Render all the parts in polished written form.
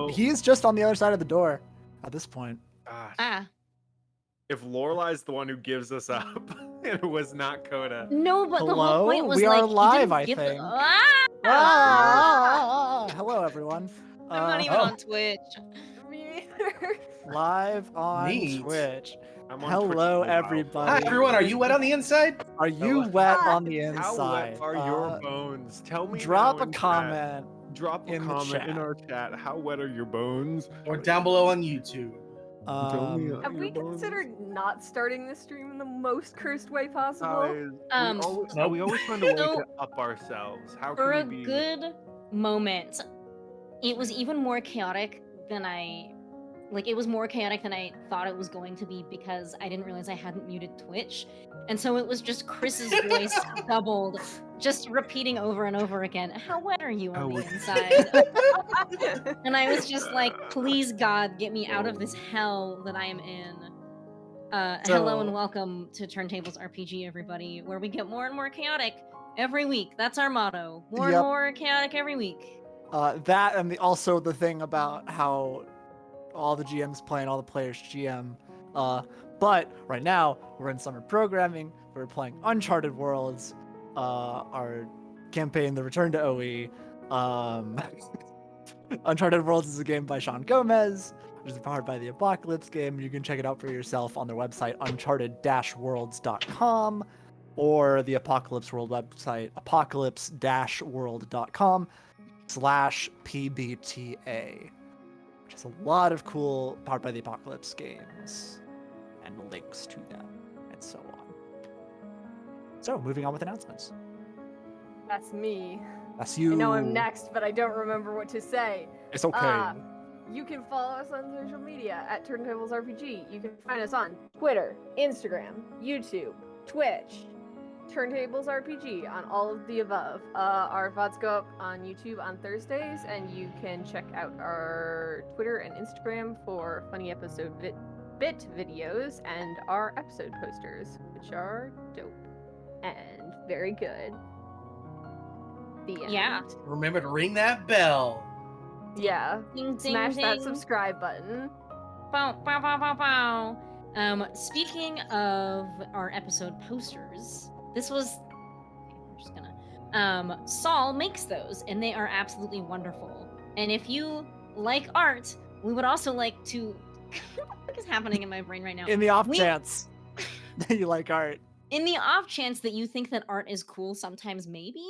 he's just on the other side of the door at this point. Ah. If Lorelai's the one who gives us up, it was not Coda. No, but the Hello? whole point was We are like live, he didn't I give think. the Hello, everyone. I'm not even on Twitch. Me neither. Live on Neat. Twitch. I'm on Hello, Twitch mobile. everybody. Hi everyone, are you wet on the inside? Are you wet on the inside? How wet are your bones? Tell me. Drop now a in chat. comment. Drop a in the comment in chat. our chat. How wet are your bones? Or down below on YouTube? Tell me, Have we your bones. considered not starting the stream in the most cursed way possible? We always find a way to up ourselves. How For a can we be? good moment, it was even more chaotic than it was more chaotic than I thought it was going to be because I didn't realize I hadn't muted Twitch. And so it was just Chris's voice doubled, just repeating over and over again, how wet are you on the inside? And I was just like, please God, get me out of this hell that I am in. Hello and welcome to Turntables RPG, everybody, where we get more and more chaotic every week. That's our motto. More and more chaotic every week. That and also the thing about how all the GMs play and all the players GM. But right now we're in summer programming. We're playing Uncharted Worlds, our campaign, The Return to OE. Uncharted Worlds is a game by Sean Gomez, which is powered by the Apocalypse game. You can check it out for yourself on their website, uncharted-worlds.com, or the Apocalypse World website, apocalypse-world.com/PBTA. Which has a lot of cool Powered by the Apocalypse games and links to them and so on. So, moving on with announcements. That's me. That's you. I know I'm next, but I don't remember what to say. It's okay. You can follow us on social media at TurnTables RPG. You can find us on Twitter, Instagram, YouTube, Twitch, Turntables RPG, on all of the above. Our VODs go up on YouTube on Thursdays, and you can check out our Twitter and Instagram for funny episode bit videos and our episode posters, which are dope and very good. The end. Yeah. Remember to ring that bell. Yeah. Ding, ding, Smash that ding. subscribe button. Bow, bow, bow, bow, bow. Speaking of our episode posters, this was I'm just gonna Saul makes those and they are absolutely wonderful. And if you like art, we would also like to what is happening in my brain right now? In the off chance that you like art. In the off chance that you think that art is cool, sometimes maybe,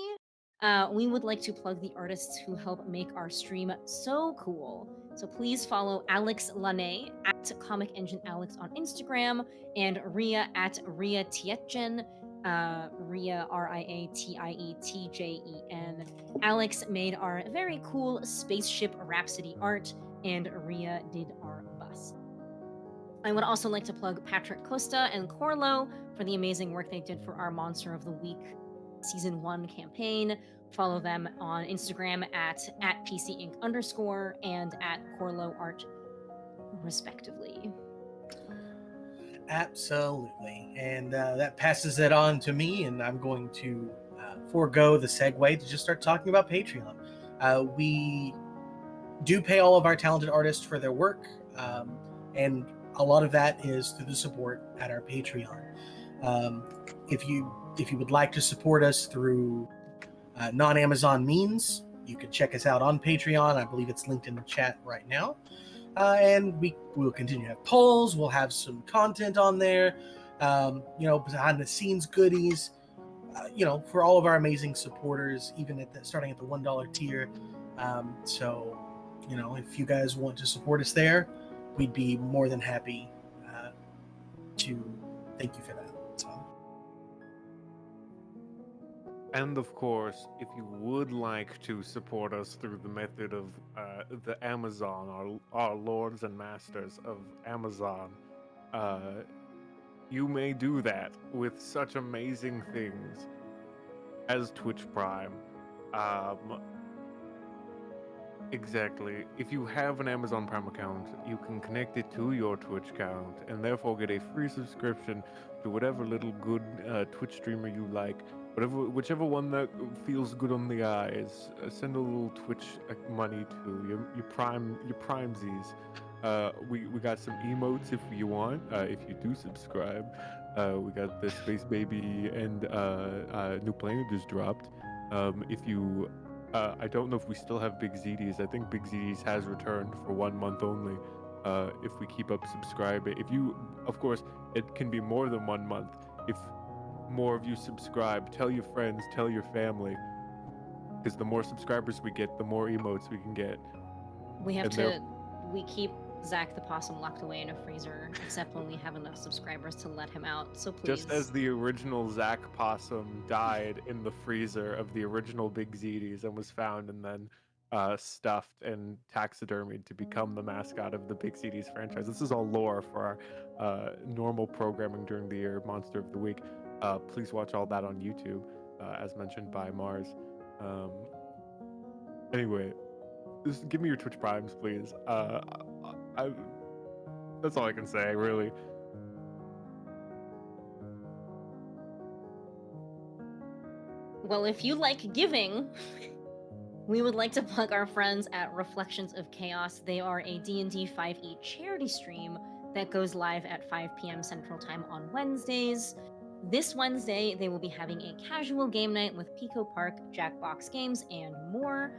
we would like to plug the artists who help make our stream so cool. So please follow Alex Lane at Comic Engine Alex on Instagram and Ria at Ria Tietjen, Ria RIATIETJEN. Alex made our very cool spaceship Rhapsody art, and Ria did our bust. I would also like to plug Patrick Costa and Corlo for the amazing work they did for our Monster of the Week Season 1 campaign. Follow them on Instagram at PCInc_ and at Corlo Art, respectively. Absolutely. And that passes it on to me, and I'm going to forego the segue to just start talking about Patreon. We do pay all of our talented artists for their work, and a lot of that is through the support at our Patreon. If you would like to support us through non-Amazon means, you can check us out on Patreon. I believe it's linked in the chat right now. And we will continue to have polls. We'll have some content on there, behind the scenes goodies, for all of our amazing supporters, even starting at the $1 tier. So, if you guys want to support us there, we'd be more than happy to thank you for that. And of course, if you would like to support us through the method of the Amazon, our lords and masters of Amazon, you may do that with such amazing things as Twitch Prime. Exactly. If you have an Amazon Prime account, you can connect it to your Twitch account and therefore get a free subscription to whatever little good Twitch streamer you like. whichever one that feels good on the eyes. Send a little Twitch money to your primesies. We got some emotes if you want. If you do subscribe, we got the Space Baby and New Planet just dropped. If you, I don't know if we still have Big ZDs. I think Big ZDs has returned for 1 month only. If we keep up subscribing, if you, of course, it can be more than 1 month. If more of you subscribe, tell your friends, tell your family, because the more subscribers we get, the more emotes we can get. We have And to. We keep Zach the possum locked away in a freezer, except when we have enough subscribers to let him out. So please. Just as the original Zach Possum died in the freezer of the original Big ZDs and was found and then stuffed and taxidermied to become the mascot of the Big ZDs franchise. This is all lore for our normal programming during the year, Monster of the Week. Please watch all that on YouTube, as mentioned by Mars. Anyway, just give me your Twitch primes, please. That's all I can say, really. Well, if you like giving, we would like to plug our friends at Reflections of Chaos. They are a D&D 5e charity stream that goes live at 5 p.m. Central Time on Wednesdays. This Wednesday, they will be having a casual game night with Pico Park, Jackbox Games, and more.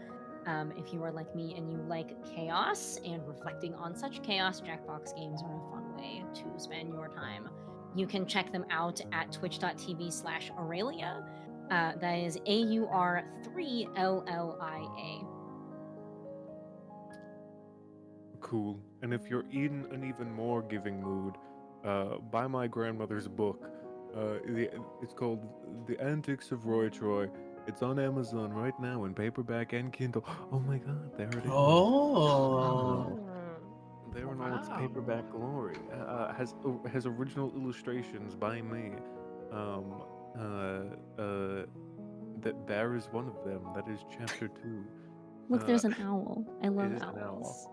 If you are like me and you like chaos and reflecting on such chaos, Jackbox Games are a fun way to spend your time. You can check them out at twitch.tv/Aurelia. That is AUR3LLIA. Cool. And if you're in an even more giving mood, buy my grandmother's book. It's called The Antics of Roy Troy. It's on Amazon right now in paperback and Kindle. Oh my god, there it is. Oh. There in all its Wow. paperback glory. Has original illustrations by me. That there is one of them. That is chapter 2. Look, there's an owl. I love it is an owl. owls.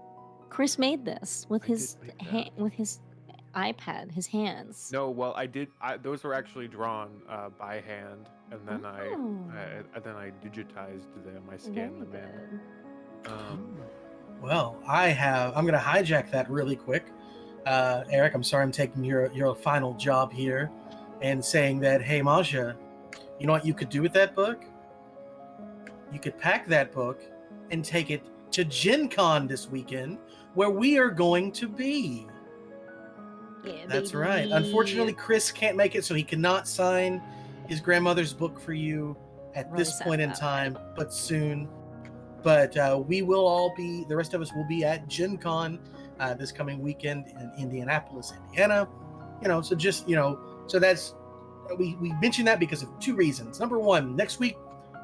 Chris made this with I did his make that. with his iPad, his hands. No, well, those were actually drawn by hand, and then I digitized them. I scanned them in. Well, I'm gonna hijack that really quick. Eric, I'm sorry I'm taking your final job here and saying that, hey, Masha, you know what you could do with that book? You could pack that book and take it to Gen Con this weekend, where we are going to be. Yeah, That's baby. right. Unfortunately, Chris can't make it, so he cannot sign his grandmother's book for you at Really this sad point in about time, but soon. But we will all be, the rest of us will be at Gen Con this coming weekend in Indianapolis, Indiana. So just, so that's, we mentioned that because of 2 reasons. Number 1, next week,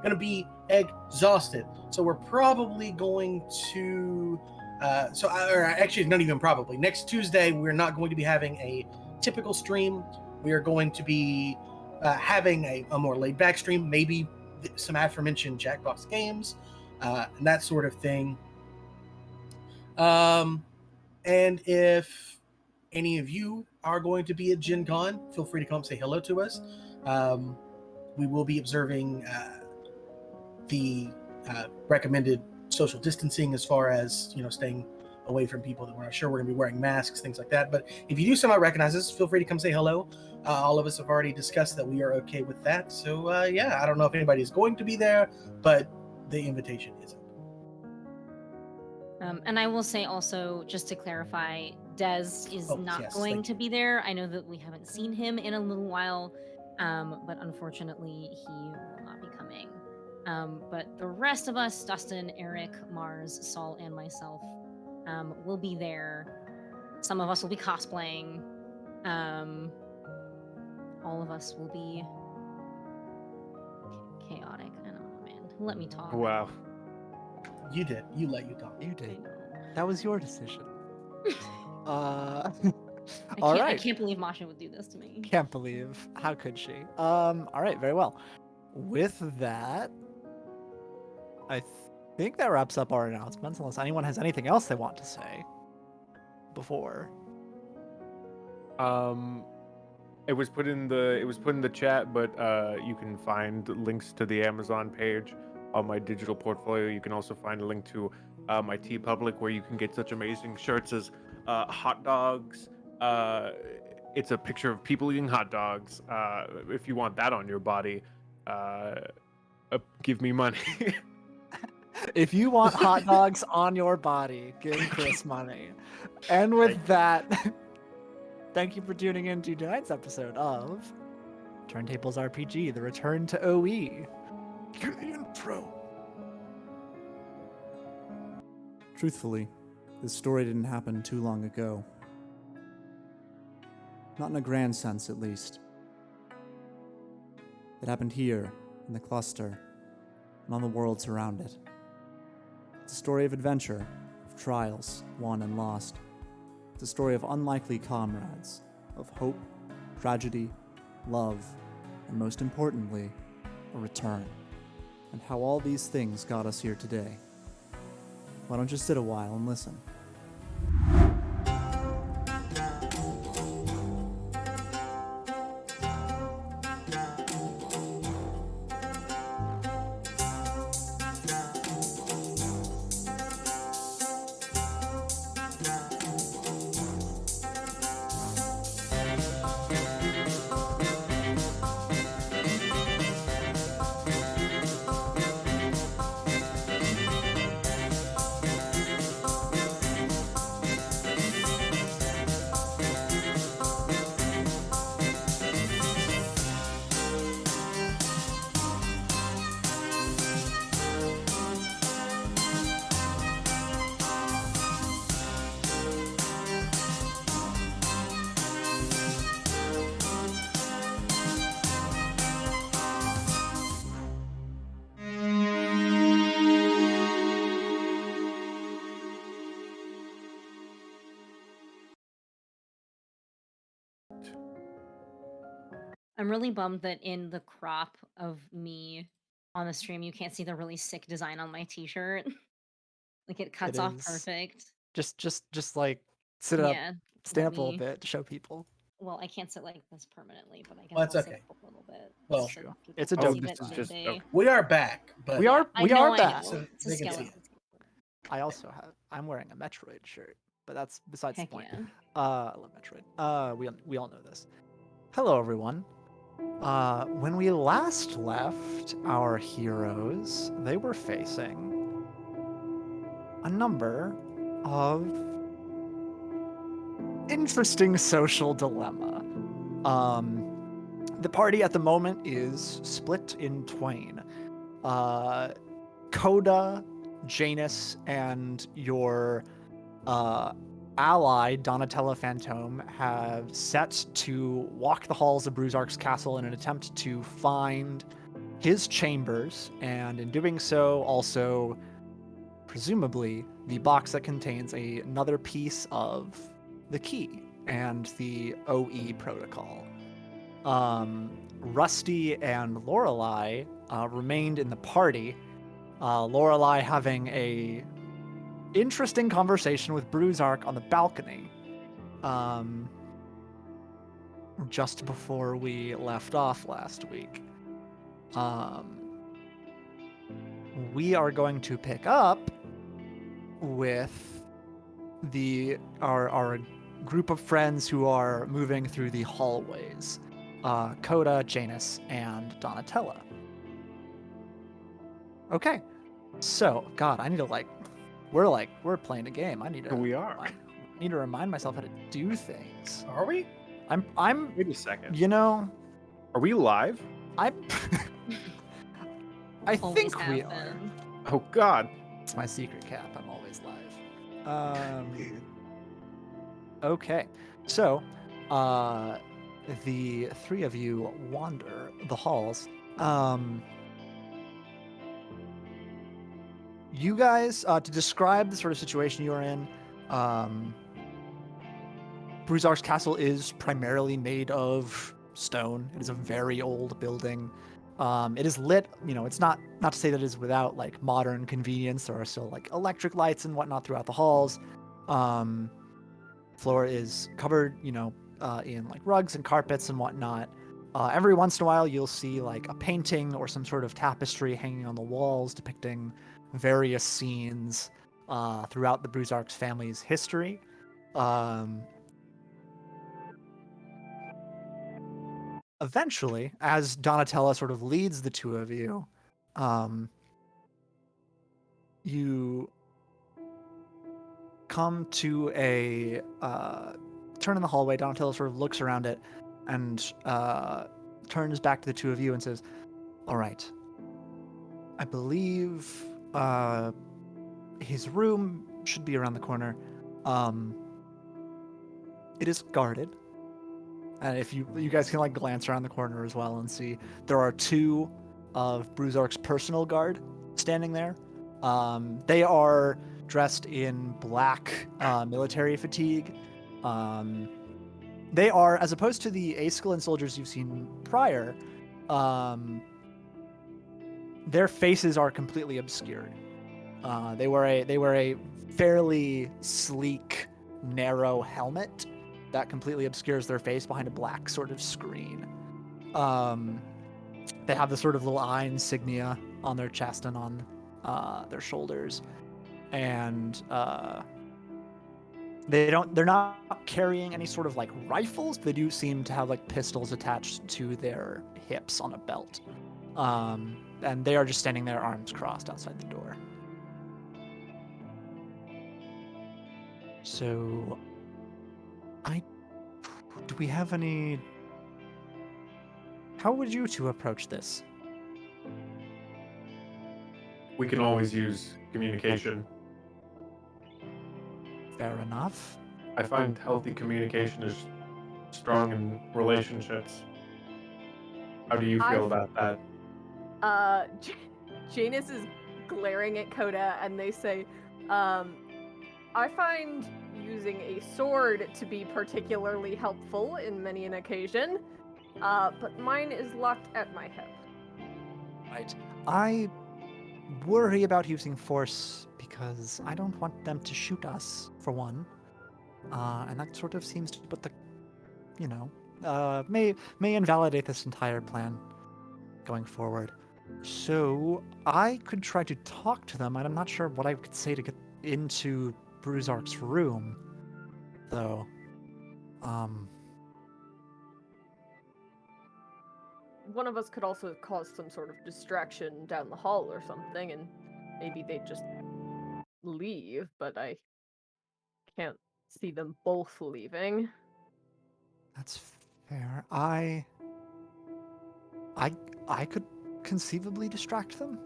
going to be exhausted. So we're probably going to, or actually not even probably, next Tuesday, we're not going to be having a typical stream. We are going to be having a more laid back stream, maybe some aforementioned Jackbox Games, and that sort of thing. And if any of you are going to be at Gen Con, feel free to come say hello to us. We will be observing the recommended social distancing as far as, staying away from people that we're not sure. We're going to be wearing masks, things like that. But if you do somehow recognize us, feel free to come say hello. All of us have already discussed that we are okay with that. So, yeah, I don't know if anybody is going to be there, but the invitation is up. And I will say also, just to clarify, Dez is not going to be there. I know that we haven't seen him in a little while, but unfortunately, he will not be coming. But the rest of us, Dustin, Eric, Mars, Saul, and myself, will be there. Some of us will be cosplaying. All of us will be chaotic. I don't know, man. Let me talk. Wow. You did. You let you talk. You did. That was your decision. I can't believe Masha would do this to me. Can't believe. How could she? All right, very well. With that, I think that wraps up our announcements, unless anyone has anything else they want to say before. It was put in the chat, but you can find links to the Amazon page on my digital portfolio. You can also find a link to my TeePublic, where you can get such amazing shirts as hot dogs. It's a picture of people eating hot dogs. If you want that on your body, give me money. If you want hot dogs on your body, give Chris money. And with that, thank you for tuning in to tonight's episode of Turntables RPG, the return to OE. Cue the intro. Truthfully, this story didn't happen too long ago. Not in a grand sense, at least. It happened here, in the cluster, and on the worlds around it. It's a story of adventure, of trials, won and lost. It's a story of unlikely comrades, of hope, tragedy, love, and most importantly, a return. And how all these things got us here today. Why don't you sit a while and listen? I'm really bummed that in the crop of me on the stream, you can't see the really sick design on my t-shirt. Like it cuts off is- perfect. Just like sit up, Yeah. stand let up a little me- bit to show people. Well, I can't sit like this permanently, but I can Well, that's still sit okay. up a little bit. Well, so true. people It's a can dope see this that is just they- we are back, but We are I know, back. So It's a they can see skeleton. I also have. I'm wearing a Metroid shirt, but that's besides Heck the point. yeah. I love Metroid. We all know this. Hello, everyone. When we last left our heroes, they were facing a number of interesting social dilemma. The party at the moment is split in twain. Coda, Janus, and your ally, Donatella Fantome, have set to walk the halls of Bruzark's castle in an attempt to find his chambers, and in doing so, also, presumably, the box that contains another piece of the key and the OE protocol. Rusty and Lorelei remained in the party. Lorelei having a interesting conversation with Bruzark on the balcony. Just before we left off last week. We are going to pick up with our group of friends who are moving through the hallways. Coda, Janus, and Donatella. Okay. So, God, I need to we're playing a game. I need to We are. I need to remind myself how to do things. are we? I'm Wait a second. you know, Are we live? I'm I Always think we have are. been. Oh God. It's my secret cap. I'm always live. Okay. So, the three of you wander the halls. You guys, to describe the sort of situation you're in, Bruzar's castle is primarily made of stone. It is a very old building. It is lit, it's not to say that it is without like modern convenience. There are still like electric lights and whatnot throughout the halls. Floor is covered, in like rugs and carpets and whatnot. Every once in a while, you'll see like a painting or some sort of tapestry hanging on the walls depicting various scenes throughout the Bruzark's family's history. Eventually, as Donatella sort of leads the two of you, you come to a turn in the hallway. Donatella sort of looks around it and turns back to the two of you and says, "All right, I believe his room should be around the corner. It is guarded. And if you guys can like glance around the corner as well and see, there are two of Bruzark's personal guard standing there. They are dressed in black military fatigue. They are, as opposed to the Aeschylean soldiers you've seen prior, their faces are completely obscured. They wear a fairly sleek, narrow helmet that completely obscures their face behind a black sort of screen. They have the sort of little eye insignia on their chest and on their shoulders, and they're not carrying any sort of like rifles. They do seem to have like pistols attached to their hips on a belt, and they are just standing there, arms crossed outside the door. So, do we have any? How would you two approach this? We can always use communication. Fair enough. I find healthy communication is strong in relationships. How do you feel about that? Janus is glaring at Coda, and they say, I find using a sword to be particularly helpful in many an occasion, but mine is locked at my hip. Right. I worry about using force because I don't want them to shoot us, for one. And that sort of seems to put the, may invalidate this entire plan going forward. So I could try to talk to them, and I'm not sure what I could say to get into Bruzark's room, though. One of us could also cause some sort of distraction down the hall or something, and maybe they'd just leave, but I can't see them both leaving. That's fair. I could conceivably distract them.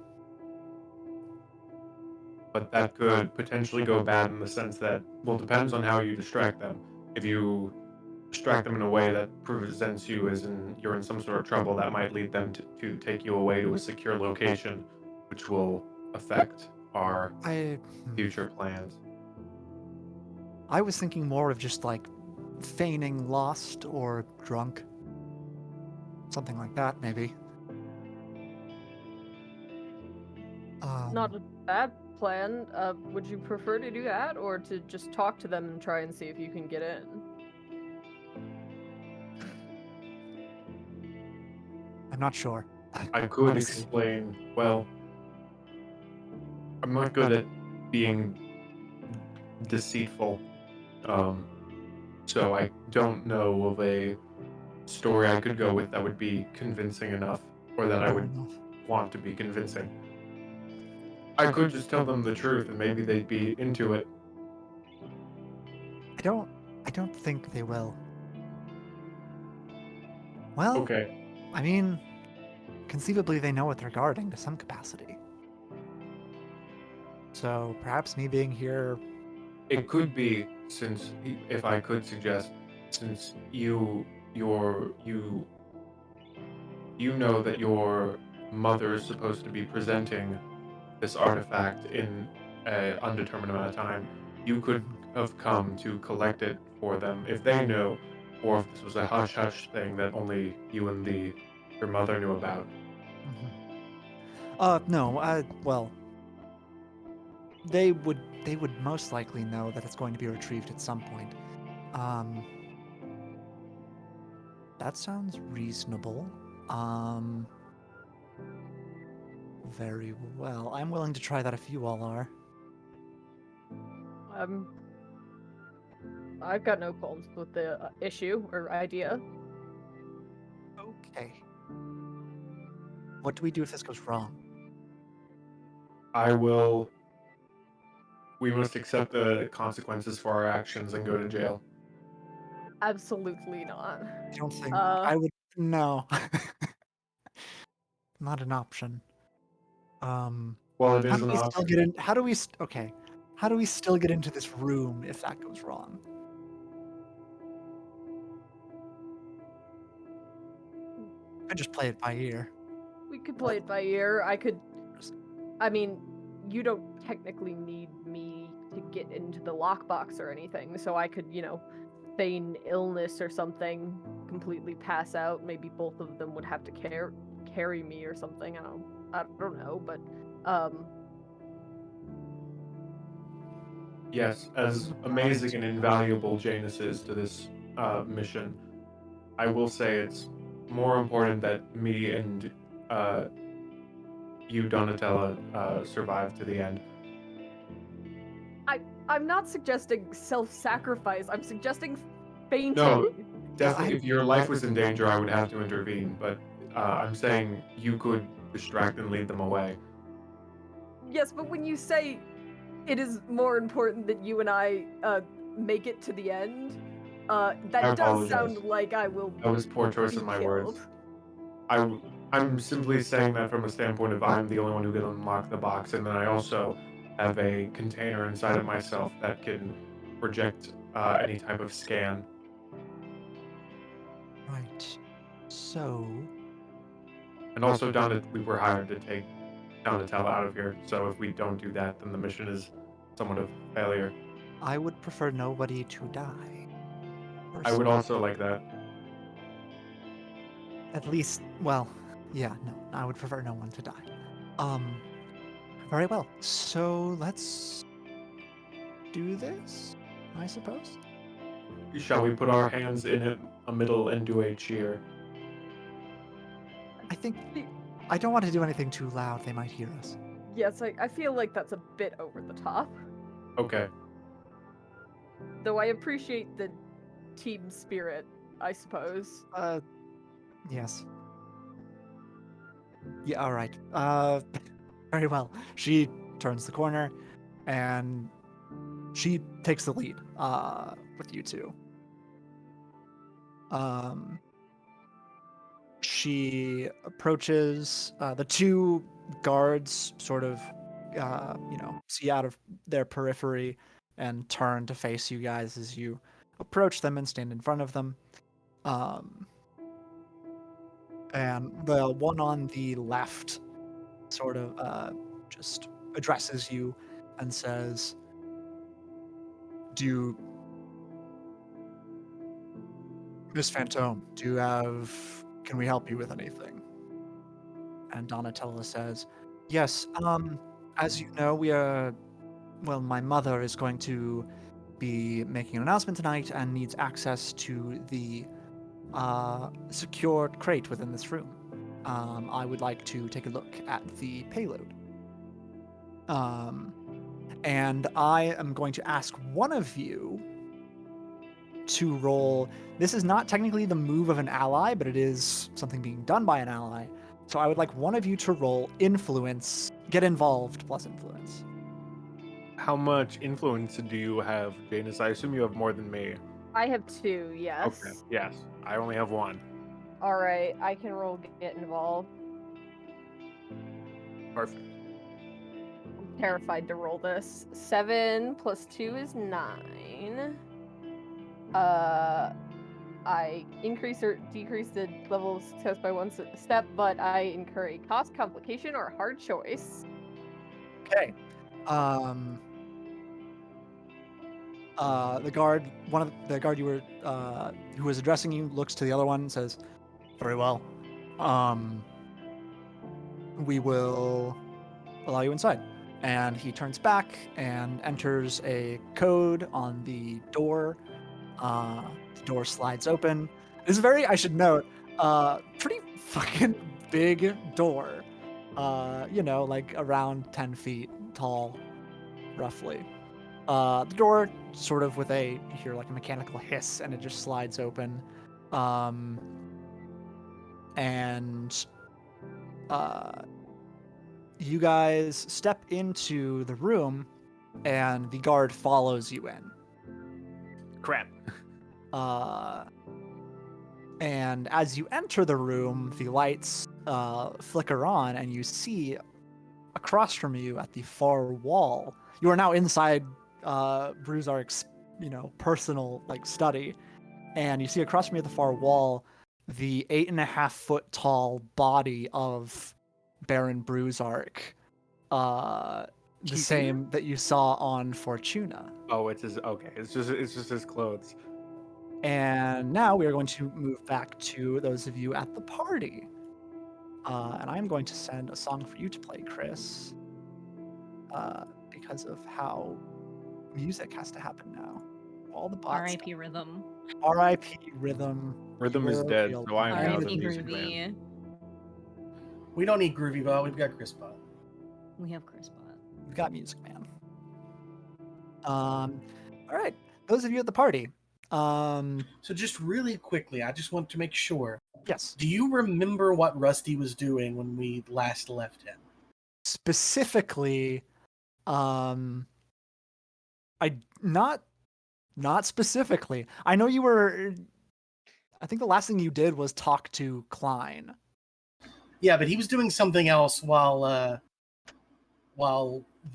But that could potentially go bad in the sense that, well, depends on how you distract them. If you distract them in a way that presents you as you're in some sort of trouble, that might lead them to take you away to a secure location, which will affect our future plans. I was thinking more of just like feigning lost or drunk. Something like that, maybe. Not a bad plan. Would you prefer to do that, or to just talk to them and try and see if you can get in? I'm not sure. I could explain, well, I'm not good at being deceitful, so I don't know of a story I could go with that would be convincing enough, or that I would want to be convincing. I could just tell them the truth and maybe they'd be into it. I don't think they will. Well, Okay. I mean, conceivably they know what they're guarding to some capacity. So perhaps me being here... It could be, since, if I could suggest, since you know that your mother is supposed to be presenting this artifact in an undetermined amount of time, you could have come to collect it for them if they knew, or if this was a hush-hush thing that only you and your mother knew about. No, well, they would most likely know that it's going to be retrieved at some point. That sounds reasonable. Very well. I'm willing to try that if you all are. I've got no qualms with the issue or idea. Okay. What do we do if this goes wrong? We must accept the consequences for our actions and go to jail. Absolutely not. I don't think Uh, I would. No. Not an option. Well, it How is do an we still option. get in? How do we? Okay. How do we still get into this room if that goes wrong? I just play it by ear. we could play it by ear. I mean, you don't technically need me to get into the lockbox or anything, so I could, feign illness or something, completely pass out. Maybe both of them would have to carry me or something. I don't know, but Yes, as amazing and invaluable Janus is to this mission, I will say it's more important that me and you, Donatella, survive to the end. I'm not suggesting self-sacrifice. I'm suggesting fainting. No, definitely, if your life was in danger, I would have to intervene, but I'm saying you could distract and lead them away. Yes, but when you say it is more important that you and I make it to the end, I that does apologize. sound like I will That was poor choice be of my killed. words. I'm simply saying that from a standpoint of I'm the only one who can unlock the box, and then I also have a container inside of myself that can project any type of scan. Right. So. And also, we were hired to take Donatello out of here, so if we don't do that, then the mission is somewhat of a failure. I would prefer nobody to die. I would also like that. At least, well, yeah, no, I would prefer no one to die. Very well. So let's do this, I suppose. Shall we put our hands in a middle and do a cheer? I think I don't want to do anything too loud. They might hear us. Yes, I feel like that's a bit over the top. Okay. Though I appreciate the team spirit, I suppose. Yes. Yeah, all right. Very well. She turns the corner and she takes the lead with you two. She approaches the two guards, sort of, see out of their periphery and turn to face you guys as you approach them and stand in front of them. And the one on the left sort of just addresses you and says, Miss Fantome, can we help you with anything? And Donatella says, yes, as you know, my mother is going to be making an announcement tonight and needs access to the secured crate within this room. I would like to take a look at the payload. And I am going to ask one of you to roll. This is not technically the move of an ally, but it is something being done by an ally. So I would like one of you to roll influence, get involved plus influence. How much influence do you have, Janus? I assume you have more than me. I have 2, yes. Okay. Yes. I only have 1. Alright, I can roll get involved. Perfect. I'm terrified to roll this. 7 plus 2 is 9. I increase or decrease the level of success by 1 step, but I incur a cost, complication, or hard choice. Okay. The guard, the guard you were, who was addressing you, looks to the other one and says, "Very well. We will allow you inside." And he turns back and enters a code on the door. The door slides open, This is very, I should note, pretty fucking big door. Like around 10 feet tall, roughly. The door sort of with you hear like a mechanical hiss and it just slides open. And you guys step into the room and the guard follows you in. Crap. And as you enter the room, the lights flicker on, and you see across from you at the far wall. You are now inside Bruzark's, personal study, and you see across from you at the far wall the 8.5-foot tall body of Baron Bruzark, the He's same that you saw on Fortuna. Oh, it's his. Okay, it's just his clothes. And now we are going to move back to those of you at the party. And I'm going to send a song for you to play, Chris, because of how music has to happen now. All the bots. R.I.P. Rhythm. R.I.P. Rhythm. Rhythm is dead, so I am now the R.I.P. music man. Groovy. We don't need Groovy Bot. We've got Chris Bot. We have Chris Bot. We've got Music Man. All right. Those of you at the party. So just really quickly, I just want to make sure. Yes. Do you remember what Rusty was doing when we last left him? Specifically, I not specifically. I know you were. I think the last thing you did was talk to Klein. Yeah, but he was doing something else while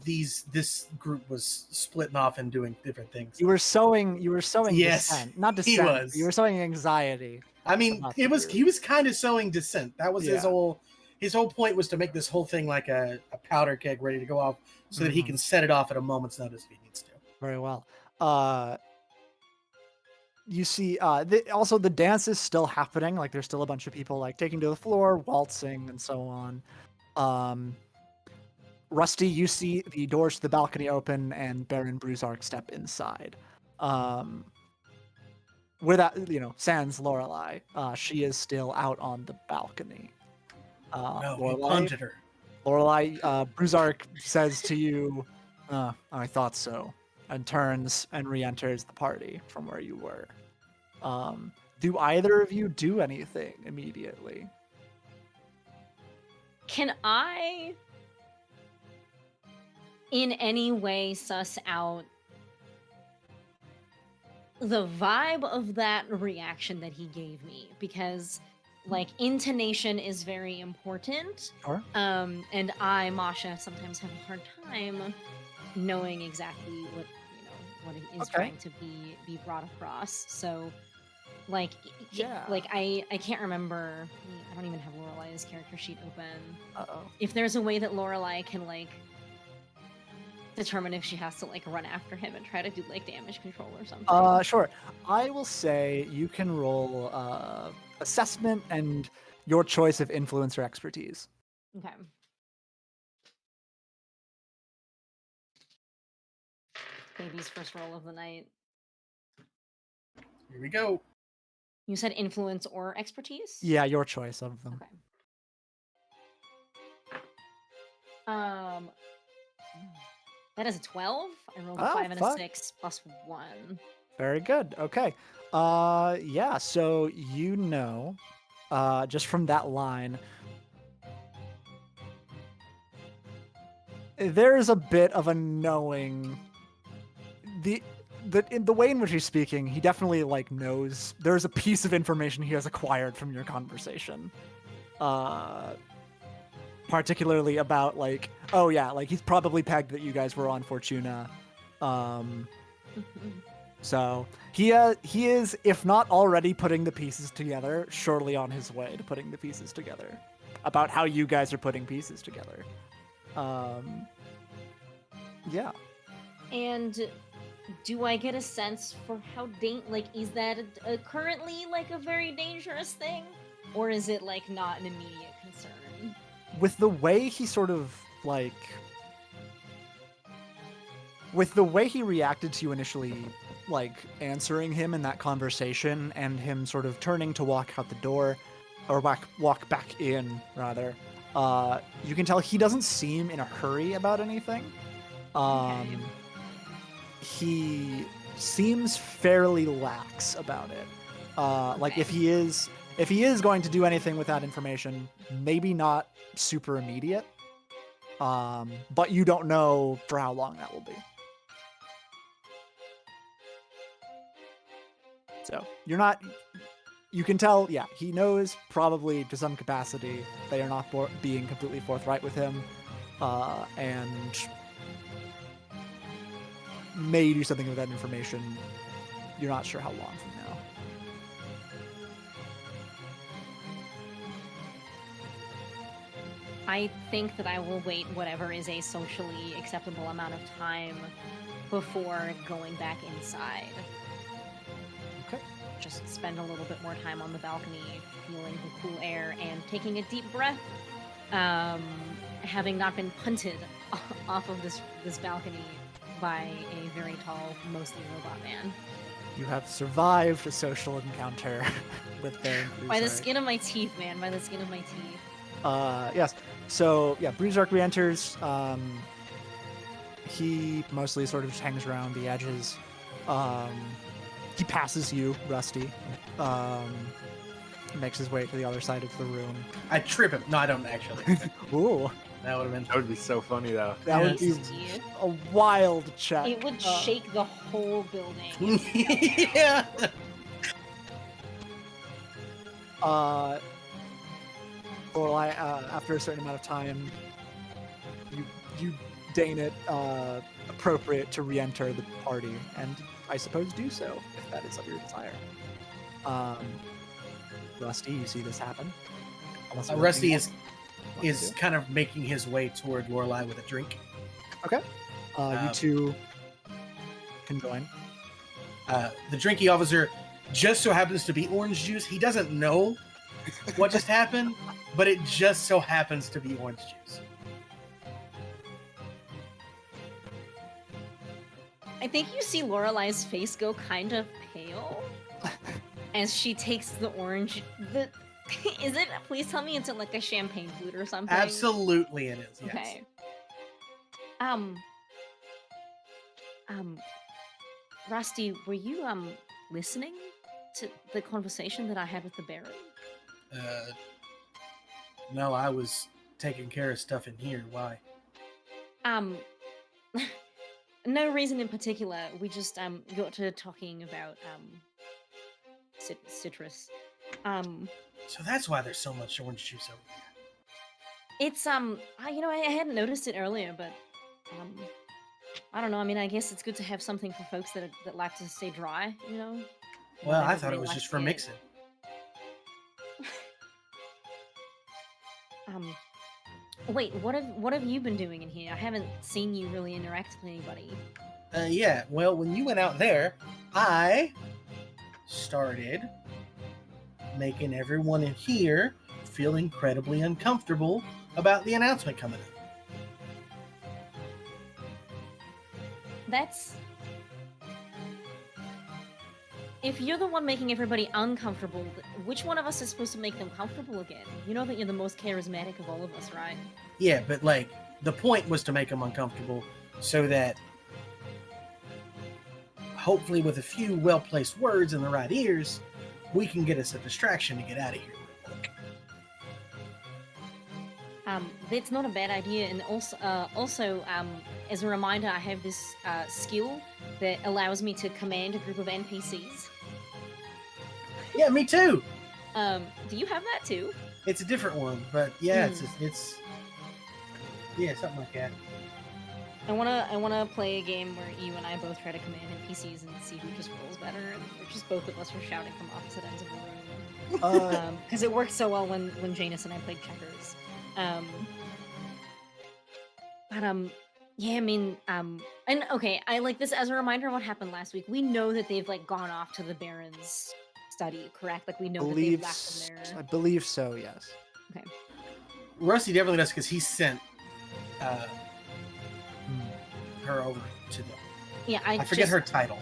this group was splitting off and doing different things. You were sowing. Yes, dissent. Not he dissent. was. You were sowing anxiety. I mean, about he the was group. kind of sowing dissent. That was his whole point was to make this whole thing like a powder keg ready to go off, so that he Mhm. can set it off at a moment's notice if he needs to. Very well. You see, also the dance is still happening. Like there's still a bunch of people like taking to the floor, waltzing, and so on. Rusty, you see the doors to the balcony open and Baron Bruzark step inside. Without, sans Lorelei, she is still out on the balcony. No, he Lorelei, punted her. Bruzark says to you, I thought so, and turns and re-enters the party from where you were. Do either of you do anything immediately? Can I, in any way, suss out the vibe of that reaction that he gave me? Because, intonation is very important. Sure. And I, Masha, sometimes have a hard time knowing exactly what he is Okay. trying to be brought across. So, Yeah. I can't remember. I don't even have Lorelei's character sheet open. Uh-oh. If there's a way that Lorelei can determine if she has to run after him and try to do damage control or something. Sure. I will say you can roll assessment and your choice of influence or expertise. Okay. Baby's first roll of the night. Here we go. You said influence or expertise? Yeah, your choice of them. Okay. That is a 12. I rolled a Oh, 5 and fuck. a 6 plus 1. Very good. Okay. Yeah, so just from that line, there's a bit of a knowing. In the way in which he's speaking, he definitely knows there's a piece of information he has acquired from your conversation. Particularly about he's probably pegged that you guys were on Fortuna. So he is, if not already putting the pieces together, surely on his way to putting the pieces together about how you guys are putting pieces together. Yeah. And do I get a sense for how is that currently a very dangerous thing, or is it not an immediate concern? With the way he sort of with the way he reacted to you initially like answering him in that conversation and him sort of turning to walk out the door, or walk back in rather, you can tell he doesn't seem in a hurry about anything. Okay. He seems fairly lax about it. Like Okay. if he is going to do anything with that information, maybe not super immediate. But you don't know for how long that will be. So you can tell, yeah, he knows probably to some capacity they are not being completely forthright with him, and may do something with that information. You're not sure how long from now. I think that I will wait whatever is a socially acceptable amount of time before going back inside. Okay. Just spend a little bit more time on the balcony, feeling the cool air and taking a deep breath. Having not been punted off of this balcony by a very tall, mostly robot man. You have survived a social encounter with Baron By the Bruiser. skin of my teeth, man. By the skin of my teeth. Yes. So yeah, Bruiser re-enters. He mostly sort of just hangs around the edges. He passes you, Rusty. Makes his way to the other side of the room. I trip him. No, I don't actually. Ooh, That would have been. That would be so funny though. that would be Tasty. a wild check. It would shake the whole building. Yeah. Lorelei, after a certain amount of time, you deign it appropriate to re-enter the party, and I suppose do so if that is of your desire. Rusty, you see this happen? Unless you want Rusty anything is else to do. kind of making his way toward Lorelei with a drink. Okay. You two can join. The drinking officer just so happens to be orange juice. He doesn't know what just happened, but it just so happens to be orange juice. I think you see Lorelei's face go kind of pale as she takes the orange. Is it? Please tell me it's in like a champagne flute or something. Absolutely, it is. Yes. Okay. Rusty, were you listening to the conversation that I had with the Baron? No, I was taking care of stuff in here. Why? No reason in particular. We just got to talking about citrus. So that's why there's so much orange juice over there. It's I hadn't noticed it earlier, but I don't know. I mean, I guess it's good to have something for folks that like to stay dry, you know. Well, Not I thought everybody it was likes just for it. mixing. Wait, what have you been doing in here? I haven't seen you really interact with anybody. Yeah. Well, when you went out there, I started making everyone in here feel incredibly uncomfortable about the announcement coming up. That's... If you're the one making everybody uncomfortable, which one of us is supposed to make them comfortable again? You know that you're the most charismatic of all of us, right? Yeah, but like the point was to make them uncomfortable so that hopefully with a few well-placed words in the right ears, we can get us a distraction to get out of here. That's not a bad idea, and also, as a reminder, I have this skill that allows me to command a group of NPCs. Yeah, me too. Do you have that too? It's a different one, but yeah, it's yeah, something like that. I wanna play a game where you and I both try to command NPCs and see who just rolls better, and we're just both of us are shouting from opposite ends of the room. Because it worked so well when Janus and I played checkers. Yeah, I mean, and okay, I like this as a reminder of what happened last week. We know that they've like gone off to the Baron's study, correct? Like we know that they've left them I there. believe so, yes. Okay. Rusty definitely does because he sent her over to them. Yeah, I forget her title.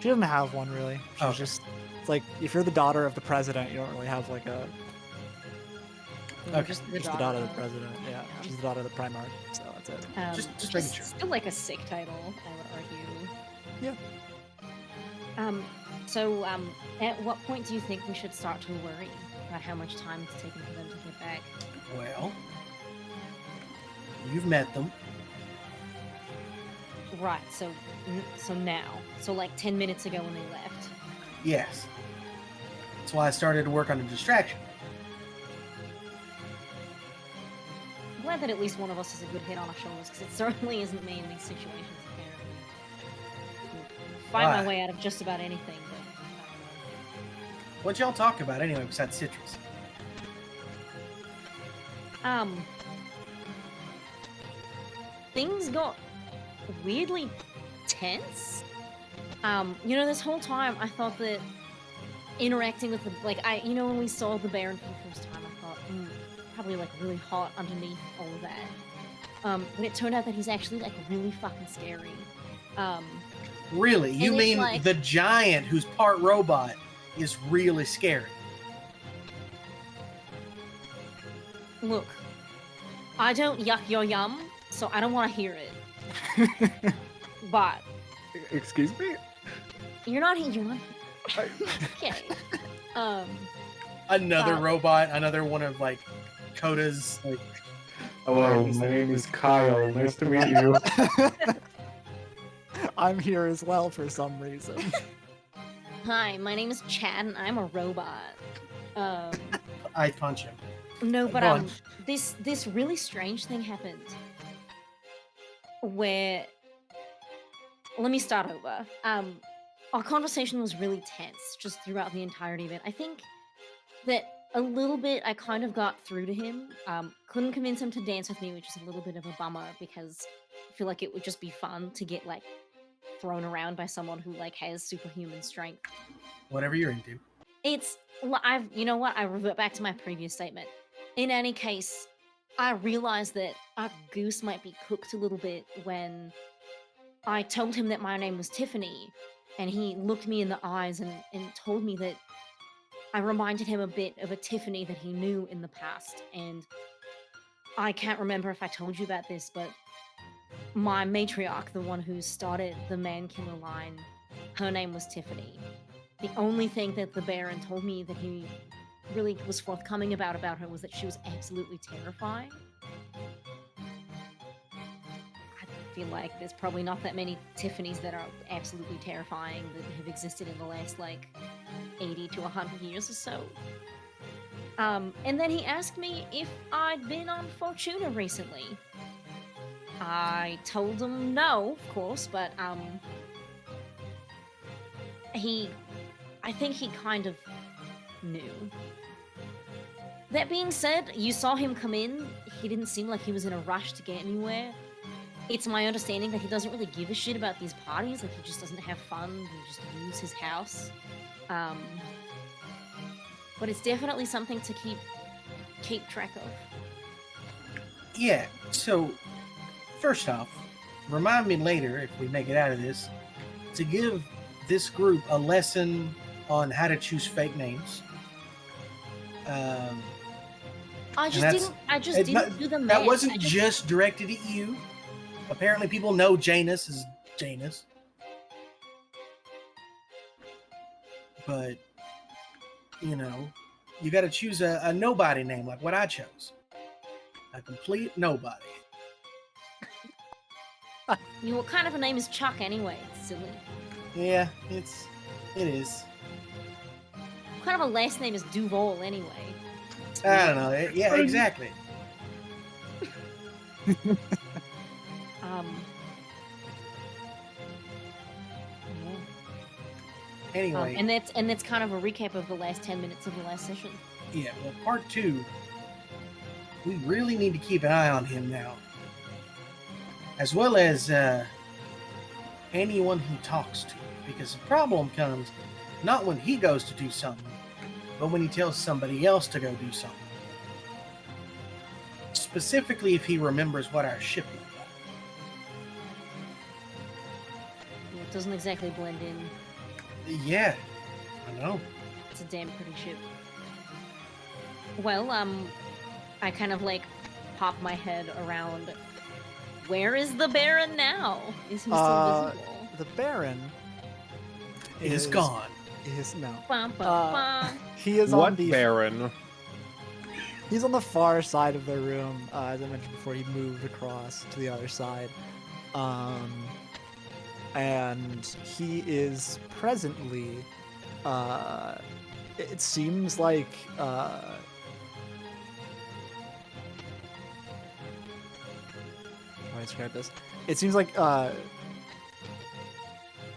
She doesn't have one really. She's Okay. just it's like if you're the daughter of the president, you don't really have like a You're Okay. just just the daughter of the president. Yeah, she's the daughter of the Primarch, so that's it. Just making sure. Still like a sick title, I would argue. Yeah. So at what point do you think we should start to worry about how much time it's taken for them to get back? Well, you've met them. Right. So now. So like 10 minutes ago when they left. Yes. That's why I started to work on a distraction. I'm glad that at least one of us has a good head on our shoulders, because it certainly isn't me in these situations. Apparently, find my Why? way out of just about anything. But I don't know. What y'all talk about anyway besides citrus? Things got weirdly tense. This whole time I thought that interacting with the when we saw the Baron for the first time, I thought probably like really hot underneath all of that. But it turned out that he's actually like really fucking scary. Really? You And it's mean like- the giant who's part robot is really scary? Look, I don't yuck your yum, so I don't want to hear it. But Excuse me? you're not okay. Another Uh, robot, another one of like Coda's like Hello, my name is Kyle. Nice to meet you. I'm here as well for some reason. Hi, my name is Chad, and I'm a robot. I punch him. No, but Go on. this really strange thing happened. Where, let me start over. Our conversation was really tense just throughout the entirety of it. I think that a little bit I kind of got through to him. Couldn't convince him to dance with me, which is a little bit of a bummer because I feel like it would just be fun to get like thrown around by someone who like has superhuman strength. Whatever you're into. I revert back to my previous statement. In any case, I realized that our goose might be cooked a little bit when I told him that my name was Tiffany, and he looked me in the eyes and told me that I reminded him a bit of a Tiffany that he knew in the past. And I can't remember if I told you about this, but my matriarch, the one who started the man killer line, her name was Tiffany. The only thing that the Baron told me that he really was forthcoming about her was that she was absolutely terrifying. I feel like there's probably not that many Tiffany's that are absolutely terrifying that have existed in the last like 80 to 100 years or so. And then he asked me if I'd been on Fortuna recently. I told him no, of course, but I think he kind of knew. That being said, you saw him come in. He didn't seem like he was in a rush to get anywhere. It's my understanding that he doesn't really give a shit about these parties. Like, he just doesn't have fun. He just use his house. But it's definitely something to keep track of. Yeah, so first off, remind me later, if we make it out of this, to give this group a lesson on how to choose fake names. I just didn't do the math. That wasn't just directed at you. Apparently people know Janus is Janus. But, you got to choose a nobody name like what I chose. A complete nobody. What kind of a name is Chuck anyway? It's silly. Yeah, it is. What kind of a last name is Duval anyway? It's I don't weird. know. Yeah, exactly. Yeah. Anyway, And that's kind of a recap of the last 10 minutes of the last session. yeah, well, part 2, we really need to keep an eye on him now. As well as anyone he talks to. Because the problem comes not when he goes to do something, but when he tells somebody else to go do something. Specifically if he remembers what our ship looked like. It doesn't exactly blend in. Yeah, I know. It's a damn pretty ship. Well, I kind of like pop my head around. Where is the Baron now? Is he still visible? The Baron It is gone. is no. Bum, bum, bum. He is on What the Baron? He's on the far side of the room, as I mentioned before. He moved across to the other side, and he is presently. It seems like. How do I describe this? It seems like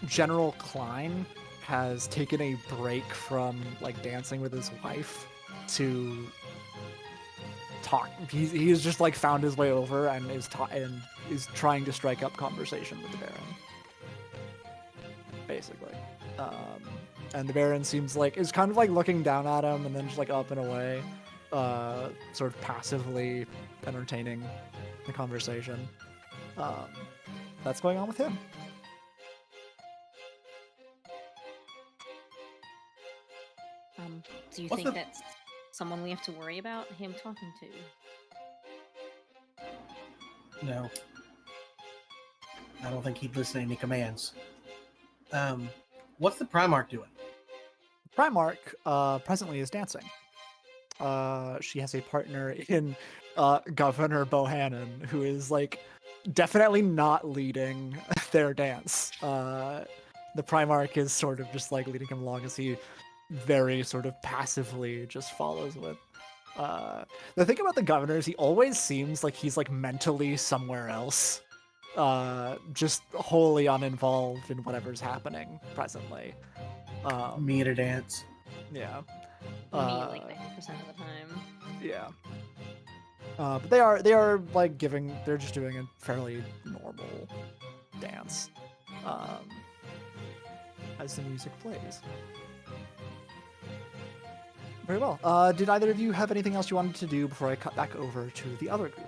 General Klein has taken a break from like dancing with his wife to talk. He's just like found his way over and is trying to strike up conversation with the Baron, basically. And the Baron seems like is kind of like looking down at him and then just like up and away, sort of passively entertaining the conversation. That's going on with him. Do you What's think the- that's someone we have to worry about him talking to? No. I don't think he'd listen to any commands. What's the Primarch doing? Primarch presently is dancing. She has a partner in Governor Bohannon, who is like definitely not leading their dance. The Primarch is sort of just like leading him along as he very sort of passively just follows with. The thing about the governor is he always seems like he's like mentally somewhere else, just wholly uninvolved in whatever's happening presently. Me at a dance. Yeah. Me, like 90% of the time. Yeah. But they are like they're just doing a fairly normal dance, as the music plays. Very well. Did either of you have anything else you wanted to do before I cut back over to the other group?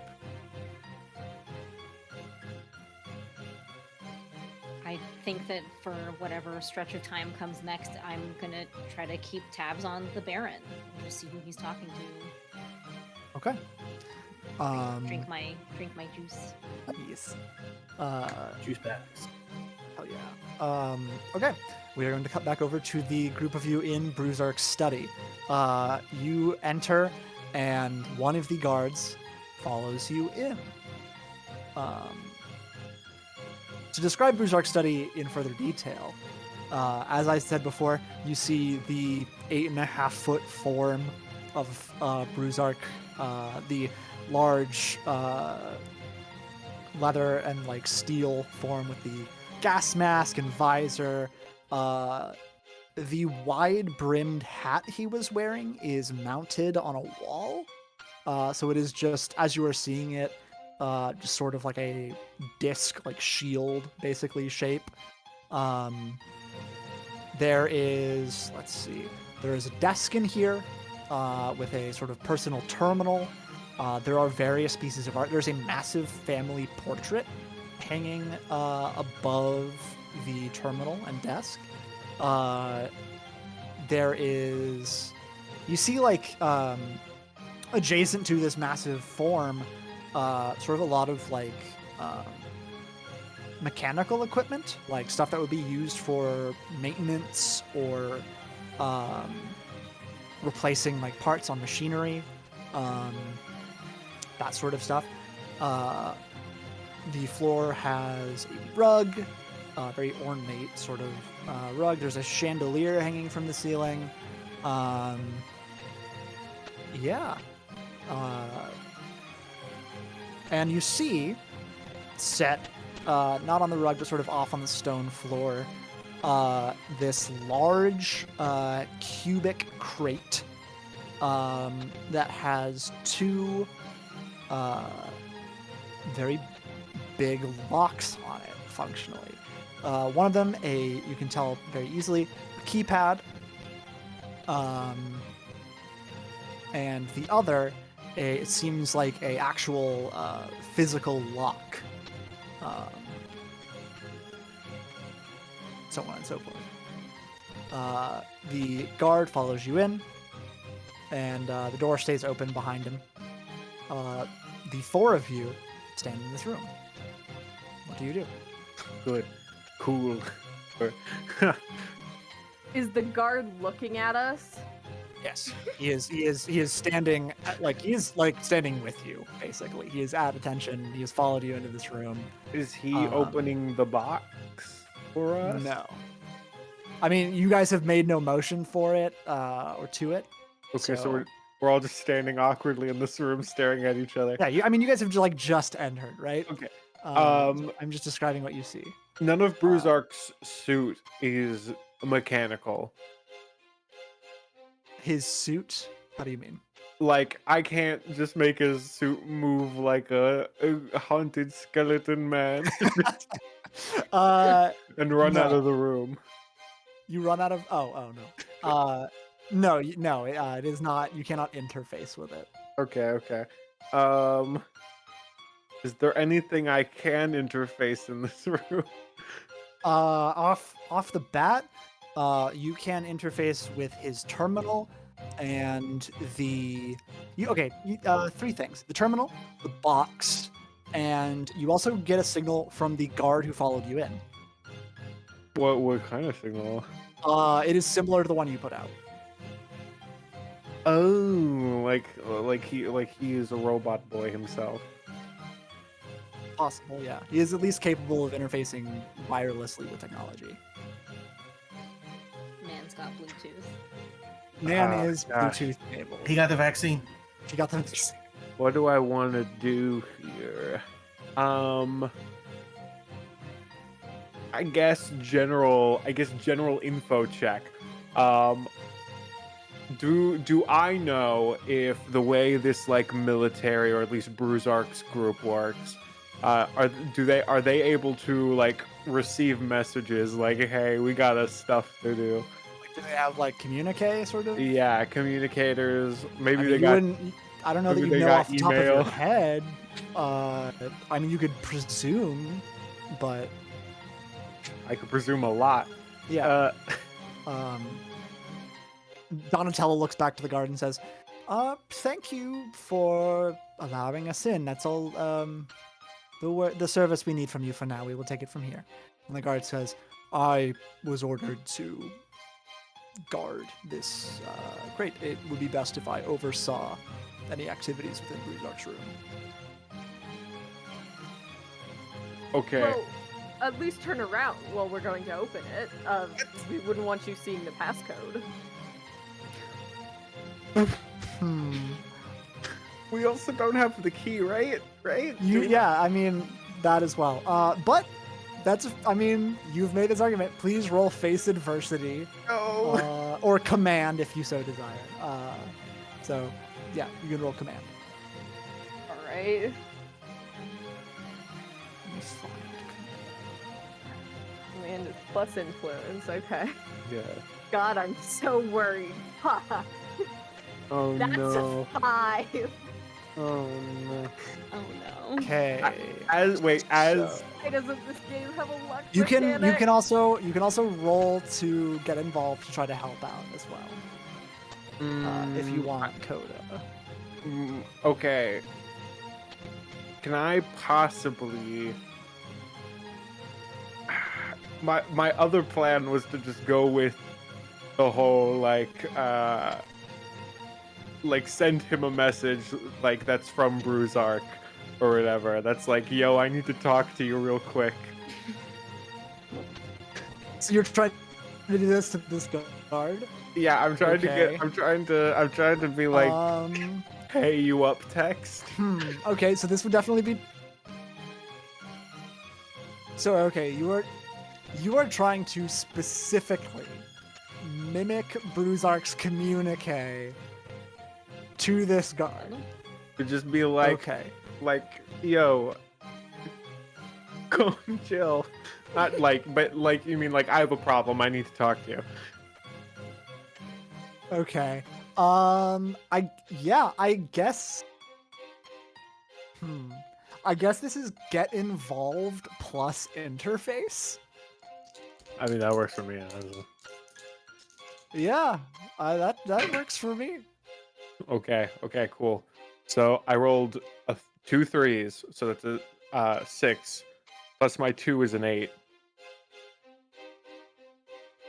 I think that for whatever stretch of time comes next, I'm gonna try to keep tabs on the Baron and just see who he's talking to. Okay. Drink my juice. Yes. Juice packs. Oh yeah. Okay. We are going to cut back over to the group of you in Bruzark's study. You enter, and one of the guards follows you in. To describe Bruzark's study in further detail, as I said before, you see the 8.5-foot form of Bruzark, the large leather and like steel form with the gas mask and visor. The wide-brimmed hat he was wearing is mounted on a wall. So it is just, as you are seeing it, just sort of like a disc, like shield, basically, shape. There is, let's see, there is a desk in here with a sort of personal terminal. There are various pieces of art. There's a massive family portrait hanging above the terminal and desk. There is, you see like adjacent to this massive form, sort of a lot of like mechanical equipment, like stuff that would be used for maintenance or replacing like parts on machinery, that sort of stuff. The floor has a rug, very ornate sort of rug. There's a chandelier hanging from the ceiling. Yeah. And you see, set, not on the rug, but sort of off on the stone floor, this large cubic crate that has two very big locks on it, functionally. One of them, you can tell very easily, a keypad, and the other, it seems like a actual physical lock, so on and so forth. The guard follows you in, and the door stays open behind him. The four of you stand in this room. What do you do? Good. Cool. Is the guard looking at us? Yes, he is standing standing with you. Basically, he is at attention. He has followed you into this room. Is he opening the box for us? No, I mean you guys have made no motion for it or to it. Okay, so we're all just standing awkwardly in this room, staring at each other. Yeah, I mean you guys have just entered, right? Okay. So I'm just describing what you see. None of Bruzark's suit is mechanical. His suit? How do you mean? Like, I can't just make his suit move like a haunted skeleton man and run out No. of the room. You run out of. Oh no. No, it is not. You cannot interface with it. Okay. Is there anything I can interface in this room? Off the bat, you can interface with his terminal and three things: the terminal, the box, and you also get a signal from the guard who followed you in. What kind of signal? It is similar to the one you put out. Oh, like he is a robot boy himself. Possible, yeah. He is at least capable of interfacing wirelessly with technology. Man's got Bluetooth. Man is gosh. Bluetooth enabled. He got the vaccine. He got them. What do I want to do here? I guess general info check. Do I know if the way this like military or at least Bruzark's group works? Are they able to like receive messages like, hey, we got us stuff to do? Do they have like communique sort of? Yeah, communicators. Maybe I mean, they you got. wouldn't- I don't know that maybe you they know got off the top of your email. head. I mean, you could presume, but I could presume a lot. yeah. Donatello looks back to the guard and says, "Thank you for allowing us in. That's all. The service we need from you for now. We will take it from here." And the guard says, "I was ordered to guard this crate. It would be best if I oversaw any activities within Bruzark's room." Okay. Well, at least turn around while we're going to open it. We wouldn't want you seeing the passcode. We also don't have the key, right? Right? Yeah, I mean that as well. But I mean, you've made this argument. Please roll face adversity, Oh. or command if you so desire. So, yeah, you can roll command. All right. And it's plus influence. Okay. Yeah. God, I'm so worried. Ha! Oh That's no. a 5. Oh no. Oh no. Okay. As Why doesn't this game have a luck You can mechanic? also roll to get involved to try to help out as well, if you want Coda. Okay. Can I possibly? My other plan was to just go with the whole like send him a message like that's from Bruzark or whatever. That's like, yo, I need to talk to you real quick. So you're trying to do this to this guard? Yeah, I'm trying Okay. I'm trying to be like, hey, you up text. Okay, so this would definitely be. So okay, you are trying to specifically mimic Bruzark's communique to this guard. To just be like, Okay. like, yo, go and chill. Not like, but like, you mean like, I have a problem. I need to talk to you. Okay. I guess. I guess this is get involved plus interface. I mean, that works for me. Honestly. Yeah, that works for me. Okay, cool. So I rolled 2 3s, so that's a 6. Plus my 2 is an 8.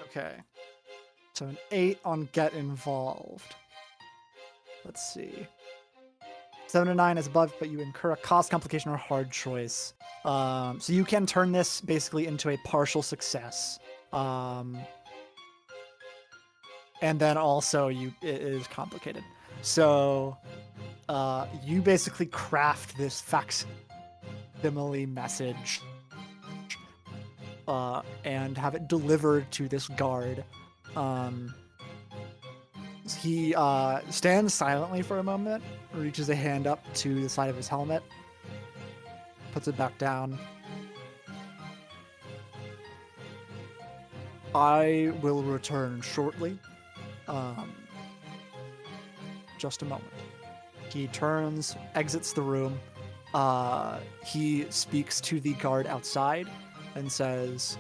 Okay. So an 8 on get involved. Let's see. 7 to 9 is above, but you incur a cost, complication, or hard choice. So you can turn this basically into a partial success. And then also it is complicated. So you basically craft this facsimile message and have it delivered to this guard. He stands silently for a moment, reaches a hand up to the side of his helmet, puts it back down. I will return shortly. Just a moment. He turns, exits the room. He speaks to the guard outside and says,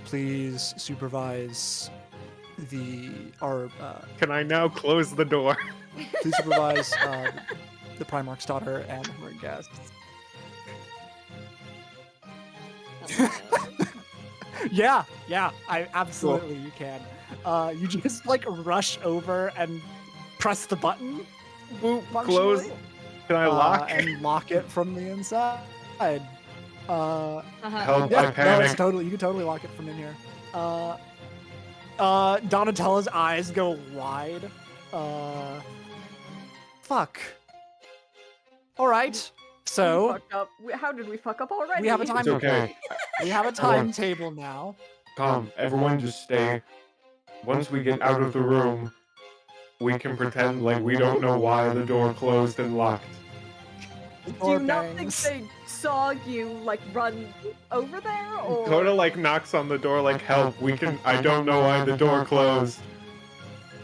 "Please supervise our Can I now close the door? please supervise the Primarch's daughter and her guests." Yeah, I absolutely you can. You just like rush over and press the button, Boop, functionally, close. Can I lock? and lock it from the inside. Help, Yeah, I no, it's panic. totally. You can totally lock it from in here. Donatella's eyes go wide. Fuck. All right. So We fucked up. How did we fuck up already? we have a time. It's okay. We have a timetable now. Come, everyone just stay. Once we get out of the room, we can pretend like we don't know why the door closed and locked. Do you Or not think bangs. they saw you like run over there, or Coda like knocks on the door like, help, I don't know why the door closed.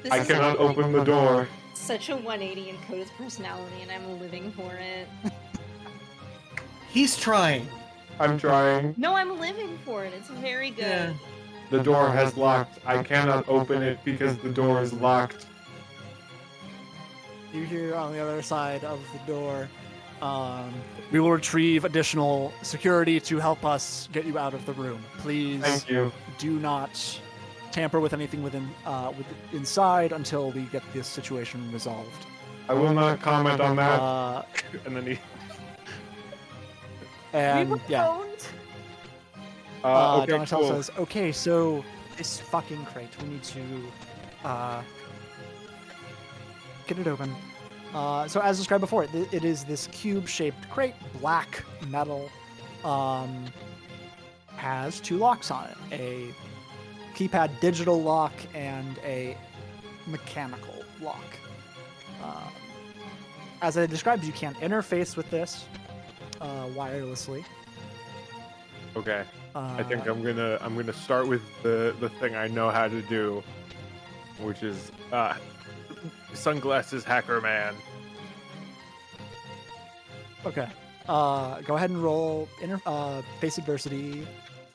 This I is cannot open the door. such a 180 in Coda's personality, and I'm living for it. He's trying. I'm trying. No, I'm living for it. It's very good. Yeah. The door has locked. I cannot open it because the door is locked. You hear on the other side of the door, we will retrieve additional security to help us get you out of the room. Please Thank you. do not tamper with anything with inside until we get this situation resolved. I will not comment on that. And then he. And we yeah, won't? Okay, Donatello cool. says, "Okay, so this fucking crate, we need to get it open." So as described before, it is this cube-shaped crate, black metal, has 2 locks on it: a keypad digital lock and a mechanical lock. As I described, you can interface with this wirelessly. Okay. I think I'm gonna start with the thing I know how to do, which is sunglasses hacker man. Okay. Go ahead and roll face adversity,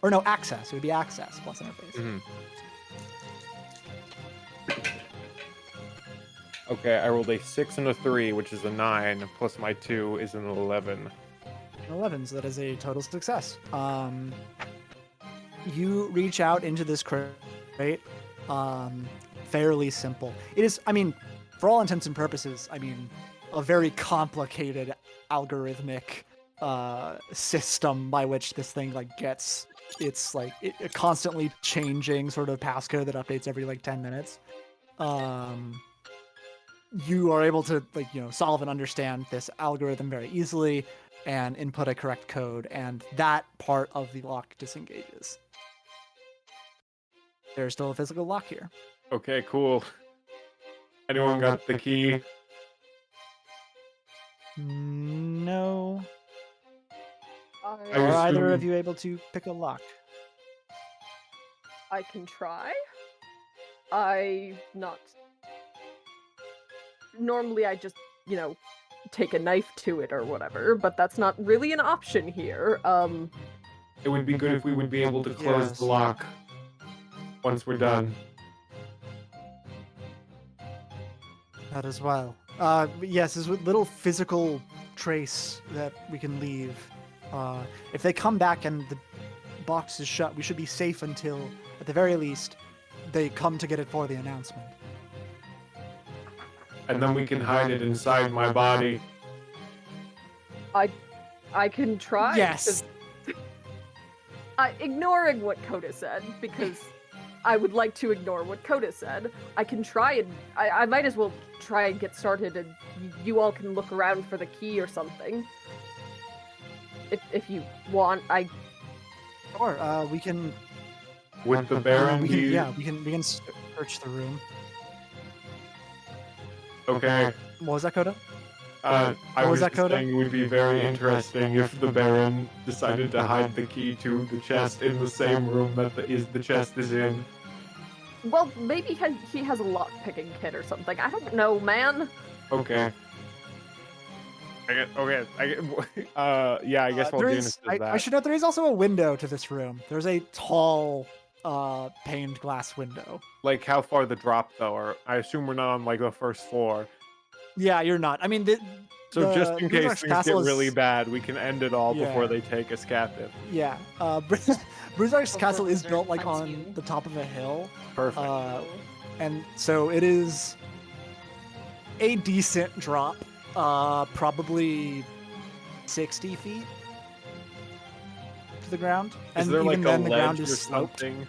or no, access. It would be access plus interface. Mhm. Okay, I rolled a 6 and a 3, which is a 9, plus my 2 is an 11. 11, so that is a total success. You reach out into this crate. Fairly simple. It is, I mean, for all intents and purposes, I mean, a very complicated algorithmic system by which this thing like gets its like it constantly changing sort of passcode that updates every like 10 minutes. You are able to solve and understand this algorithm very easily and input a correct code, and that part of the lock disengages. There's still a physical lock here. Okay, cool. Anyone got the key? No. I Are was- either of assume- you able to pick a lock? I can try. I not. Normally, I just take a knife to it or whatever, but that's not really an option here. It would be good if we would be able to close Yes. the lock once we're done. That as well. Yes, there's a little physical trace that we can leave. If they come back and the box is shut, we should be safe until, at the very least, they come to get it for the announcement. And then we can hide it inside my body. I can try. Yes. Ignoring what Coda said, because I would like to ignore what Coda said. I can try and I might as well try and get started, and you all can look around for the key or something. If you want, Or we can. With the Baron, We can, you- yeah, we can search the room. Okay. What was that, Coda? I was was that, just Coda? saying it would be very interesting if the Baron decided to hide the key to the chest in the same room that the chest is in. well, maybe he has a lock-picking kit or something. I don't know, man. Okay. Yeah, I guess while There Janus is, does that. I should note there is also a window to this room. There's a tall, paned glass window. Like, how far the drop, though? Or I assume we're not on, like, the first floor. Yeah, you're not. I mean, So just in case Bruiser's things Castle get really is- bad, we can end it all before Yeah. they take us captive. Yeah, Bruiser's Before Castle is Blizzard built like hunts on you. the top of a hill, Perfect. and so it is a decent drop, probably 60 feet to the ground, and is there, like, even a then the ground ledge is or sloped, something?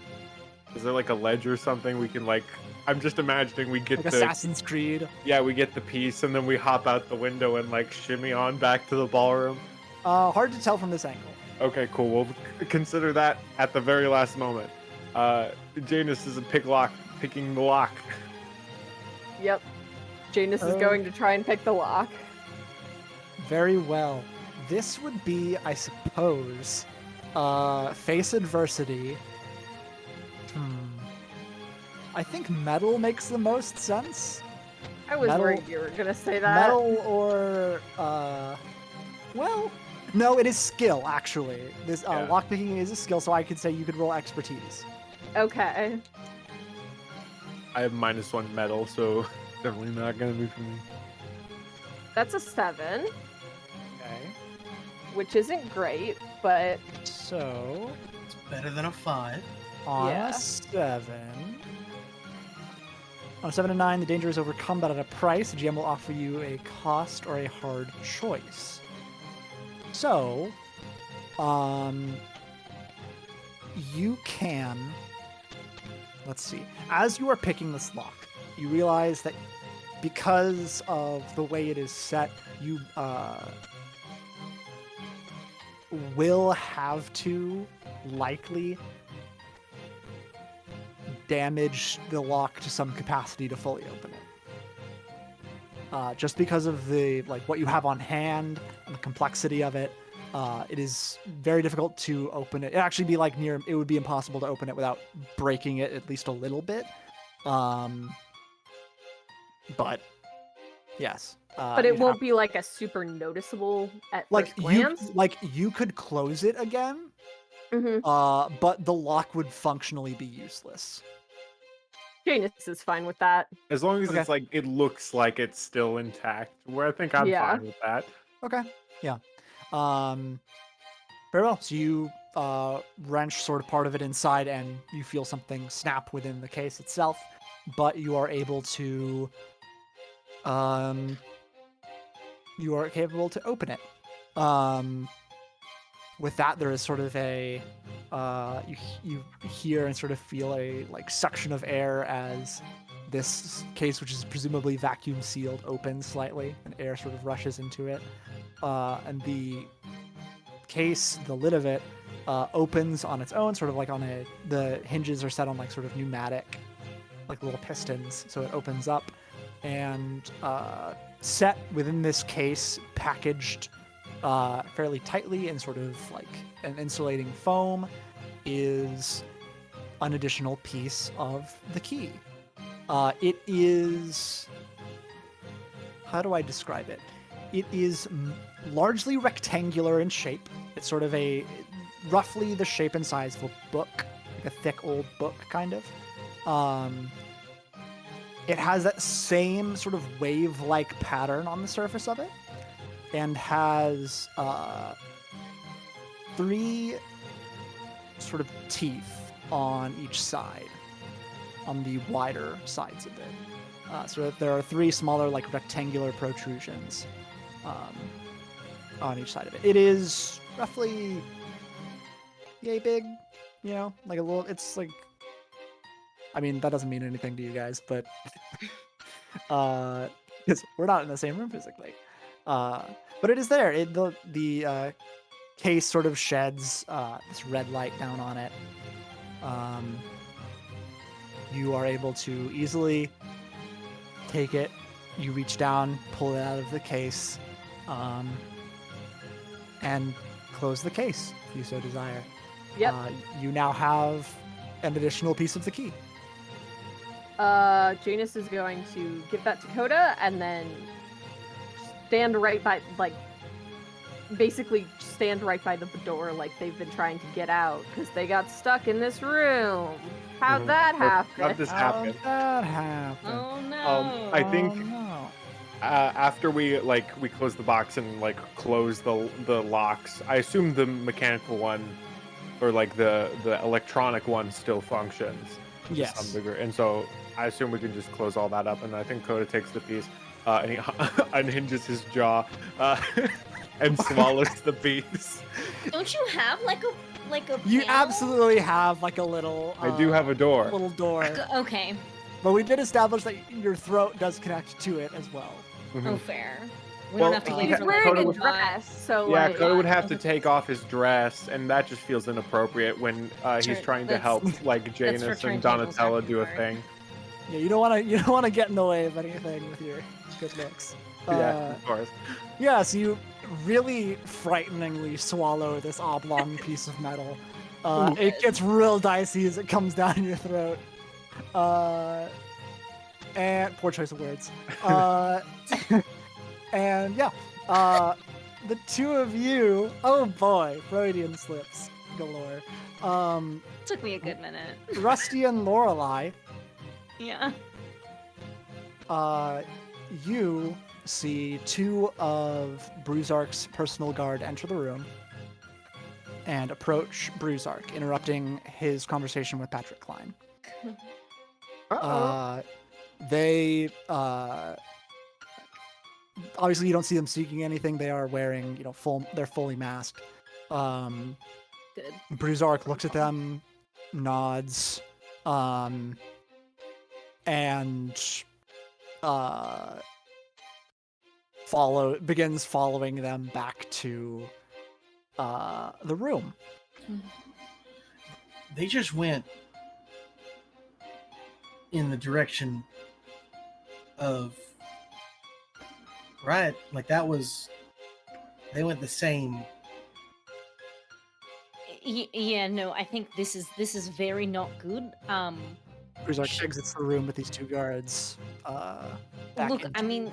Is there, like, a ledge or something we can, like... I'm just imagining we get like the... Assassin's Creed. Yeah, we get the piece, and then we hop out the window and, like, shimmy on back to the ballroom. Hard to tell from this angle. Okay, cool. We'll consider that at the very last moment. Janus is picking the lock. Yep. Janus is Oh. going to try and pick the lock. Very well. This would be, I suppose, face adversity. I think metal makes the most sense. I was Metal- worried you were gonna say that. Metal or well, no, it is skill actually. This Yeah. lockpicking is a skill, so I could say you could roll expertise. Okay. I have -1 metal, so definitely not gonna be for me. That's a 7, Okay. which isn't great, but So It's better than a 5. on Yeah. a 7. On a 7 and 9, the danger is overcome, but at a price. The GM will offer you a cost or a hard choice. So, you can. Let's see. As you are picking this lock, you realize that because of the way it is set, you will have to likely damage the lock to some capacity to fully open it. Just because of the what you have on hand and the complexity of it, it is very difficult to open it. It'd actually be it would be impossible to open it without breaking it at least a little bit. But yes. but it you'd won't have- be like a super noticeable at like first glance. you could close it again, Mm-hmm. but the lock would functionally be useless. Janus is fine with that. As long as Okay. it's like it looks like it's still intact, where I think I'm Yeah. fine with that. Okay. Yeah. Very well. So you wrench sort of part of it inside, and you feel something snap within the case itself, but you are able to. You are capable to open it. With that, there is sort of a you hear and sort of feel a suction of air as this case, which is presumably vacuum sealed, opens slightly, and air sort of rushes into it. And the case, the lid of it, opens on its own, sort of like the hinges are set on sort of pneumatic, little pistons, so it opens up, and set within this case, packaged fairly tightly in sort of an insulating foam, is an additional piece of the key. It is. How do I describe it? It is largely rectangular in shape. It's sort of roughly the shape and size of a book, like a thick old book, kind of. it has that same sort of wave-like pattern on the surface of it, and has 3 sort of teeth on each side, on the wider sides of it. So that there are 3 smaller, like rectangular protrusions on each side of it. It is roughly yay big, like a little. It's like, I mean, that doesn't mean anything to you guys, but because we're not in the same room physically. But it is there. The case sort of sheds this red light down on it. You are able to easily take it. You reach down, pull it out of the case, and close the case if you so desire. Yep. You now have an additional piece of the key. Janus is going to give that to Coda and then stand right by, basically stand right by the door like they've been trying to get out because they got stuck in this room. How'd that happen? How'd this happen? How'd that happen? Oh no. I think Oh, no. after we close the box and close the locks, I assume the mechanical one or the electronic one still functions to Yes. some degree, and so I assume we can just close all that up. And I think Coda takes the piece and he unhinges his jaw and swallows the piece. Don't you have like a You panel? absolutely have like a little. I do have a door. little door, Okay. but we did establish that your throat does connect to it as well. Mhm. Oh, fair. We Well, don't have to wait He's for wearing Coda a would- dress, so Yeah, like, Coda would have to take off his dress, and that just feels inappropriate when he's Sure, trying to that's- help for Janus turntables and Donatella do a RPG. thing. Yeah, you don't want to get in the way of anything with your good looks. Yeah, of course. Yeah, so you really frighteningly swallow this oblong piece of metal. It gets real dicey as it comes down your throat. And poor choice of words. And yeah, the 2 of you, oh boy, Freudian slips galore. Took me a good minute. Rusty and Lorelei, Yeah. you see 2 of Bruzark's personal guard enter the room and approach Bruzark, interrupting his conversation with Patrick Klein. They obviously you don't see them seeking anything. They are wearing, they're fully masked. Good. Bruzark looks at them, nods, and begins following them back to the room. They just went in the direction of right, they went the same. Yeah, no, I think this is very not good. Bruzark exits the room with these 2 guards. Back Look, into- I mean,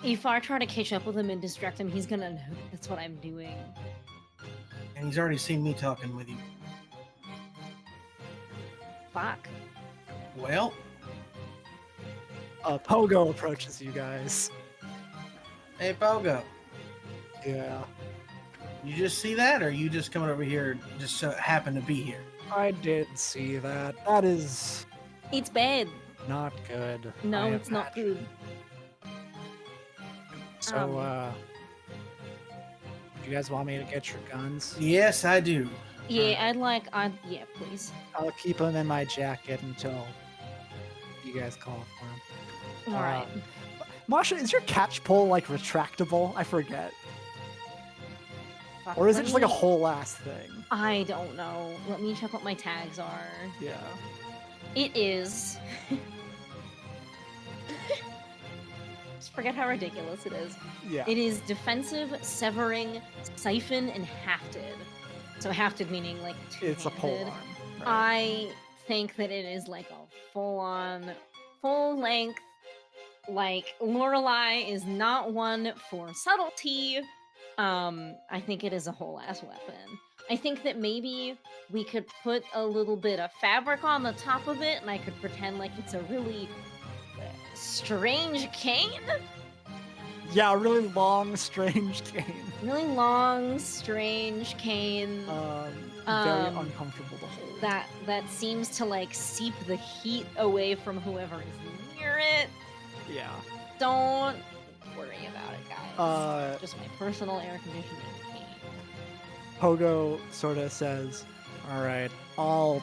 if I try to catch up with him and distract him, he's gonna know that's what I'm doing. And he's already seen me talking with you. Fuck. Well, Pogo approaches you guys. hey Pogo, Yeah, you just see that, or are you just coming over here just so happen to be here? I did see that. That is It's bad. not good. No, I it's not imagine. good. So, you guys want me to get your guns? Yes, I do. Yeah, yeah, please. I'll keep them in my jacket until you guys call for them. All right. Masha, is your catch pole retractable? I forget. Fuck, Or is let it just like a me- whole ass thing? I don't know. Let me check what my tags are. Yeah. It is. Just forget how ridiculous it is. Yeah. It is defensive, severing, siphon, and hafted. So hafted meaning two-handed. It's a pole arm. Right? I think that it is a full-on, full-length. Lorelei is not one for subtlety. I think it is a whole ass weapon. I think that maybe we could put a little bit of fabric on the top of it, and I could pretend like it's a really strange cane. Yeah, a really long, strange cane. Really long, strange cane. Very uncomfortable to hold. That seems to like seep the heat away from whoever is near it. Yeah. Don't worry about it, guys. Uh, Just my personal air conditioning cane. Pogo sort of says, "All right, I'll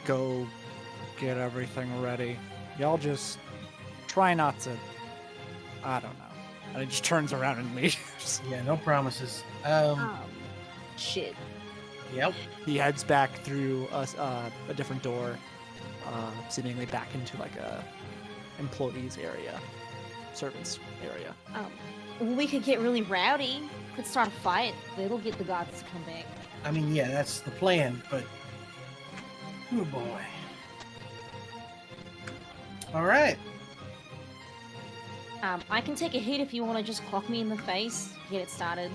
go get everything ready. Y'all just try not to. I don't know." And he just turns around and leaves. Yeah, no promises. Shit. Yep. He heads back through a different door, seemingly back into like a employees area, servants area. We could get really rowdy. Could start a fight. It'll get the gods to come back. I mean, yeah, that's the plan, but oh boy. All right. I can take a hit if you want to just clock me in the face. Get it started.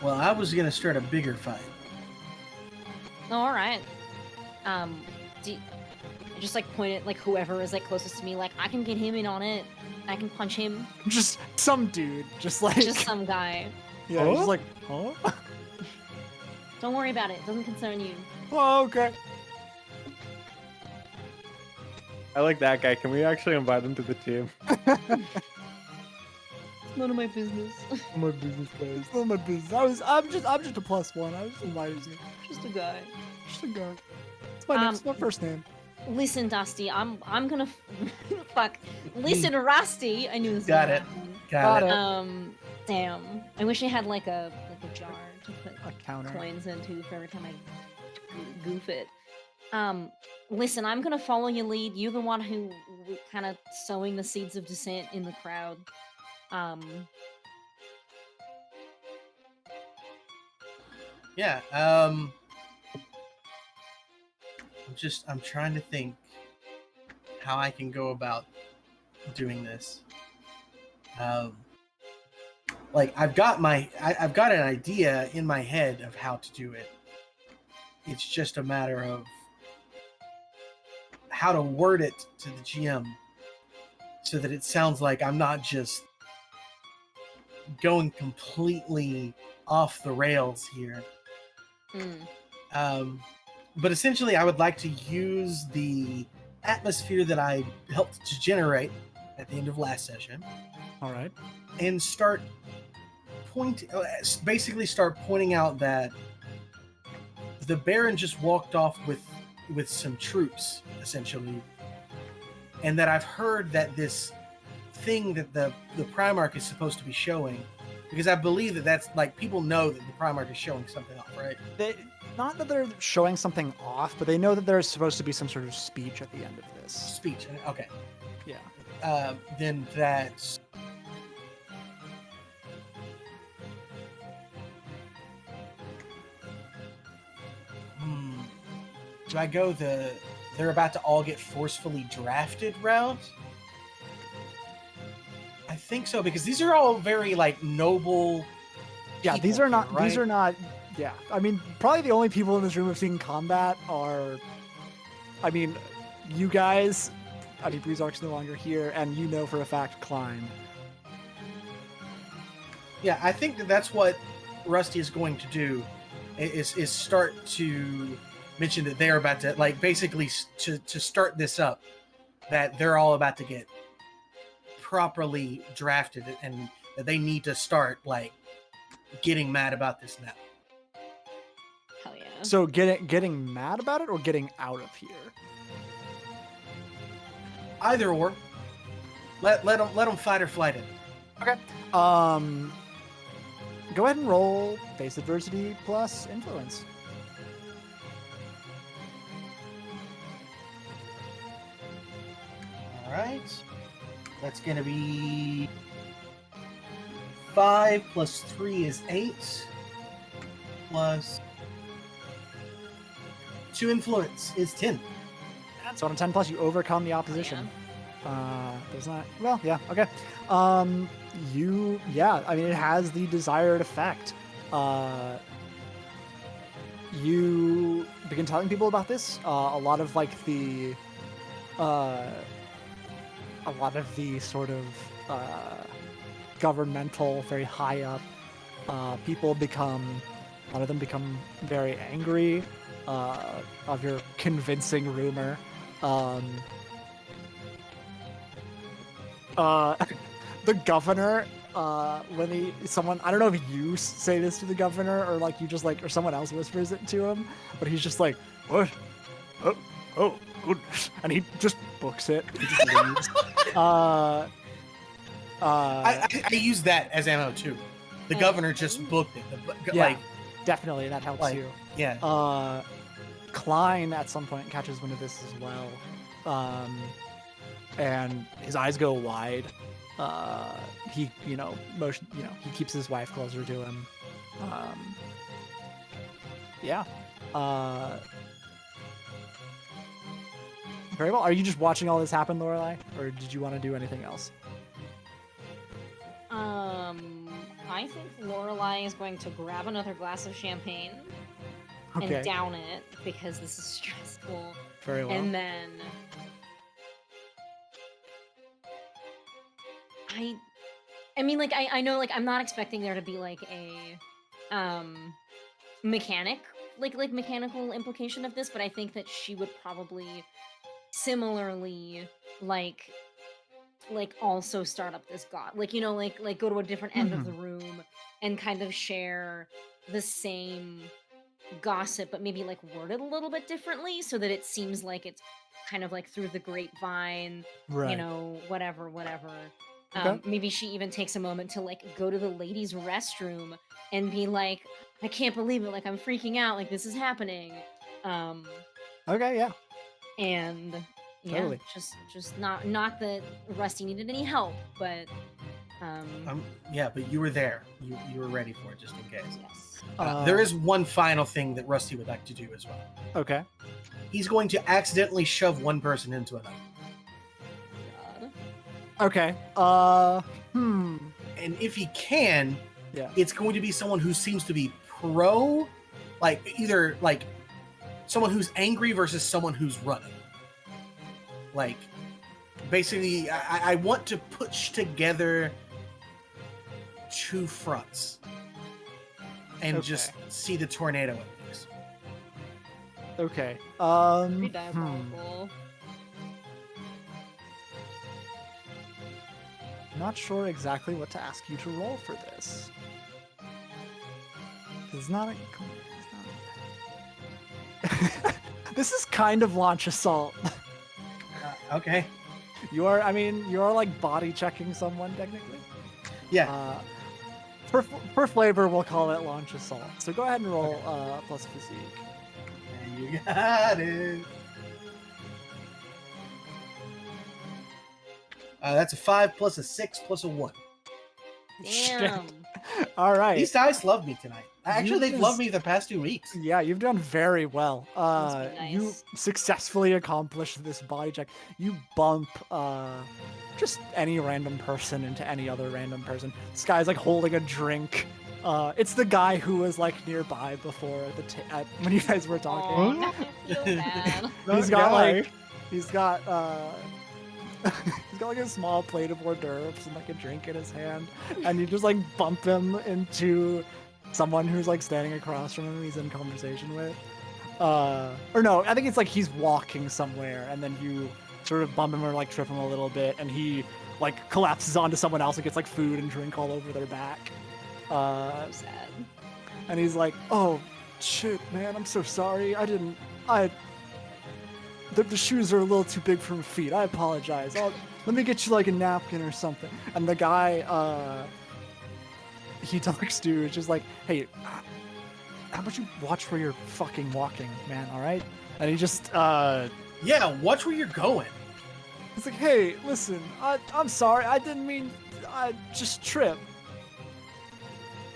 Well, I was gonna start a bigger fight. All right. Just like point at like whoever is like closest to me. Like I can get him in on it. I can punch him. Just some dude, just like Just some guy. yeah, Huh? just like huh? Don't worry about it. It doesn't concern you. Oh, okay. I like that guy. Can we actually invite him to the team? None of my business. My business guys. Oh my business. I'm just a +1. I was just invited you. Just a guy. Just a guy. It's my name. It's my first name. Listen, Dusty. I'm gonna fuck. Listen, Rusty. I knew this. Got was it. gonna Got it. happen. Damn. I wish I had like a jar to put A counter. coins into for every time I goof it. Listen, I'm gonna follow your lead. You're the one who kind of sowing the seeds of dissent in the crowd. Yeah. I'm trying to think how I can go about doing this. Like I've got an idea in my head of how to do it. It's just a matter of how to word it to the GM so that it sounds like I'm not just going completely off the rails here. But essentially, I would like to use the atmosphere that I helped to generate at the end of last session All right. and basically start pointing out that the Baron just walked off with some troops, essentially, and that I've heard that this thing that the Primarch is supposed to be showing, because I believe that's like people know that the Primarch is showing something off, right? Not that they're showing something off, but they know that there's supposed to be some sort of speech at the end of this. Speech, okay. Yeah. Then that's do I go they're about to all get forcefully drafted route? I think so, because these are all very like noble Yeah, these people are not. here, right? These are not. Yeah, I mean, probably the only people in this room who've seen combat are. I mean, you guys. I mean, Breezark's no longer here, and you know for a fact Klein. Yeah, I think that's what Rusty is going to do, is start to mention that they're about to, like, basically to start this up, that they're all about to get properly drafted, and that they need to start, like, getting mad about this now. Hell yeah. So getting mad about it or getting out of here. Either or. Let them fight or flight it. Okay. Go ahead and roll face adversity plus influence. All right. That's going to be 5 plus 3 is 8. Plus 2 influence is 10. So on a 10 plus, you overcome the opposition. There's not. Well, yeah. Okay. Yeah. I mean, it has the desired effect. You begin telling people about this. A lot of like the a lot of the sort of governmental, very high up people a lot of them become very angry of your convincing rumor. The governor, when I don't know if you say this to the governor or like you just like, or someone else whispers it to him, but he's just like, what? Oh, goodness. And he just books it. He just leaves. I use that as ammo too. The governor just booked it. Yeah, Like, definitely, that helps like, you. yeah. Klein at some point catches wind of this as well, and his eyes go wide. He, he keeps his wife closer to him. Yeah. Very well. Are you just watching all this happen, Lorelai, or did you want to do anything else? I think Lorelai is going to grab another glass of champagne Okay. and down it because this is stressful. Very well. And then I mean, like, I know, like, I'm not expecting there to be like a mechanic, like mechanical implication of this, but I think that she would probably similarly like also start up this god, like, like go to a different end of the room and kind of share the same gossip, but maybe like worded a little bit differently so that it seems like it's kind of like through the grapevine, Right. whatever. Okay. Maybe she even takes a moment to like go to the ladies' restroom and be like, I can't believe it, like I'm freaking out, like this is happening. Okay, yeah. And yeah, Totally. just not that Rusty needed any help, but Yeah, but you were there. You were ready for it just in case. yes. There is one final thing that Rusty would like to do as well. Okay. He's going to accidentally shove one person into another. God. Okay. And if he can, Yeah. it's going to be someone who seems to be pro, like either like someone who's angry versus someone who's running. Like, basically, I want to push together two fronts and Okay. just see the tornado in this. Okay. Pretty diabolical. Not sure exactly what to ask you to roll for this. It's not This is kind of launch assault. Okay. You are like body checking someone technically. Yeah. For flavor, we'll call it launch assault. So go ahead and roll plus physique. And you got it. That's a 5 plus a 6 plus a 1. Damn. All right. These dice love me tonight. Actually, they've just- loved me the past 2 weeks. Yeah, you've done very well. Must be You nice. successfully accomplished this body check. You bump just any random person into any other random person. This guy's like holding a drink. It's the guy who was like nearby before when you guys were Oh, talking. now I feel bad. He's got like he's got like a small plate of hors d'oeuvres and like a drink in his hand, and you just like bump him into someone who's like standing across from him he's in conversation with. Or no, I think it's like he's walking somewhere and then you sort of bump him or like trip him a little bit and he like collapses onto someone else and gets like food and drink all over their back. So sad. And he's like, oh shit, man, I'm so sorry. The shoes are a little too big for my feet. I apologize. Let me get you like a napkin or something. And the guy he talks to is just like, hey, how about you watch where you're fucking walking, man, all right? And he just Yeah, watch where you're going. he's like, hey, listen, I'm sorry. I didn't mean I just tripped.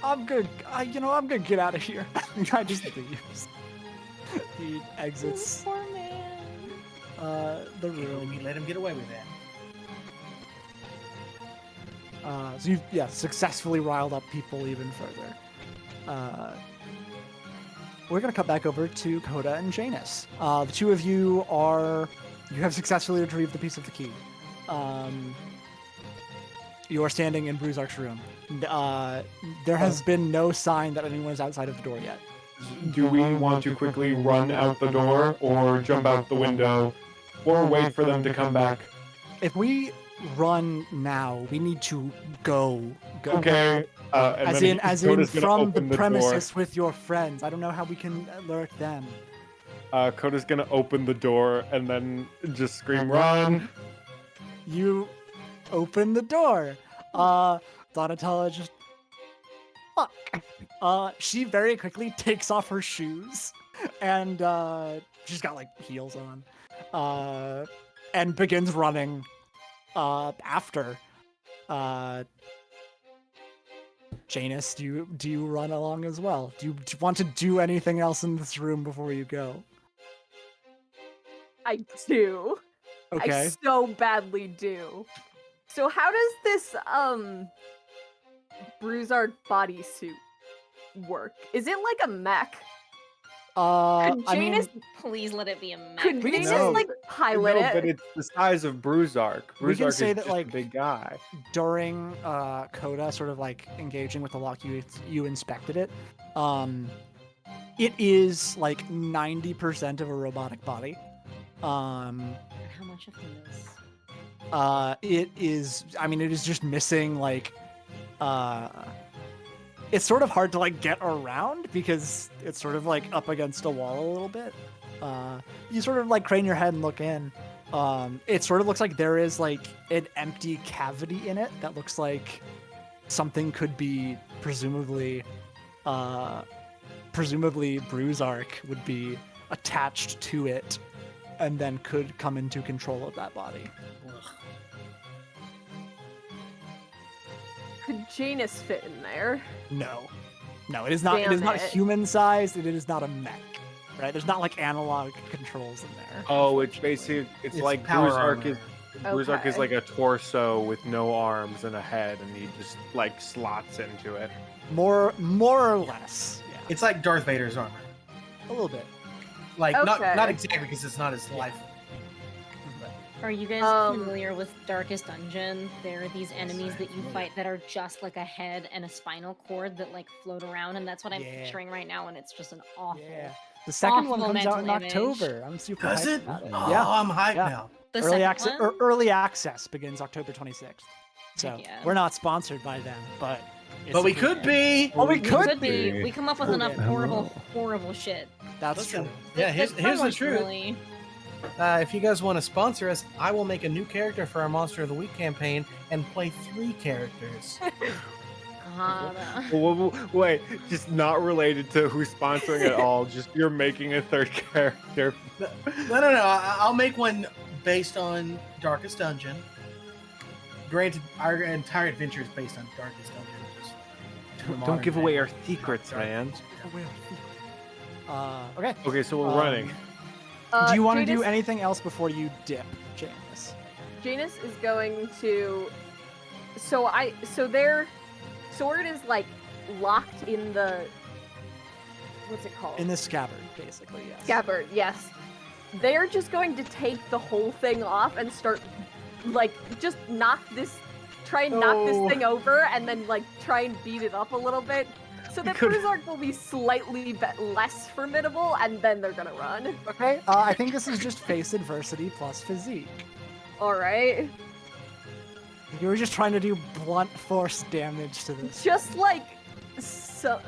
I'm good. I'm gonna get out of here. The guy just leaves. He exits Poor man. the Can't room. let him get away with that. So you've successfully riled up people even further. We're gonna cut back over to Coda and Janus. The two of you are You have successfully retrieved the piece of the key. You are standing in Bruzark's room. There has been no sign that anyone is outside of the door yet. Do we want to quickly run out the door, or jump out the window, or wait for them to come back? If we run now, we need to go. Okay. And As then in Coda's gonna from the open door. premises with your friends. I don't know how we can alert them. Coda's gonna open the door and then just scream, "Run!" You open the door. Donatella just fuck. She very quickly takes off her shoes and she's got like heels on. And begins running after. Janus, do you run along as well? Do you want to do anything else in this room before you go? I do. Okay. I so badly do. So how does this Bruzard bodysuit work? Is it like a mech? Could I mean, Janus, Please let it be a mech. could we can Janus say- like pilot No, it? but it's the size of Bruzark. We can Bruzark say is that, just like, a big guy. during Coda sort of like engaging with the lock, you inspected it. It is like 90% of a robotic body. And how much of him is? It is. I mean, it is just missing like. It's sort of hard to like get around because it's sort of like up against a wall a little bit. You sort of like crane your head and look in. It sort of looks like there is like an empty cavity in it that looks like something could be presumably Bruzark would be attached to it and then could come into control of that body. Could Janus fit in there? No, it is not. It is Damn not it. human sized. It is not a mech, right? There's not like analog controls in there. Oh, it's basically it's like power Bruzark armor. is Bruzark is Okay. like a torso with no arms and a head, and he just like slots into it. More or less. Yeah, It's like Darth Vader's armor. a little bit. Like not Okay. exactly because it's not his life. Are you guys Um, familiar with Darkest Dungeon? There are these enemies that you fight that are just like a head and a spinal cord that like float around, and that's what I'm Yeah. picturing right now, and it's just an awful. Yeah. The second one awful comes out in mental image. October. I'm super Does hyped it? about it. Oh, Yeah. I'm hyped Yeah. now. The Early second access. one? Early access begins October 26th. So Heck yeah. we're not sponsored by them, but. it's But we a- could be. Oh, we We could could be. be. We come up with enough horrible shit. That's Listen, true. yeah, here's That's the much, truth. really. If you guys want to sponsor us, I will make a new character for our Monster of the Week campaign and play 3 characters. God. Wait, just not related to who's sponsoring at all. Just you're making a third character. No. I'll make one based on Darkest Dungeon. Granted, our entire adventure is based on Darkest Dungeon. just to the Don't modern give away day. our secrets, man. Okay. Okay, so we're Um, running. Do you want to do Janus- anything else before you dip, Janus? Janus is going to. So their sword is like locked in the. What's it called? In the scabbard, basically, yes. Scabbard, yes. They're just going to take the whole thing off and start, like, just try and knock No. this thing over and then, like, try and beat it up a little bit. So that could- Bruzark will be slightly less formidable, and then they're gonna run. Okay. I think this is just face adversity plus physique. Alright? You were just trying to do blunt force damage to this. Just, like, fuck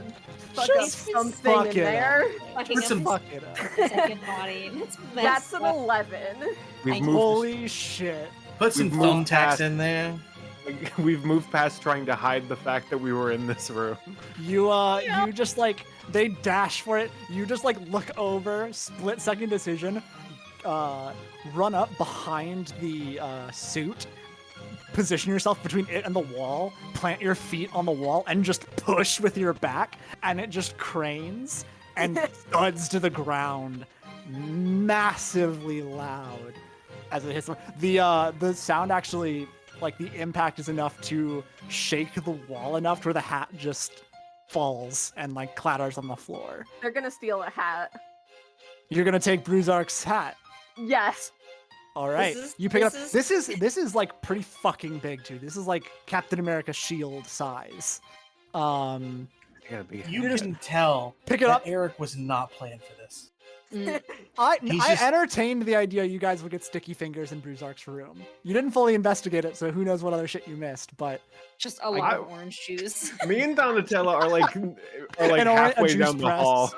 up Just something fuck in it up. there. Fucking Put up some- his Fuck it up. second body. That's an 11. We've moved. Holy shit. Put some We've moved thumbtacks past- in there. We've moved past trying to hide the fact that we were in this room. You you just like they dash for it. You just like look over, split second decision, run up behind the suit, position yourself between it and the wall, plant your feet on the wall, and just push with your back, and it just cranes and thuds to the ground, massively loud as it hits. The sound actually, like the impact is enough to shake the wall enough to where the hat just falls and like clatters on the floor. They're gonna steal a hat. You're gonna take Bruzark's hat. Yes. All right, is- you pick it up. this This is like pretty fucking big too. This is like Captain America shield size. You gotta be You just can tell pick it that up. Eric was not planning for this. Mm, He's I just- entertained the idea you guys would get sticky fingers in Bruzark's room. You didn't fully investigate it, so who knows what other shit you missed. But just a lot of orange juice. Me and Donatella are like And a halfway juice down the press. hall.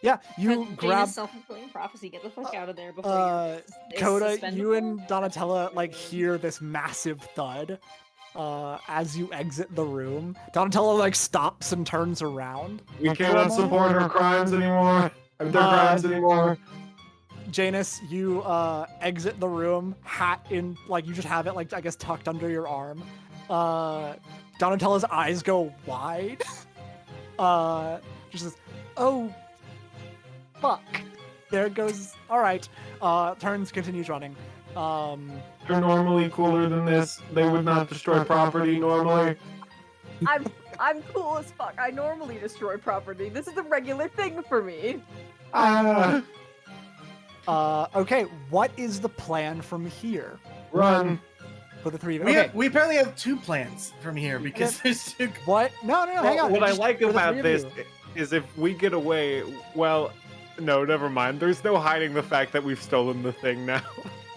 Yeah, you But grab Dana's self-fulfilling prophecy. Get the fuck out of there before it's Coda. You suspendable. and Donatella like hear this massive thud as you exit the room. Donatella like stops and turns around. We cannot support her crimes anymore. Their crimes anymore. Janus, you exit the room, hat in, like you just have it like I guess tucked under your arm. Donatella's eyes go wide. She says, "Oh, fuck." There goes. All right. Turns continues running. They're normally cooler than this. They would not destroy property normally. I'm cool as fuck. I normally destroy property. This is a regular thing for me. Ah, Okay. What is the plan from here run. for the three of you? We, Okay. we apparently have 2 plans from here because there's 2. What? No. Hang on. What I Just like for the about three of this you. is if we get away, well, no, never mind. There's no hiding the fact that we've stolen the thing now.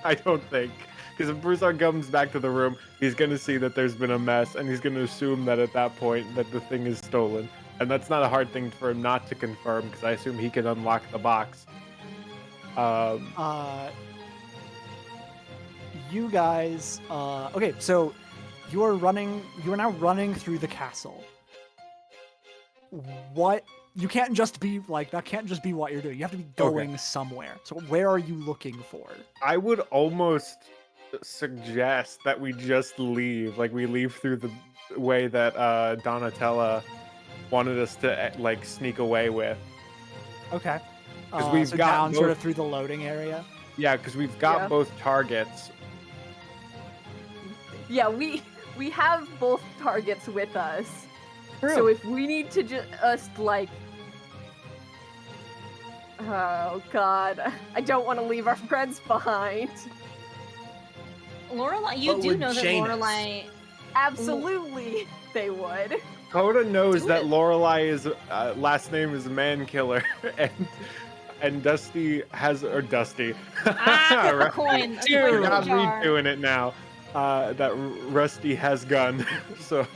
I don't think. Because if Bruzar comes back to the room, he's going to see that there's been a mess, and he's going to assume that at that point that the thing is stolen. And that's not a hard thing for him not to confirm, because I assume he can unlock the box. You guys. Okay. So you are running. You are now running through the castle. What? You can't just be like that. Can't just be what you're doing. You have to be going somewhere. So where are you looking for? I would almost suggest that we just leave. Like, we leave through the way that Donatella wanted us to like sneak away with. Okay. 'Cause we've so got down sort both- of through the loading area. Yeah, because we've got Yeah. both targets. Yeah, we have both targets with us. So True. if we need to just like, oh god, I don't want to leave our friends behind. Lorelai, you But do with know that Janus. Lorelai. Absolutely, they would. Coda knows Do that it. Lorelai is last name is Man Killer, and Dusty has or Dusty. Ah, Right. coin. Dude, Coin I'm jar. redoing it now. That Rusty has gun. So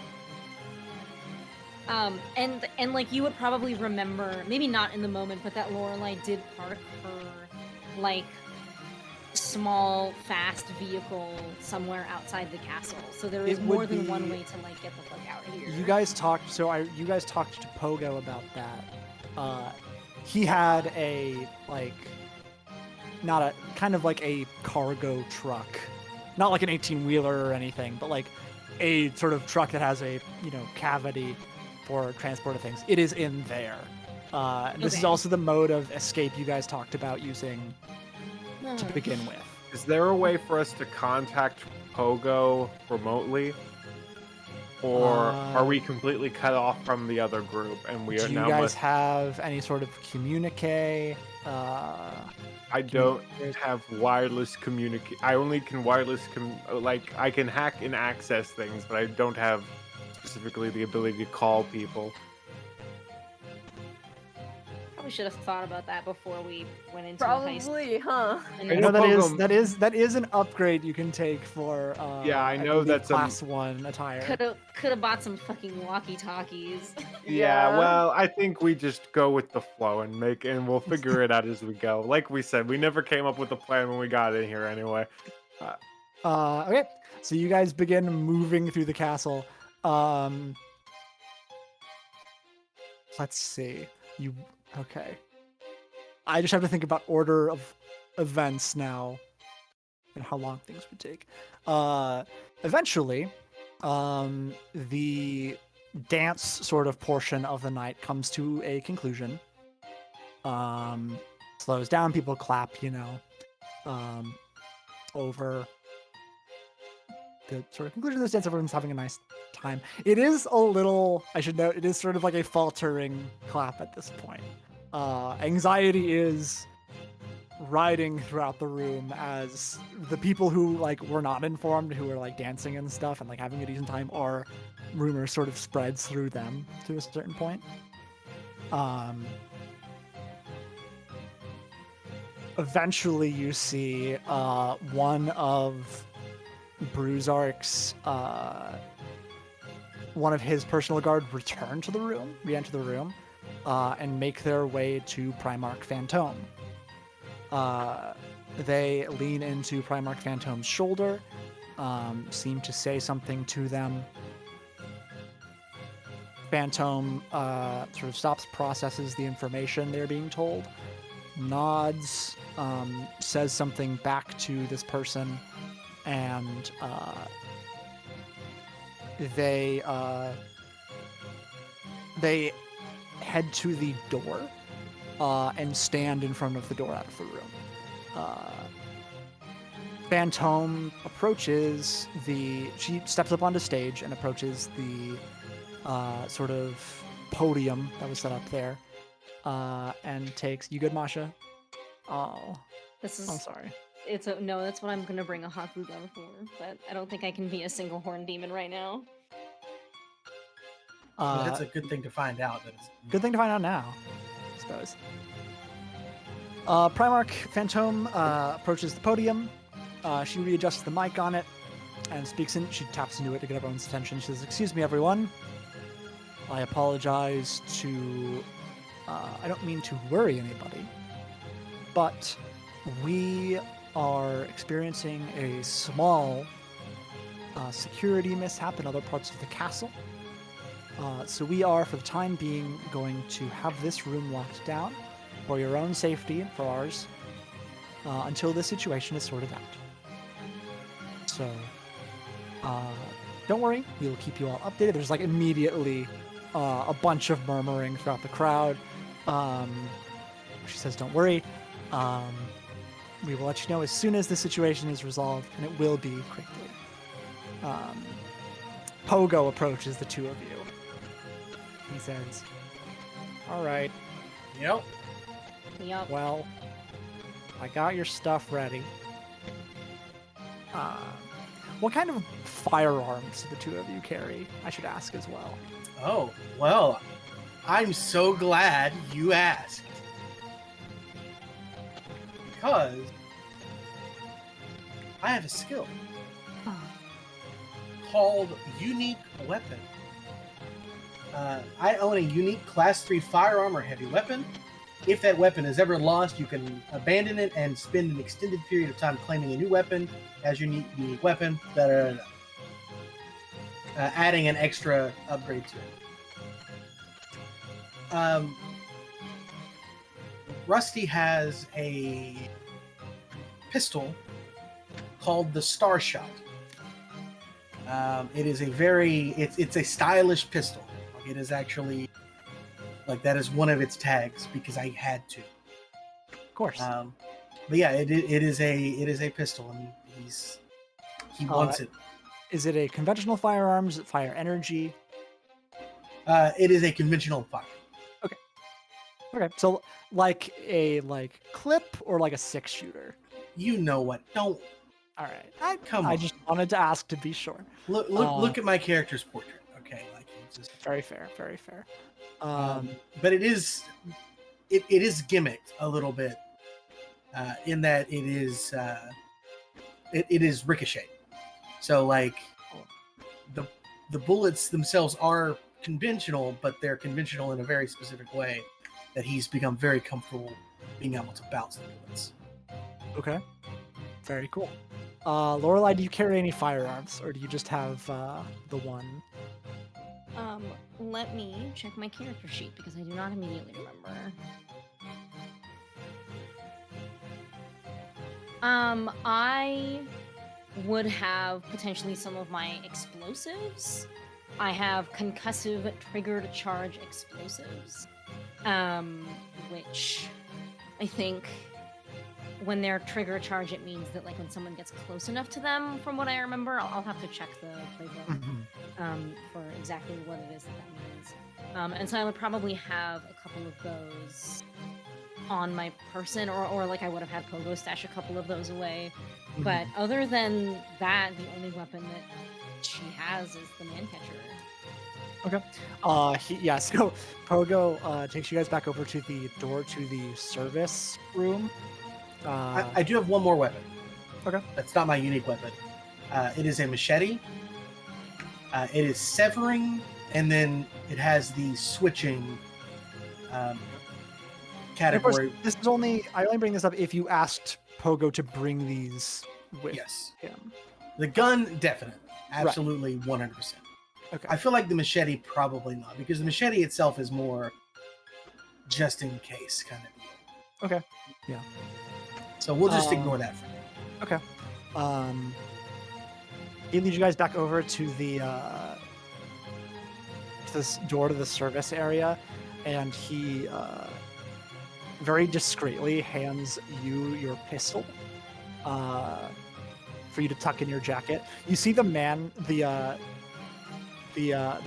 And like you would probably remember, maybe not in the moment, but that Lorelai did park her like small, fast vehicle somewhere outside the castle. So there is It more would than one be- way to like get the fuck out of here. You guys talked. You guys talked to Pogo about that. He had a like, not a kind of like a cargo truck, not like an 18-wheeler or anything, but like a sort of truck that has a cavity for transport of things. It is in there. This is Okay. also the mode of escape you guys talked about using to Hmm. begin with. is there a way for us to contact Pogo remotely? Or are we completely cut off from the other group and we Do are you now guys must have any sort of communique? I don't have wireless communicate. I only can like I can hack and access things, but I don't have specifically the ability to call people. Probably should have thought about that before we went into the heist. Probably, huh? And I I know know Pogo- that is an upgrade you can take for Yeah, I know believe that's, class 1 attire. could have bought some fucking walkie-talkies. Yeah, well, I think we just go with the flow and we'll figure it out as we go. Like we said, we never came up with a plan when we got in here anyway. Okay, so you guys begin moving through the castle. Let's see. Okay. I just have to think about order of events now and how long things would take. Eventually, the dance sort of portion of the night comes to a conclusion. Slows down, people clap, over the sort of conclusion of this dance. Everyone's having a nice time. It is a little, I should note, it is sort of like a faltering clap at this point. Anxiety is riding throughout the room as the people who like were not informed, who were like dancing and stuff and like having a decent time, or rumor sort of spreads through them to a certain point. Eventually you see one of Bruzark's one of his personal guard re-enter the room, and make their way to Primarch Phantom. They lean into Primarch Phantom's shoulder, seem to say something to them. Phantom sort of stops, processes the information they're being told, nods, says something back to this person, and they head to the door and stand in front of the door out of the room. Phantom approaches she steps up onto stage and approaches the sort of podium that was set up there, and takes, you good, Masha? Oh, This is I'm sorry. no, that's what I'm gonna bring a Hakuga for, but I don't think I can be a single horn demon right now. Well, that's a good thing to find out. That it's Good thing to find out now, I suppose. Primarch Phantom approaches the podium. She readjusts the mic on it and speaks in. She taps into it to get everyone's attention. She says, "Excuse me, everyone. I apologize to. I don't mean to worry anybody, but we are experiencing a small security mishap in other parts of the castle. So we are, for the time being, going to have this room locked down for your own safety and for ours until this situation is sorted out. So don't worry, we will keep you all updated." There's like immediately a bunch of murmuring throughout the crowd. She says, "Don't worry. We will let you know as soon as the situation is resolved, and it will be quickly." Pogo approaches the two of you. He says, "All right, Yep. Yup. well, I got your stuff ready. What kind of firearms do the two of you carry? I should ask as well." Oh, well, I'm so glad you asked. Because I have a skill called Unique Weapon. I own a unique Class 3 firearm or heavy weapon. If that weapon is ever lost, you can abandon it and spend an extended period of time claiming a new weapon as your unique weapon, adding an extra upgrade to it. Rusty has a pistol called the Star Shot. It is it's a stylish pistol. It is actually, like, that is one of its tags because I had to. Of course. But yeah, it is a pistol, and he wants it. Is it a conventional firearm? Is it fire energy? It is a conventional fire. Okay, so like a clip or like a 6-shooter? You know what? Don't All right. come I on. just wanted to ask to be sure. Look at my character's portrait. Okay, like it's just. Very fair. Very fair. But it is gimmicked a little bit in that it is ricochet. So like the bullets themselves are conventional, but they're conventional in a very specific way that he's become very comfortable being able to bounce the bullets. Okay. Very cool. Lorelai, do you carry any firearms, or do you just have the one? Let me check my character sheet because I do not immediately remember. I would have potentially some of my explosives. I have concussive triggered charge explosives, which I think when they're trigger charge, it means that like when someone gets close enough to them, from what I remember, I'll have to check the playbook for exactly what it is that means. And so I would probably have a couple of those on my person, or like I would have had Pogo stash a couple of those away. Mm-hmm. But other than that, the only weapon that she has is the man catcher. Okay. So Pogo takes you guys back over to the door to the service room. I do have one more weapon. Okay. That's not my unique weapon. It is a machete. It is severing, and then it has the switching And of course, category. I only bring this up if you asked Pogo to bring these with Yes. him. The gun, definitely. Absolutely, 100%. Okay. I feel like the machete, probably not, because the machete itself is more just in case kind of deal. Okay. Yeah. So we'll just ignore that for now. Okay. He leads you guys back over to the to this door to the service area, and he very discreetly hands you your pistol for you to tuck in your jacket. You see the man, the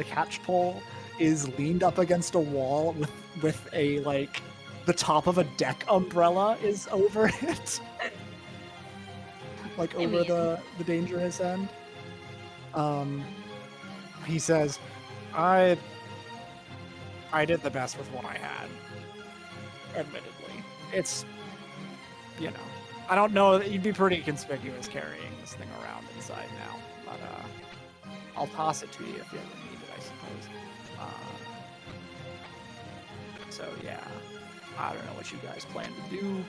catch pole is leaned up against a wall with a like the top of a deck umbrella is over it. Like over the dangerous end. He says, I did the best with what I had. Admittedly. It's, I don't know, you'd be pretty conspicuous carrying this thing around inside now, but I'll toss it to you if you ever need it, I suppose. So yeah, I don't know what you guys plan to do,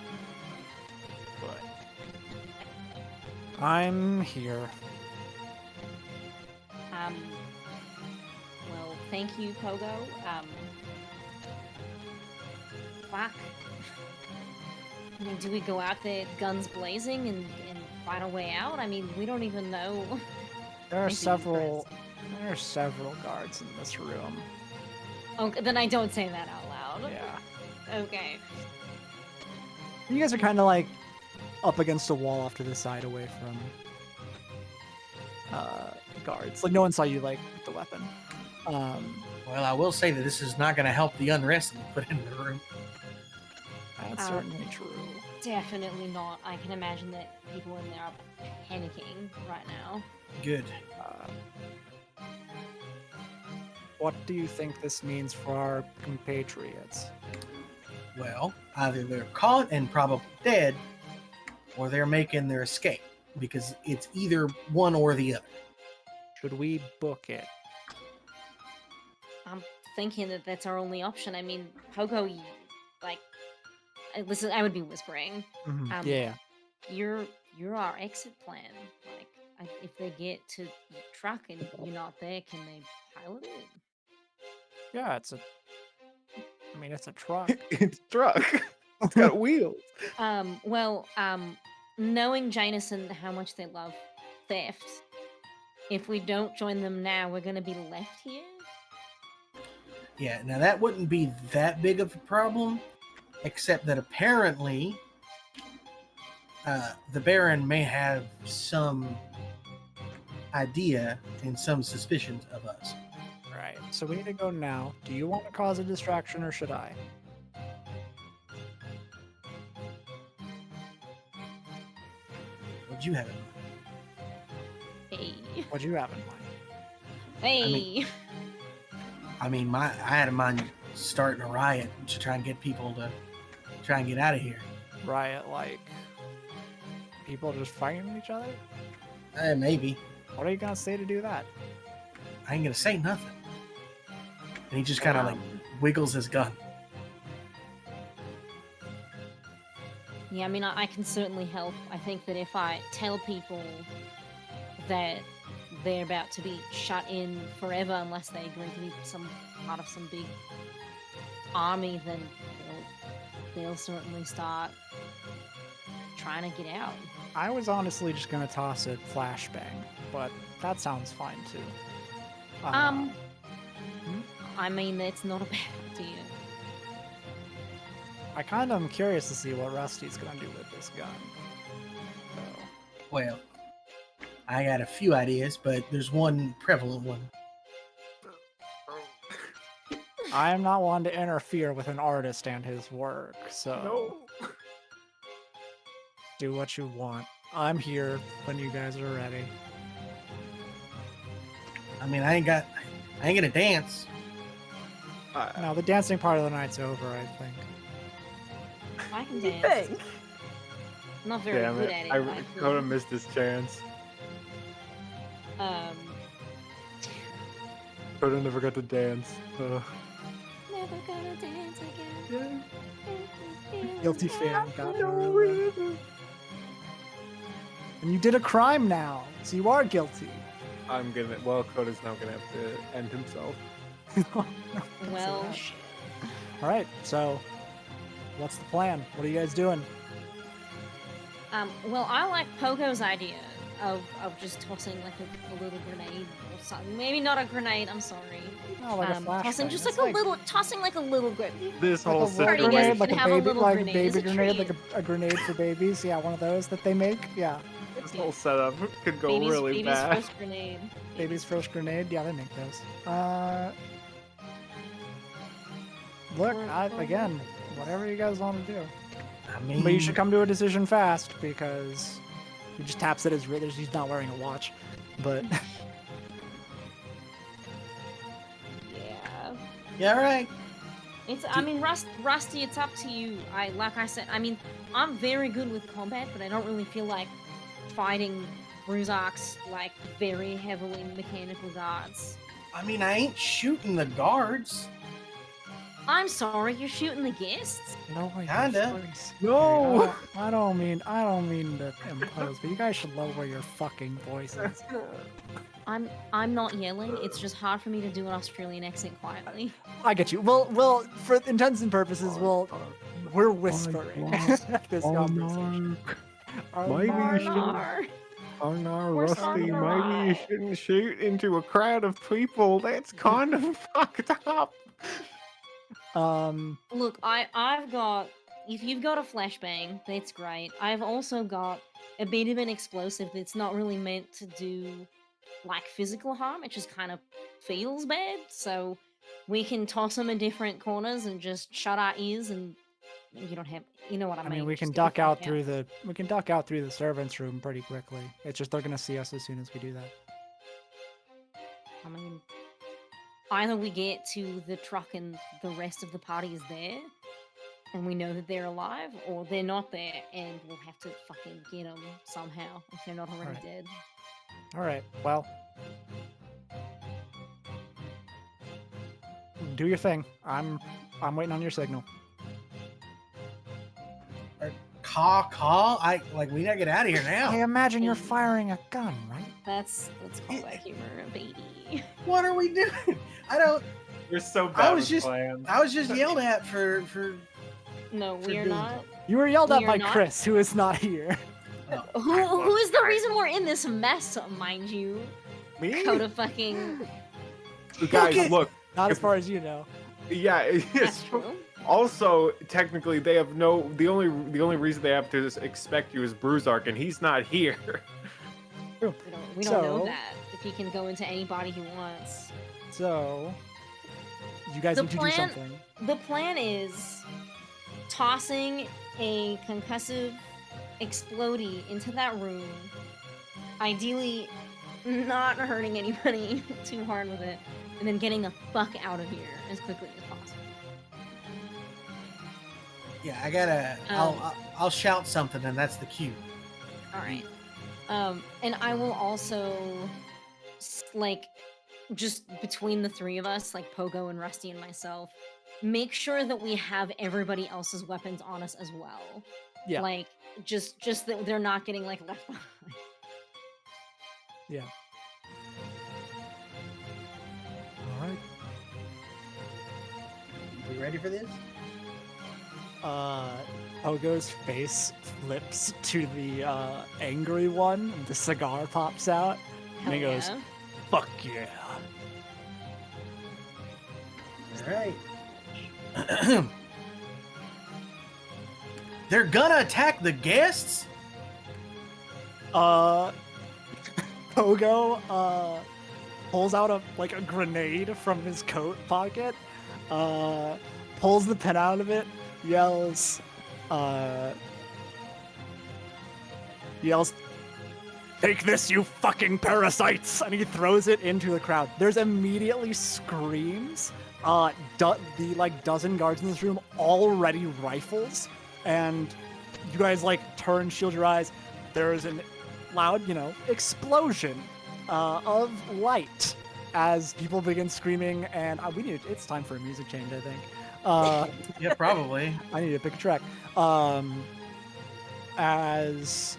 but I'm here. Well, thank you, Pogo. Fuck. I mean, do we go out there guns blazing and find a way out? I mean, we don't even know. There are Maybe several guards in this room. Okay, then I don't say that out loud. Yeah. Okay. You guys are kind of like up against a wall off to the side away from guards. Like no one saw you like with the weapon. Well, I will say that this is not going to help the unrest that we put into the room. That's certainly true. Definitely not. I can imagine that people in there are panicking right now. Good. What do you think this means for our compatriots? Well, either they're caught and probably dead, or they're making their escape, because it's either one or the other. Should we book it? I'm thinking that that's our only option. I mean, Pogo, like, listen, I would be whispering. Yeah. You're our exit plan. Like, if they get to the truck and you're not there, can they pilot it? Yeah, it's a truck. It's a truck. It's got wheels. Knowing Janus and how much they love theft, if we don't join them now, we're going to be left here. Yeah, now that wouldn't be that big of a problem, except that apparently the Baron may have some idea and some suspicions of us. Right. So we need to go now. Do you want to cause a distraction or should I? What'd you have in mind? Hey. What'd you have in mind? Hey. I had in mind starting a riot to try and get people to try and get out of here. Riot, like people just fighting each other? Maybe. What are you gonna say to do that? I ain't gonna say nothing. And he just kind of like wiggles his gun. Yeah, I mean, I can certainly help. I think that if I tell people that they're about to be shut in forever unless they agree to be some part of some big army, then they'll certainly start trying to get out. I was honestly just gonna toss it flashbang, but that sounds fine too. I mean, it's not a bad idea. I kind of am curious to see what Rusty's gonna do with this gun. So, Well, I got a few ideas, but there's one prevalent one. I am not one to interfere with an artist and his work, so No. do what you want. I'm here when you guys are ready. I mean, I ain't gonna dance. Now the dancing part of the night's over, I think. I can You dance. think? I'm not very Damn good it! at it. I but I could have can. missed this chance. Could have never got to dance. Never gonna dance again. Guilty fan got me. And you did a crime now, so you are guilty. I'm gonna. Well, Coda's now gonna have to end himself. Well, All right, so what's the plan? What are you guys doing? well, I like Pogo's idea of just tossing like a little grenade or something. Maybe not a grenade. I'm sorry. Oh, like a flash Tossing thing. just It's like a little, tossing like a little grenade. This like whole a little Party guest grenade, can like a have a baby, little like grenade baby as a grenade, treat. like a grenade for babies. Yeah, one of those that they make. Yeah, This whole setup could go Baby's, really baby's bad. first grenade. baby's first grenade. Yeah, they make those. Look, again, whatever you guys want to do. I mean, But you should come to a decision fast because he just taps at his wrist. He's not wearing a watch, but Yeah. Yeah, right. It's. I mean, Rusty. It's up to you. Like I said. I mean, I'm very good with combat, but I don't really feel like fighting Bruzak's like very heavily mechanical guards. I mean, I ain't shooting the guards. I'm sorry, you're shooting the guests. lower your Kinda. voice. No! Okay, I don't mean to impose, but you guys should lower your fucking voices. I'm not yelling. It's just hard for me to do an Australian accent quietly. I get you. Well, for intents and purposes, we're whispering this conversation. Maybe you shouldn't. Nar. Oh no, We're Rusty, starting to maybe you riot. shouldn't shoot into a crowd of people. That's kind of fucked up. Look, I've got. If you've got a flashbang, that's great. I've also got a bit of an explosive that's not really meant to do like physical harm. It just kind of feels bad. So we can toss them in different corners and just shut our ears, and you don't have. You know what I I mean? mean, we can Just get the duck out fuck through the servants' room pretty quickly. It's just they're gonna see us as soon as we do that. I mean, either we get to the truck and the rest of the party is there, and we know that they're alive, or they're not there, and we'll have to fucking get them somehow if they're not already Alright. dead. All right. Well, do your thing. I'm waiting on your signal. Caw. We gotta get out of here I now. imagine you're firing a gun, right? That's callback humor, baby. What are we doing? I don't. You're so I bad was with just- plans. I was just yelled at for. No, For we are doing not. You were yelled at We are by not- Chris, who is not here. Who is the reason we're in this mess, mind you? Me? Coda fucking. Guys, Okay. look. Not as far as you know. Yeah, it's That's true. Also, technically, they have no. The only reason they have to expect you is Bruzark, and he's not here. We don't know So- that. If he can go into any body he wants. So, you guys The need to do plan- something. The plan is tossing a concussive explodey into that room. Ideally, not hurting anybody too hard with it, and then getting the fuck out of here as quickly as possible. Yeah, I gotta. I'll shout something, and that's the cue. All right. And I will also like just between the three of us, like Pogo and Rusty and myself, make sure that we have everybody else's weapons on us as well. Yeah. Like just that they're not getting like left behind. Yeah. All right. We ready for this? Pogo's face flips to the angry one, and the cigar pops out, and he Hell goes, yeah. "Fuck yeah!" All right. They're gonna attack the guests. Pogo pulls out a grenade from his coat pocket, pulls the pen out of it, yells, "Take this, you fucking parasites!" And he throws it into the crowd. There's immediately screams. The like dozen guards in this room already rifles, and you guys like turn, shield your eyes. There is an loud, explosion of light as people begin screaming, and it's time for a music change, I think. Yeah, probably. I need to pick a track. As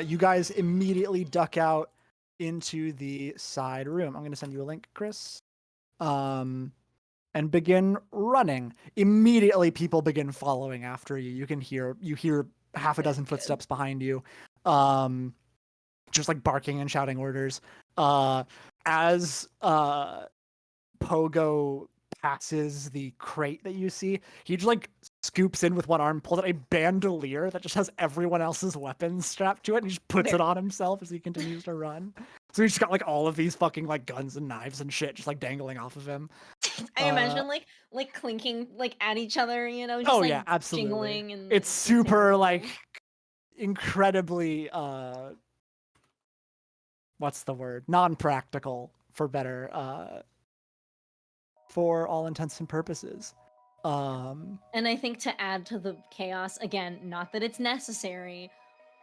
you guys immediately duck out into the side room. I'm going to send you a link, Chris. And begin running. Immediately, people begin following after you. You hear half a dozen footsteps behind you, just like barking and shouting orders. As Pogo passes the crate that you see, he just like scoops in with one arm, pulls out a bandolier that just has everyone else's weapons strapped to it, and he just puts it on himself as he continues to run. So he's just got like all of these fucking like guns and knives and shit just like dangling off of him. I imagine like clinking like at each other, just Oh like yeah, absolutely. jingling and It's super like incredibly what's the word? Non-practical for better for all intents and purposes. And I think to add to the chaos, again, not that it's necessary,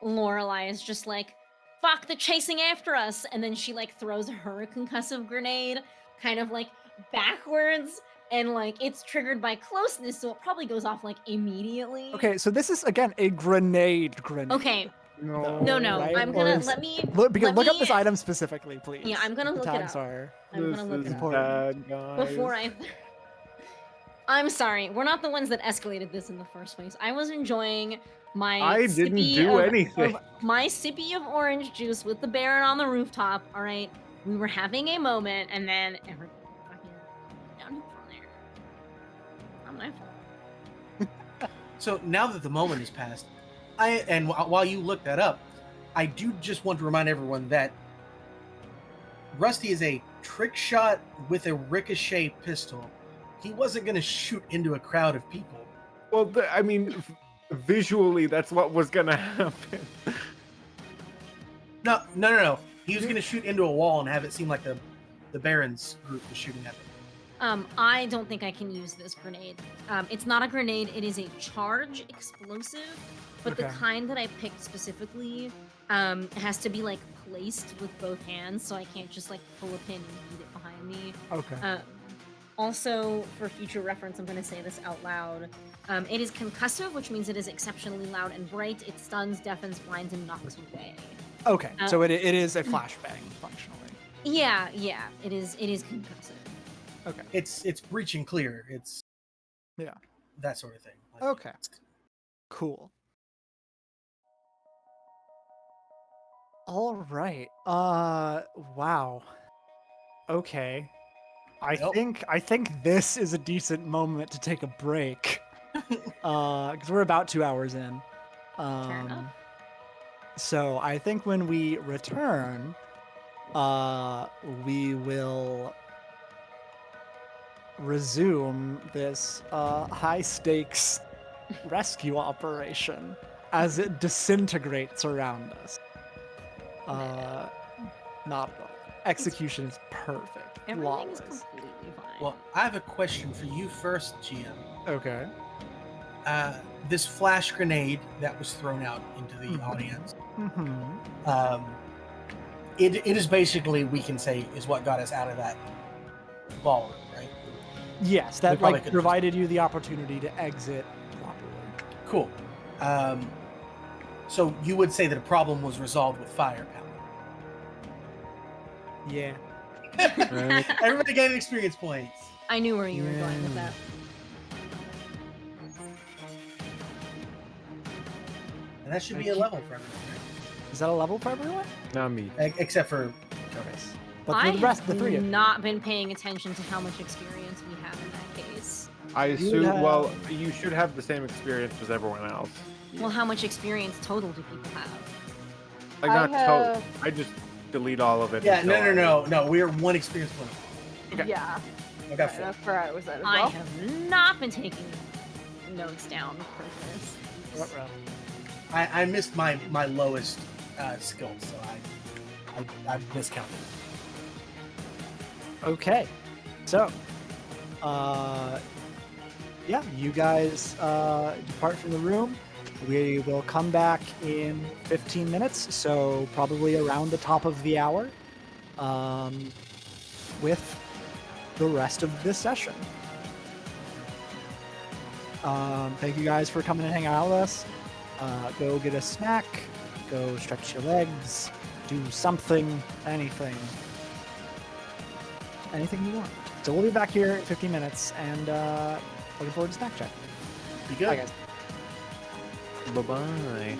Lorelai is just like, fuck, they're chasing after us, and then she like throws her concussive grenade kind of like backwards, and like it's triggered by closeness, so it probably goes off like immediately. Okay, so this is again a grenade. Okay. No. Right? I'm Or gonna is- let me Look up me- this item specifically, please. Yeah, I'm gonna The look it tags up. are I'm gonna look This it is up bad, guys. before I'm sorry, we're not the ones that escalated this in the first place. I was enjoying my I didn't sippy do of- anything. of my sippy of orange juice with the Baron on the rooftop. All right, we were having a moment, and then everyone fucking downhill from there. Not my fault. So now that the moment has passed, while you look that up, I do just want to remind everyone that Rusty is a trick shot with a ricochet pistol. He wasn't going to shoot into a crowd of people. Well, I mean, visually, that's what was gonna happen. No. He was going to shoot into a wall and have it seem like the Baron's group was shooting at him. I don't think I can use this grenade. It's not a grenade, it is a charge explosive, but the Okay. kind that I picked specifically has to be like placed with both hands, so I can't just like pull a pin and beat it behind me. Okay. Also, for future reference, I'm going to say this out loud. It is concussive, which means it is exceptionally loud and bright. It stuns, deafens, blinds, and knocks away. Okay. So it is a flashbang functionally. Yeah, it is concussive. Okay. It's breach and clear. It's Yeah. that sort of thing. Like, Okay. Cool. All right. Wow. Okay. Yep. I think this is a decent moment to take a break. Because we're about 2 hours in. Fair enough. So I think when we return, we will resume this high stakes rescue operation as it disintegrates around us. Not at all. Execution is perfect. Everything is Flawless. completely fine. Well, I have a question for you first, GM. Okay. This flash grenade that was thrown out into the Mhm. audience, Mm-hmm. it is basically, we can say, is what got us out of that ballroom, right? Yes, We that probably like could've- provided you the opportunity to exit properly. Cool. So you would say that a problem was resolved with firepower. Yeah. Everybody getting experience points. I knew where you were going with that. And that should be a level for everyone, Is that a level for everyone? Not me. right? Except for Nice. But I for the rest, have the three of you. not been paying attention to how much experience we have in that case. I You assume. have- Well, you should have the same experience as everyone else. Well, how much experience total do people have? Like I not total. have- I just delete all of it. Yeah, until no. We're one experience point. Okay. Yeah. I got Right, 4. that's where I was at as I well. have not been taking notes down for this. Ruh-roh. I missed my lowest skill, so I miscounted. Okay, so, yeah, you guys depart from the room. We will come back in 15 minutes, so probably around the top of the hour, with the rest of this session. Thank you guys for coming and hanging out with us. Go get a snack, go stretch your legs, do something, anything you want. So we'll be back here in 15 minutes, and looking forward to snack check. Be good. Bye, guys. Bye-bye.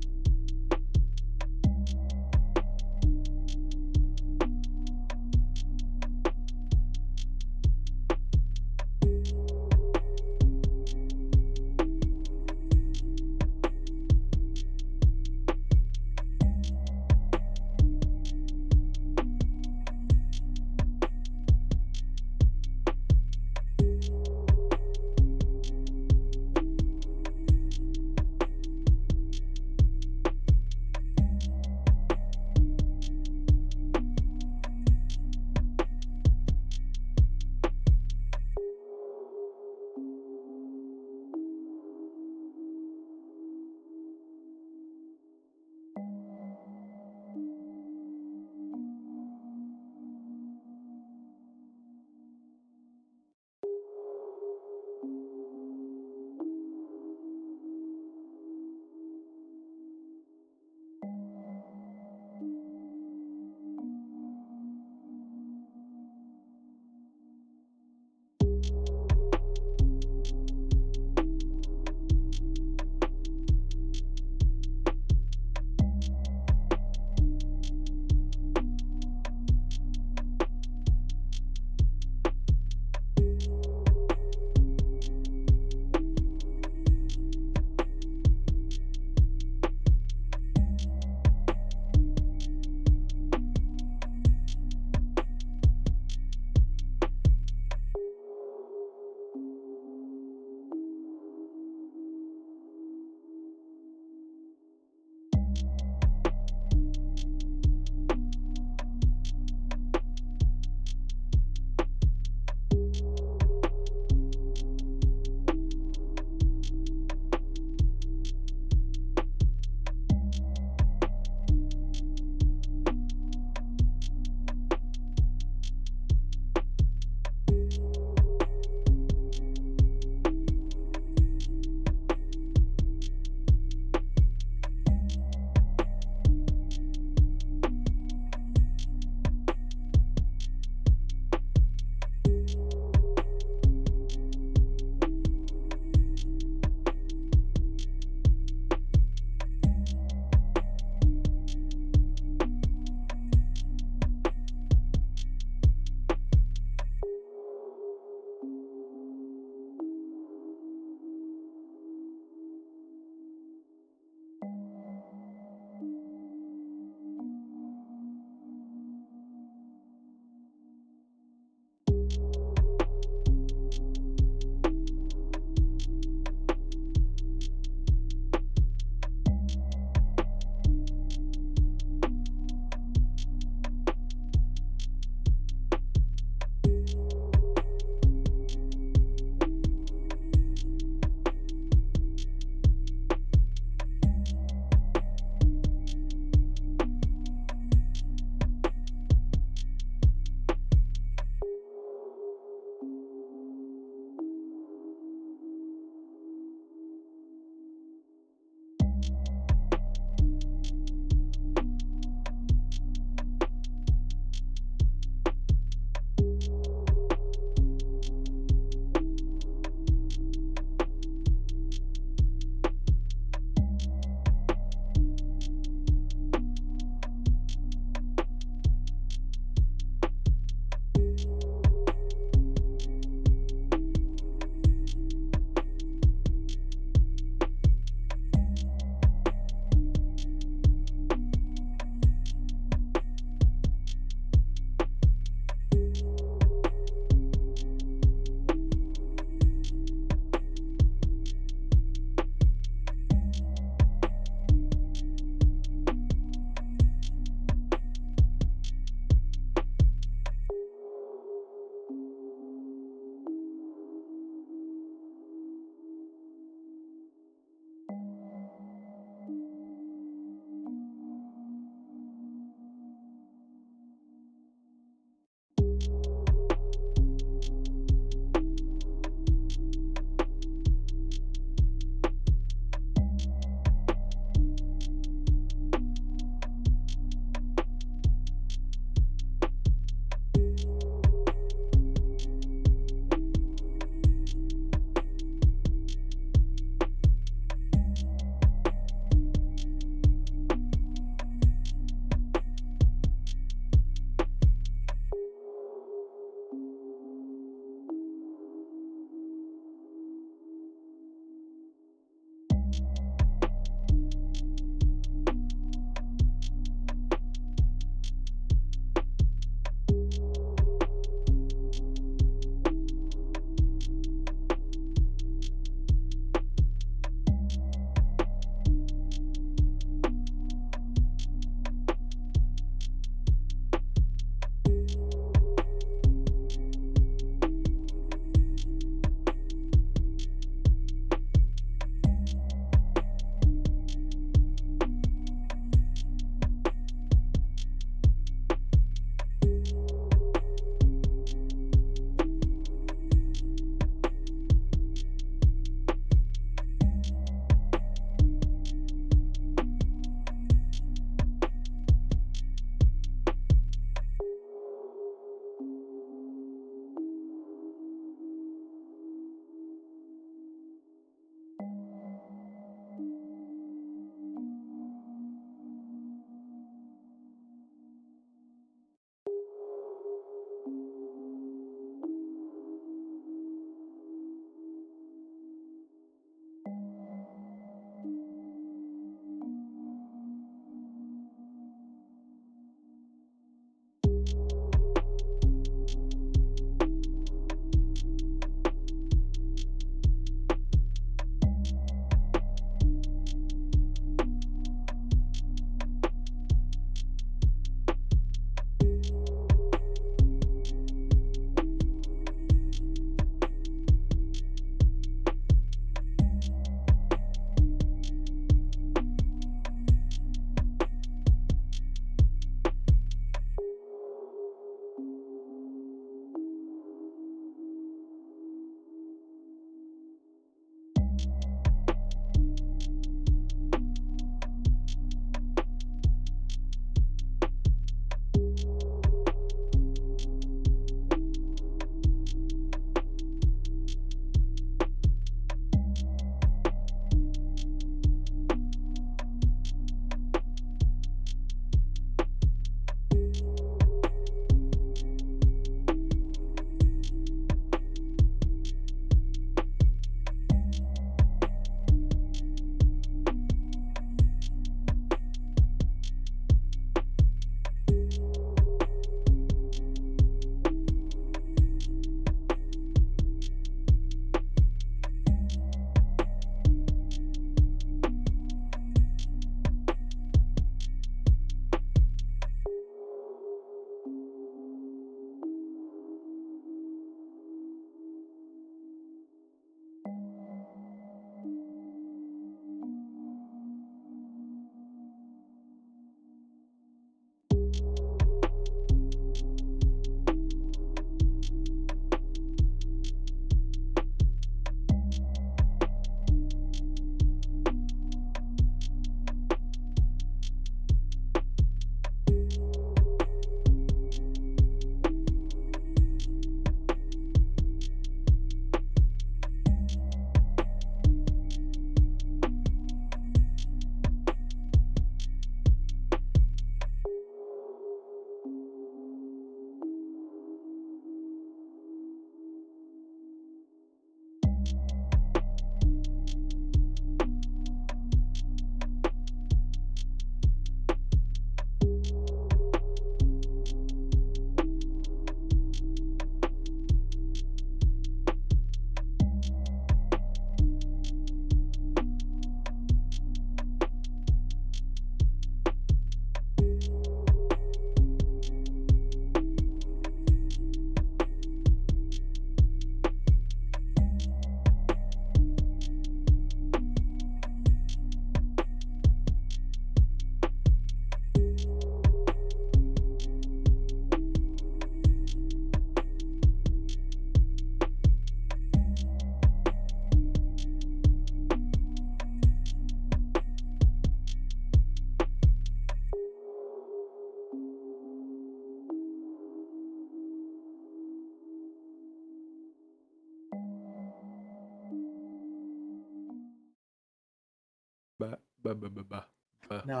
Buh, buh, buh, buh, buh. Now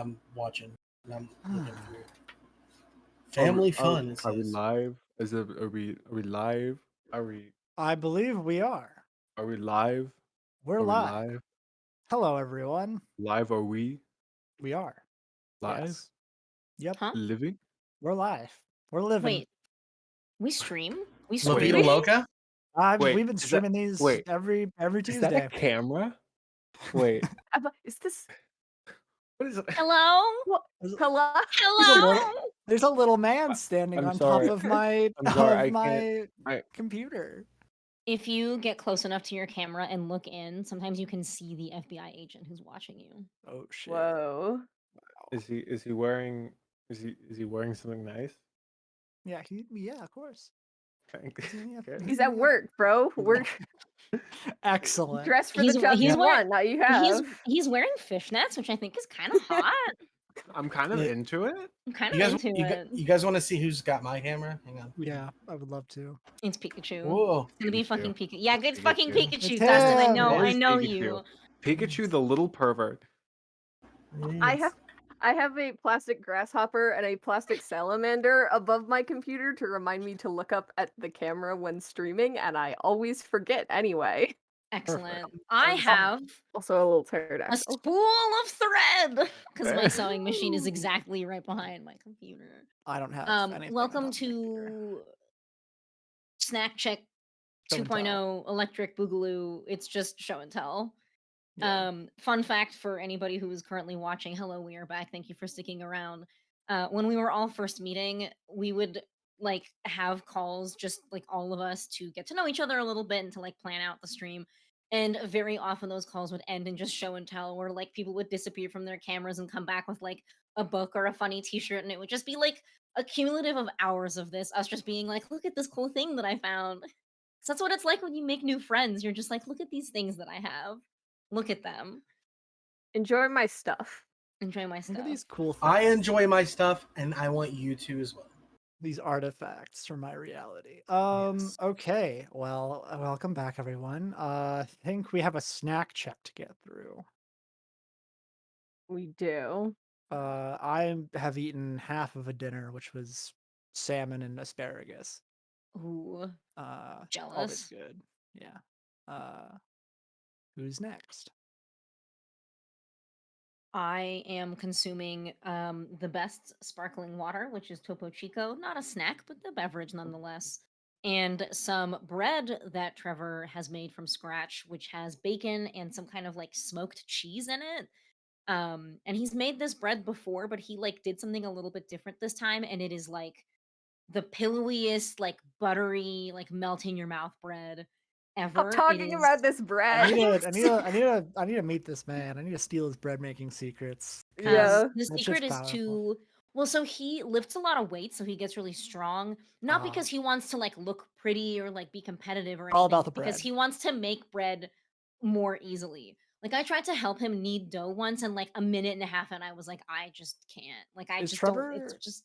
I'm watching. Now I'm looking through. Are we- Family are- fun. It Are we says. live? Are we live? I believe we are. Are we live? We're Are we live. live? Hello, everyone. Live are we? We are. Live? Yes. Yep. Huh? Living? We're live. We're living. Wait, we stream? We La Wait. Vida stream? Loca? Wait, We've been is that- streaming these wait, every Is that a Tuesday. camera? Wait, Is this what is it? Hello? what? There's, Hello? Hello? there's a little man standing I'm on sorry. top of my I'm sorry, I of my I- computer. If you get close enough to your camera and look in, sometimes you can see the FBI agent who's watching you. Oh shit. Whoa. Is he wearing something nice? Yeah, of course. Yeah, Okay. He's at work, bro. Work. Excellent. Dress for He's- the job he's you wearing- want, not you have. He's wearing fishnets, which I think is kind of hot. I'm kind of Yeah. into it. I'm kind You of guys, into it. you guys want to see who's got my camera? Hang on. Yeah, I would love to. It's Pikachu. Whoa. It's gonna be Pikachu. fucking Pikachu. Yeah, it's fucking Pikachu. Pikachu, It's Dustin. I him. know, It I is know Pikachu. you. Pikachu, the little pervert. I have a plastic grasshopper and a plastic salamander above my computer to remind me to look up at the camera when streaming, and I always forget anyway. Excellent. I Perfect. have Also a little a pterodactyl. spool of thread because my sewing machine is exactly right behind my computer. I don't have anything. on Welcome top of my computer. to Snack Check Show and 2.0 Electric Boogaloo. It's just show and tell. Yeah. Fun fact for anybody who is currently watching, hello, we are back. Thank you for sticking around. When we were all first meeting, we would like have calls, just like all of us, to get to know each other a little bit and to like plan out the stream. And very often those calls would end in just show and tell, where like people would disappear from their cameras and come back with like a book or a funny t-shirt, and it would just be like a cumulative of hours of this, us just being like, look at this cool thing that I found. So that's what it's like when you make new friends. You're just like, look at these things that I have. Look at them. Enjoy my stuff. Enjoy my Look stuff. at these cool things. I enjoy my stuff, and I want you to as well. These artifacts from my reality. Yes. Okay. Well, welcome back, everyone. I think we have a snack check to get through. We do. I have eaten half of a dinner, which was salmon and asparagus. Ooh, Always jealous. good. Yeah. Who's next? I am consuming the best sparkling water, which is Topo Chico. Not a snack, but the beverage nonetheless. And some bread that Trevor has made from scratch, which has bacon and some kind of like smoked cheese in it. And he's made this bread before, but he like did something a little bit different this time, and it is like the pillowiest, like buttery, like melt in your mouth bread ever. Stop It talking is- about this I bread. need to meet this man. I need to steal his bread making secrets. Yeah. The That secret shit's is powerful. to well, so he lifts a lot of weight, so he gets really strong. Not Ah. because he wants to like look pretty or like be competitive or anything, All about the because bread. he wants to make bread more easily. Like I tried to help him knead dough once, and like a minute and a half, and I was like, I just can't. Like I Is just Trevor- don't. It's just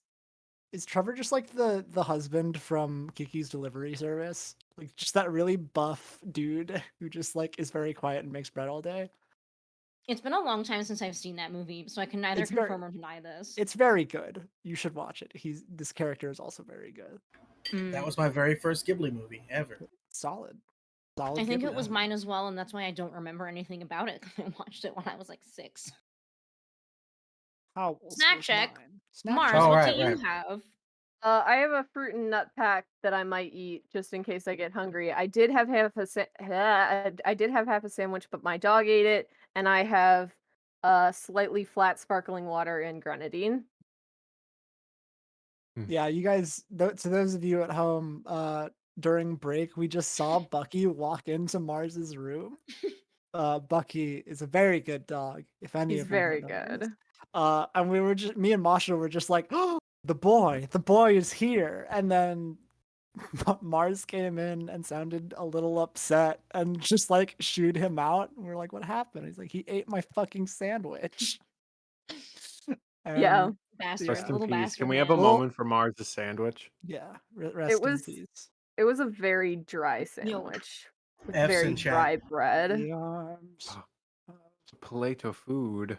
Is Trevor just like the husband from Kiki's Delivery Service? Like just that really buff dude who just like is very quiet and makes bread all day? it's been a long time since I've seen that movie, so I can neither It's very- confirm or deny this. It's very good. You should watch it. This character is also very good. That was my very first Ghibli movie ever. Solid. I think it Ghibli. was mine as well, and that's why I don't remember anything about it. 'Cause I watched it when I was like 6. How old Snack was check. mine? Snack Mars, check. Oh, what right, do you right. have? I have a fruit and nut pack that I might eat just in case I get hungry. I did have half a sandwich, but my dog ate it, and I have slightly flat sparkling water and grenadine. Yeah, you guys. To those of you at home, during break, we just saw Bucky walk into Mars's room. Bucky is a very good dog. If any He's of you have very noticed. good. And we were just me and Masha were just like, oh, the boy is here. And then Mars came in and sounded a little upset and just like shooed him out. And we're like, what happened? He's like, he ate my fucking sandwich. Yeah. And, Bastard, Rest in little peace. bastard. Can we have a man. Well- moment for Mars' sandwich? yeah, rest was- in peace. It was a very dry sandwich. With F's very in chat. dry bread. The arms Oh. of Plate of food.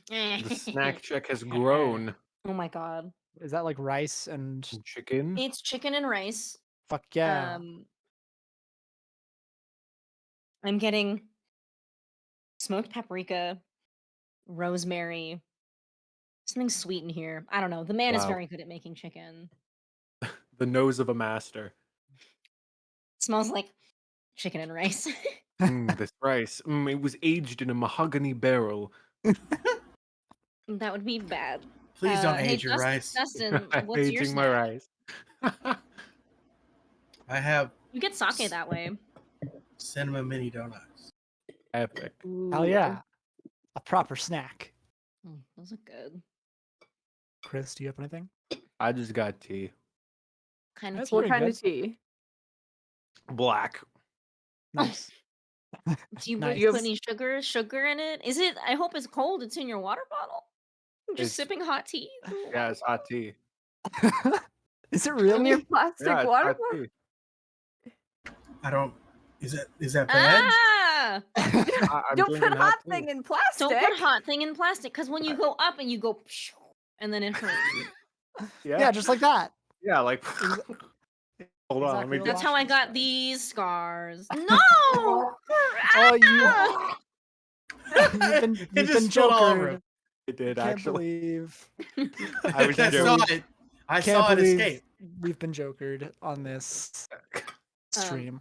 The The snack check has grown. Oh my god. Is that like rice and Chicken. It's chicken and rice. fuck yeah? I'm getting smoked paprika, rosemary, something sweet in here. I don't know. The man is Wow. very good at making chicken. The nose of a master. Smells like chicken and rice. This rice. It was aged in a mahogany barrel. That would be bad. Please don't Hey, age your rice. Dustin, I'm what's your aging my snack? rice. I have You get sake that way. cinnamon mini donuts. Epic. Hell Ooh. yeah, a proper snack. Those are good. Chris, do you have anything? I just got tea. Kind of That's tea. What pretty kind good. of tea? Black. Nice. Do you Nice. put any sugar in it? Is it? I hope it's cold. It's in your water bottle. I'm just It's- sipping hot tea. through a Yeah, water it's hot tea. Is it In really? your plastic Yeah, it's water hot bottle? tea. I don't. Is that bad? Ah! I'm Don't put drinking hot tea. thing in plastic. Don't put hot thing in plastic, because when you go up and you go, and then it hurts. Yeah, just like that. Yeah, like. Hold on, let me Exactly get. That's how I Washington got scars. these scars. No! Oh, you've been It just spilled all over jokered. him. It did Can't actually. believe. I was I joking. saw it. I Can't saw it believe escape. we've been jokered on this stream.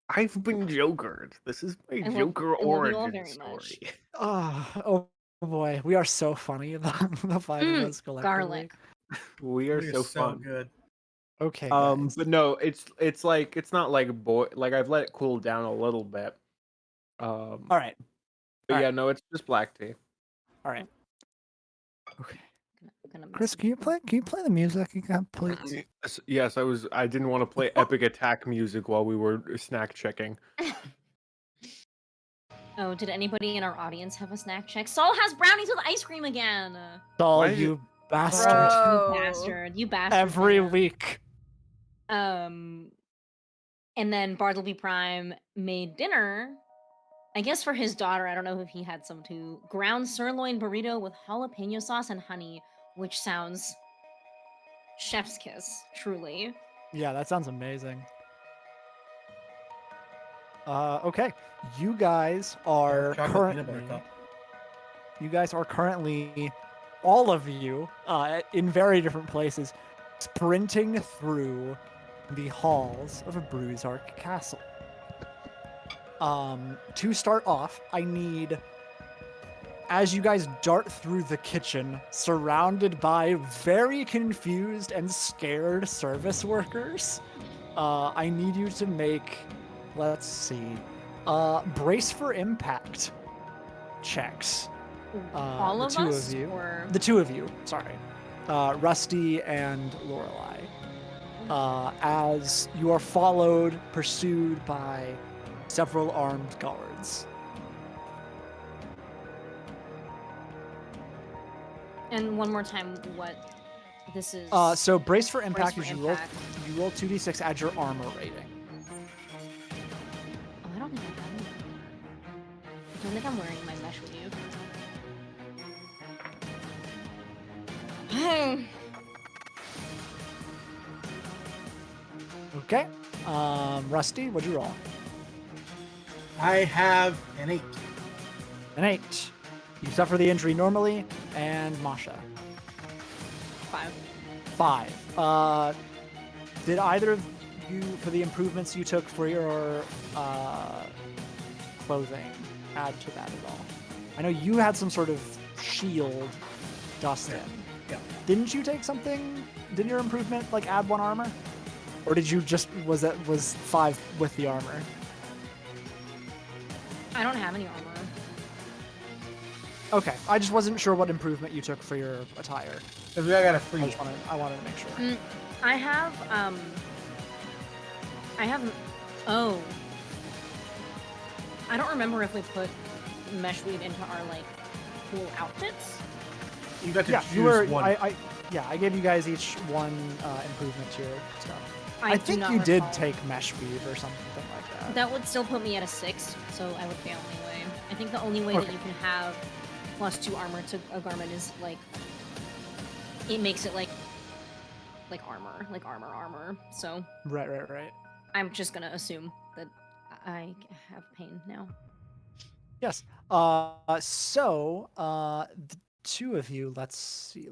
I've been jokered. This is my I love- Joker I love you all origin very story. much. Oh boy, we are so funny. The five of us collectively. Garlic. We are We're so fun. good. Okay, guys. But no, it's like it's not like like I've let it cool down a little bit. All right. But all yeah, right. no, it's just black tea. All right. Okay. Gonna miss Chris, you. can you play the music again, please? Yes, I didn't want to play epic attack music while we were snack checking. Oh, did anybody in our audience have a snack check? Saul has brownies with ice cream again. Saul, Why did you bastard. Bro. You bastard. You bastard. Every man. week. And then Bartleby Prime made dinner, I guess for his daughter. I don't know if he had some too. Ground sirloin burrito with jalapeno sauce and honey, which sounds chef's kiss, truly. Yeah, that sounds amazing. Okay. You guys are Chocolate peanut butter currently. cup. You guys are currently, all of you, in very different places, sprinting through the halls of a Bruisark castle. To start off, I need, as you guys dart through the kitchen, surrounded by very confused and scared service workers, I need you to make, let's see, brace for impact checks. All the of two us, of you. or The two of you, sorry. Rusty and Lorelei. As you are followed, pursued by several armed guards. and one more time, what this is. So brace for impact for is impact. you roll 2d6, add your armor rating. Oh, I don't think I have any. I don't think I'm wearing my mesh weave. Okay. Rusty, what'd you roll? I have an 8. An 8. You suffer the injury normally, and Masha. 5. 5. Did either of you, for the improvements you took for your clothing, add to that at all? I know you had some sort of shield, Dustin. Yeah. Didn't you take something? Did your improvement like add 1 armor, or did you just was 5 with the armor? I don't have any armor. Okay, I just wasn't sure what improvement you took for your attire. Because I got a free. I wanted to make sure. I have, oh. I don't remember if we put mesh weave into our, like, cool outfits. You got to Yeah, choose you were. one. I gave you guys each 1 improvement to your stuff. I do think not you did recall. take mesh weave or something like that. That would still put me at a 6, so I would fail anyway. I think the only way Okay. that you can have +2 armor to a garment is like it makes it like armor. So Right. I'm just gonna assume that I have pain now. Yes. So, the two of you, let's see.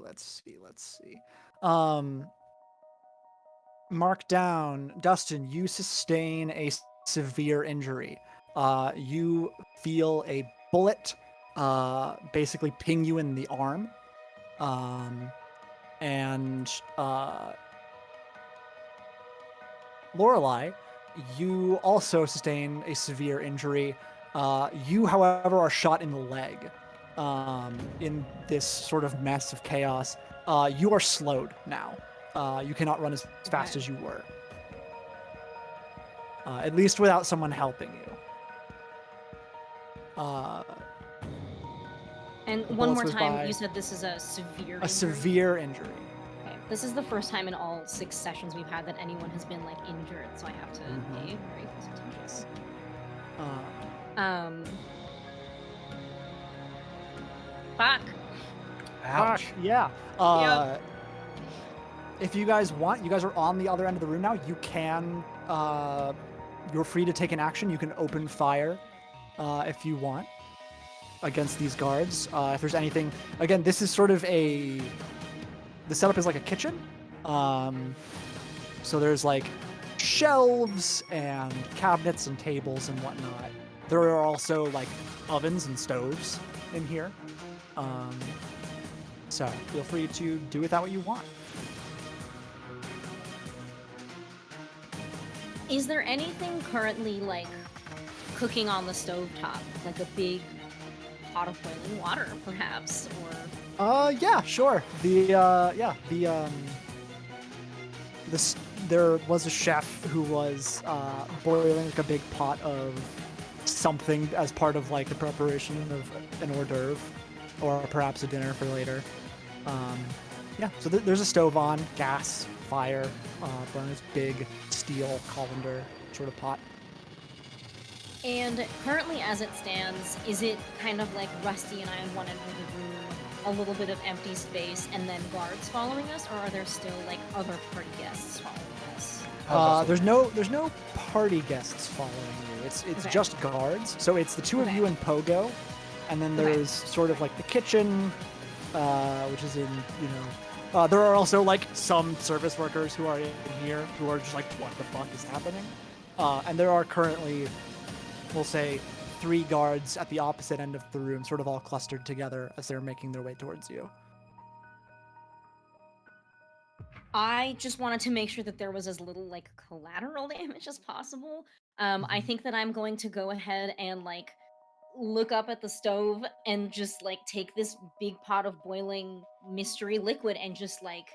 Mark down, Dustin, you sustain a severe injury. You feel a bullet, basically ping you in the arm. And Lorelei, you also sustain a severe injury. You, however, are shot in the leg. In this sort of mess of chaos, you are slowed now. You cannot run as fast Okay. as you were. At least without someone helping you. And The one bullets more whiz time, by. you said this is a severe A injury? severe injury. Okay. This is the first time in all 6 sessions we've had that anyone has been like injured, so I have to pay very close attention. Yes. Fuck. Ouch. Yeah. If you guys want, you guys are on the other end of the room now. You can. You're free to take an action. You can open fire if you want against these guards. If there's anything, again, this is sort of the setup is like a kitchen. So there's like shelves and cabinets and tables and whatnot. There are also like ovens and stoves in here. So feel free to do with that what you want. Is there anything currently like cooking on the stovetop, like a big pot of boiling water, perhaps, or? Yeah, sure. There was a chef who was boiling like a big pot of something as part of like the preparation of an hors d'oeuvre, or perhaps a dinner for later. Yeah, so there's a stove on, gas, fire, burning this big steel colander sort of pot. And currently, as it stands, is it kind of like Rusty and I in one end of the room, a little bit of empty space, and then guards following us, or are there still like other party guests following us? There's no party guests following you. It's Okay. just guards. So it's the two of Okay. you and Pogo, and then Okay. there's sort of like the kitchen, which is in there are also like some service workers who are in here who are just like, what the fuck is happening? And there are currently, we'll say, 3 guards at the opposite end of the room, sort of all clustered together as they're making their way towards you. I just wanted to make sure that there was as little like collateral damage as possible. I think that I'm going to go ahead and like look up at the stove and just like take this big pot of boiling mystery liquid and just like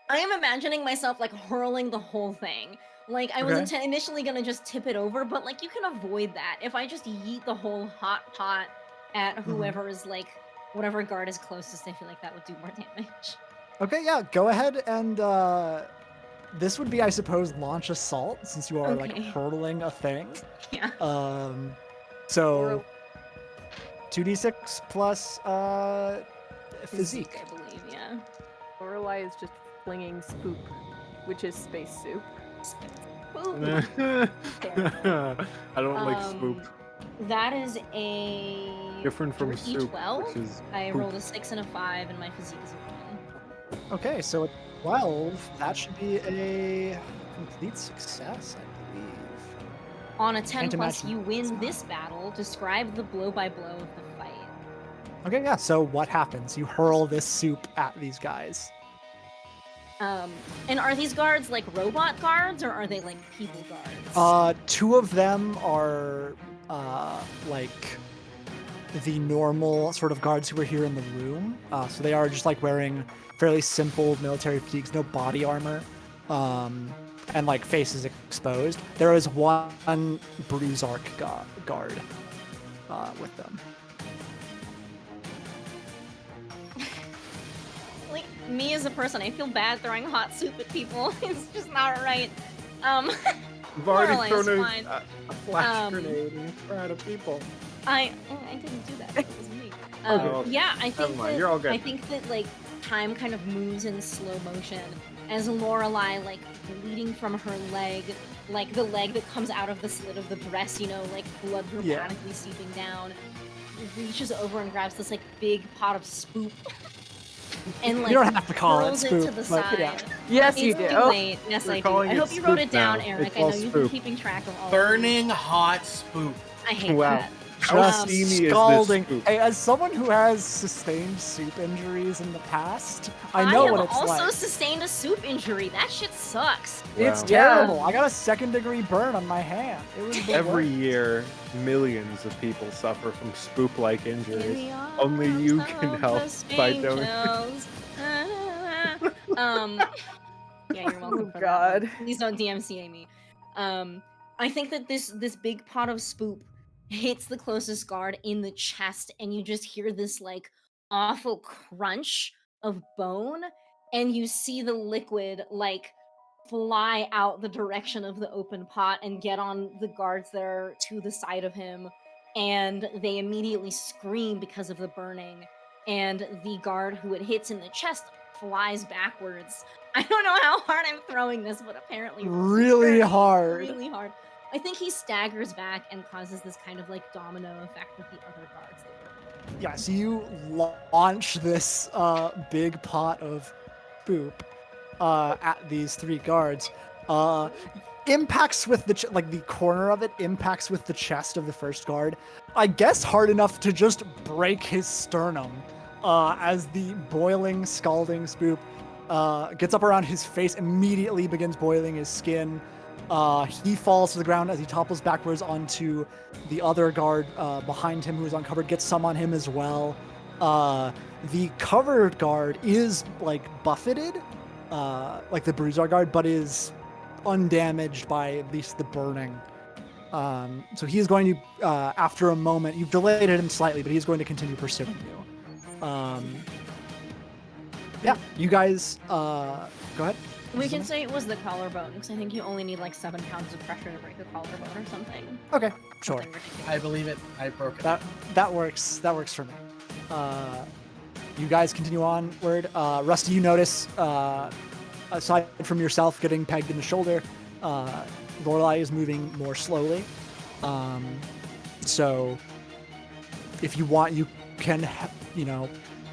I am imagining myself like hurling the whole thing. Like I was Okay. initially gonna just tip it over, but like you can avoid that if I just yeet the whole hot pot at whoever is like whatever guard is closest. I feel like that would do more damage. Okay, yeah, go ahead and this would be, I suppose, launch assault, since you are like Okay. hurtling a thing. Yeah. So 2d6 plus physique. I believe, yeah. Lorelei is just flinging spoop, which is space soup. Boop. I don't like spoop. That is a Different from soup, 12. which is I poop. rolled a 6 and a 5, and my physique is a 1. Okay, so at 12, that should be a complete success, I believe. On a 10 Can't plus, imagine you it's win not. this battle. Describe the blow by blow of the fight. Okay, yeah, so what happens? You hurl this soup at these guys. And are these guards like robot guards, or are they like people guards? 2 of them are like the normal sort of guards who were here in the room. So they are just like wearing fairly simple military fatigues, no body armor, and like faces exposed. There is one Bruisark guard with them. Like me as a person, I feel bad throwing hot soup at people. It's just not right. We've already Lorelei thrown is a fine. flash grenade in front of people. I didn't do that. It was me. Okay. Yeah, I Never think mind, that you're all good. I think that like time kind of moves in slow motion as Lorelai, like bleeding from her leg, like the leg that comes out of the slit of the dress, you know, like blood dramatically seeping down, reaches over and grabs this like big pot of spoop. And like You don't have to call it hurls it to spoop, the but side. yeah. Yes, you It's do. too late. Yes, We're I do. calling I it hope you wrote spoop it down, now. Eric. It's I know all you've been spoop. keeping track of all. Burning hot spook. I hate Wow. that. How Just steamy is this scalding. spoop? Hey, as someone who has sustained soup injuries in the past, I I know have what it's also like. sustained a soup injury. That shit sucks. It's Wow. terrible. Yeah. I got a 2nd-degree burn on my hand. It was the Every worst. year, millions of people suffer from spoop-like In injuries. the Only arms you of can the help by doing. angels. Yeah, you're welcome Oh, for that God. one. Please don't DMCA me. I think that this big pot of spoop hits the closest guard in the chest, and you just hear this like awful crunch of bone, and you see the liquid like fly out the direction of the open pot and get on the guards that are to the side of him, and they immediately scream because of the burning, and the guard who it hits in the chest flies backwards. I don't know how hard I'm throwing this, but apparently Really hard. really hard. I think he staggers back and causes this kind of like domino effect with the other guards that were. Yeah, so you launch this big pot of poop at these 3 guards. Impacts with the like the corner of it impacts with the chest of the first guard. I guess hard enough to just break his sternum as the boiling, scalding spoop gets up around his face, immediately begins boiling his skin. He falls to the ground as he topples backwards onto the other guard behind him who is uncovered, gets some on him as well. The covered guard is like buffeted, like the bruiser guard, but is undamaged by at least the burning. So he is going to, after a moment, you've delayed him slightly, but he's going to continue pursuing you. Yeah, you guys, go ahead. We can say it was the collarbone, because I think you only need like 7 pounds of pressure to break the collarbone or something. Okay, sure. Something ridiculous. I believe it. I broke it. That works. That works for me. You guys continue onward. Rusty, you notice, aside from yourself getting pegged in the shoulder, Lorelai is moving more slowly. So if you want, you can,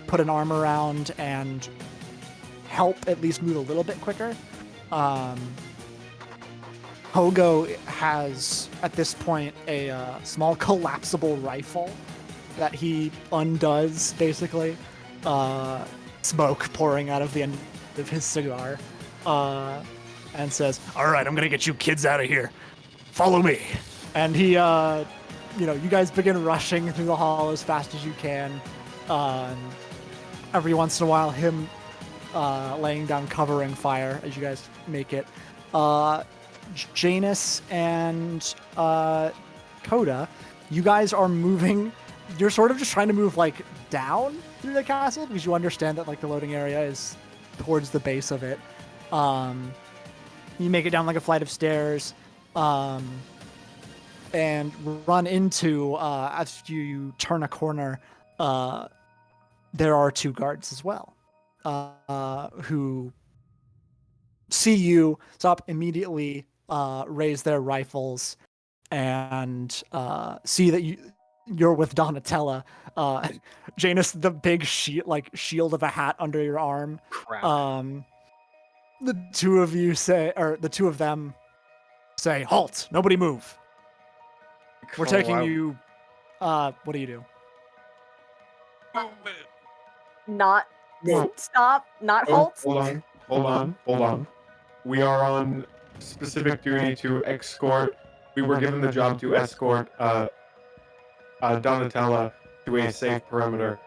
put an arm around and help at least move a little bit quicker. Hogo has, at this point, a small collapsible rifle that he undoes, basically. Smoke pouring out of the end of his cigar. And says, "All right, I'm going to get you kids out of here. Follow me." And he, you guys begin rushing through the hall as fast as you can. Every once in a while, him laying down covering fire as you guys make it. Janus and Coda, you guys are moving. You're sort of just trying to move like down through the castle because you understand that like the loading area is towards the base of it. You make it down like a flight of stairs, and run into as you turn a corner. There are 2 guards as well, who see you stop immediately, raise their rifles, and see that you're with Donatella. Janus, the big shield of a hat under your arm. Crap. The 2 of them say, "Halt! Nobody move. We're taking you." What do you do? Not No. stop, not Oh, halt. hold on. We are on specific duty to escort. We were given the job to escort Donatella to a safe perimeter.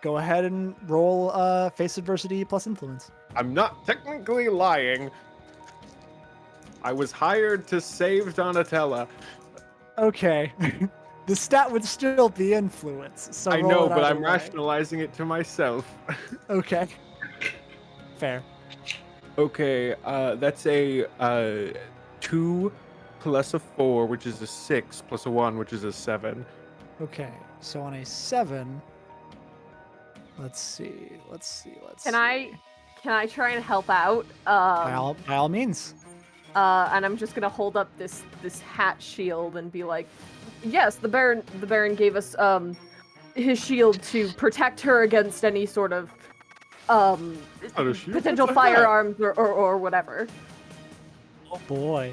Go ahead and roll face adversity plus influence. I'm not technically lying. I was hired to save Donatella. Okay. The stat would still be influence. So I roll know, it but either I'm way. rationalizing it to myself. Okay. Fair. Okay, that's a 2 plus a 4, which is a 6, plus a 1, which is a 7. Okay, so on a 7, let's see. Can I try and help out? By all means. And I'm just gonna hold up this hat shield and be like, yes, the Baron gave us his shield to protect her against any sort of a shield? potential What's like that? firearms or whatever. Oh boy.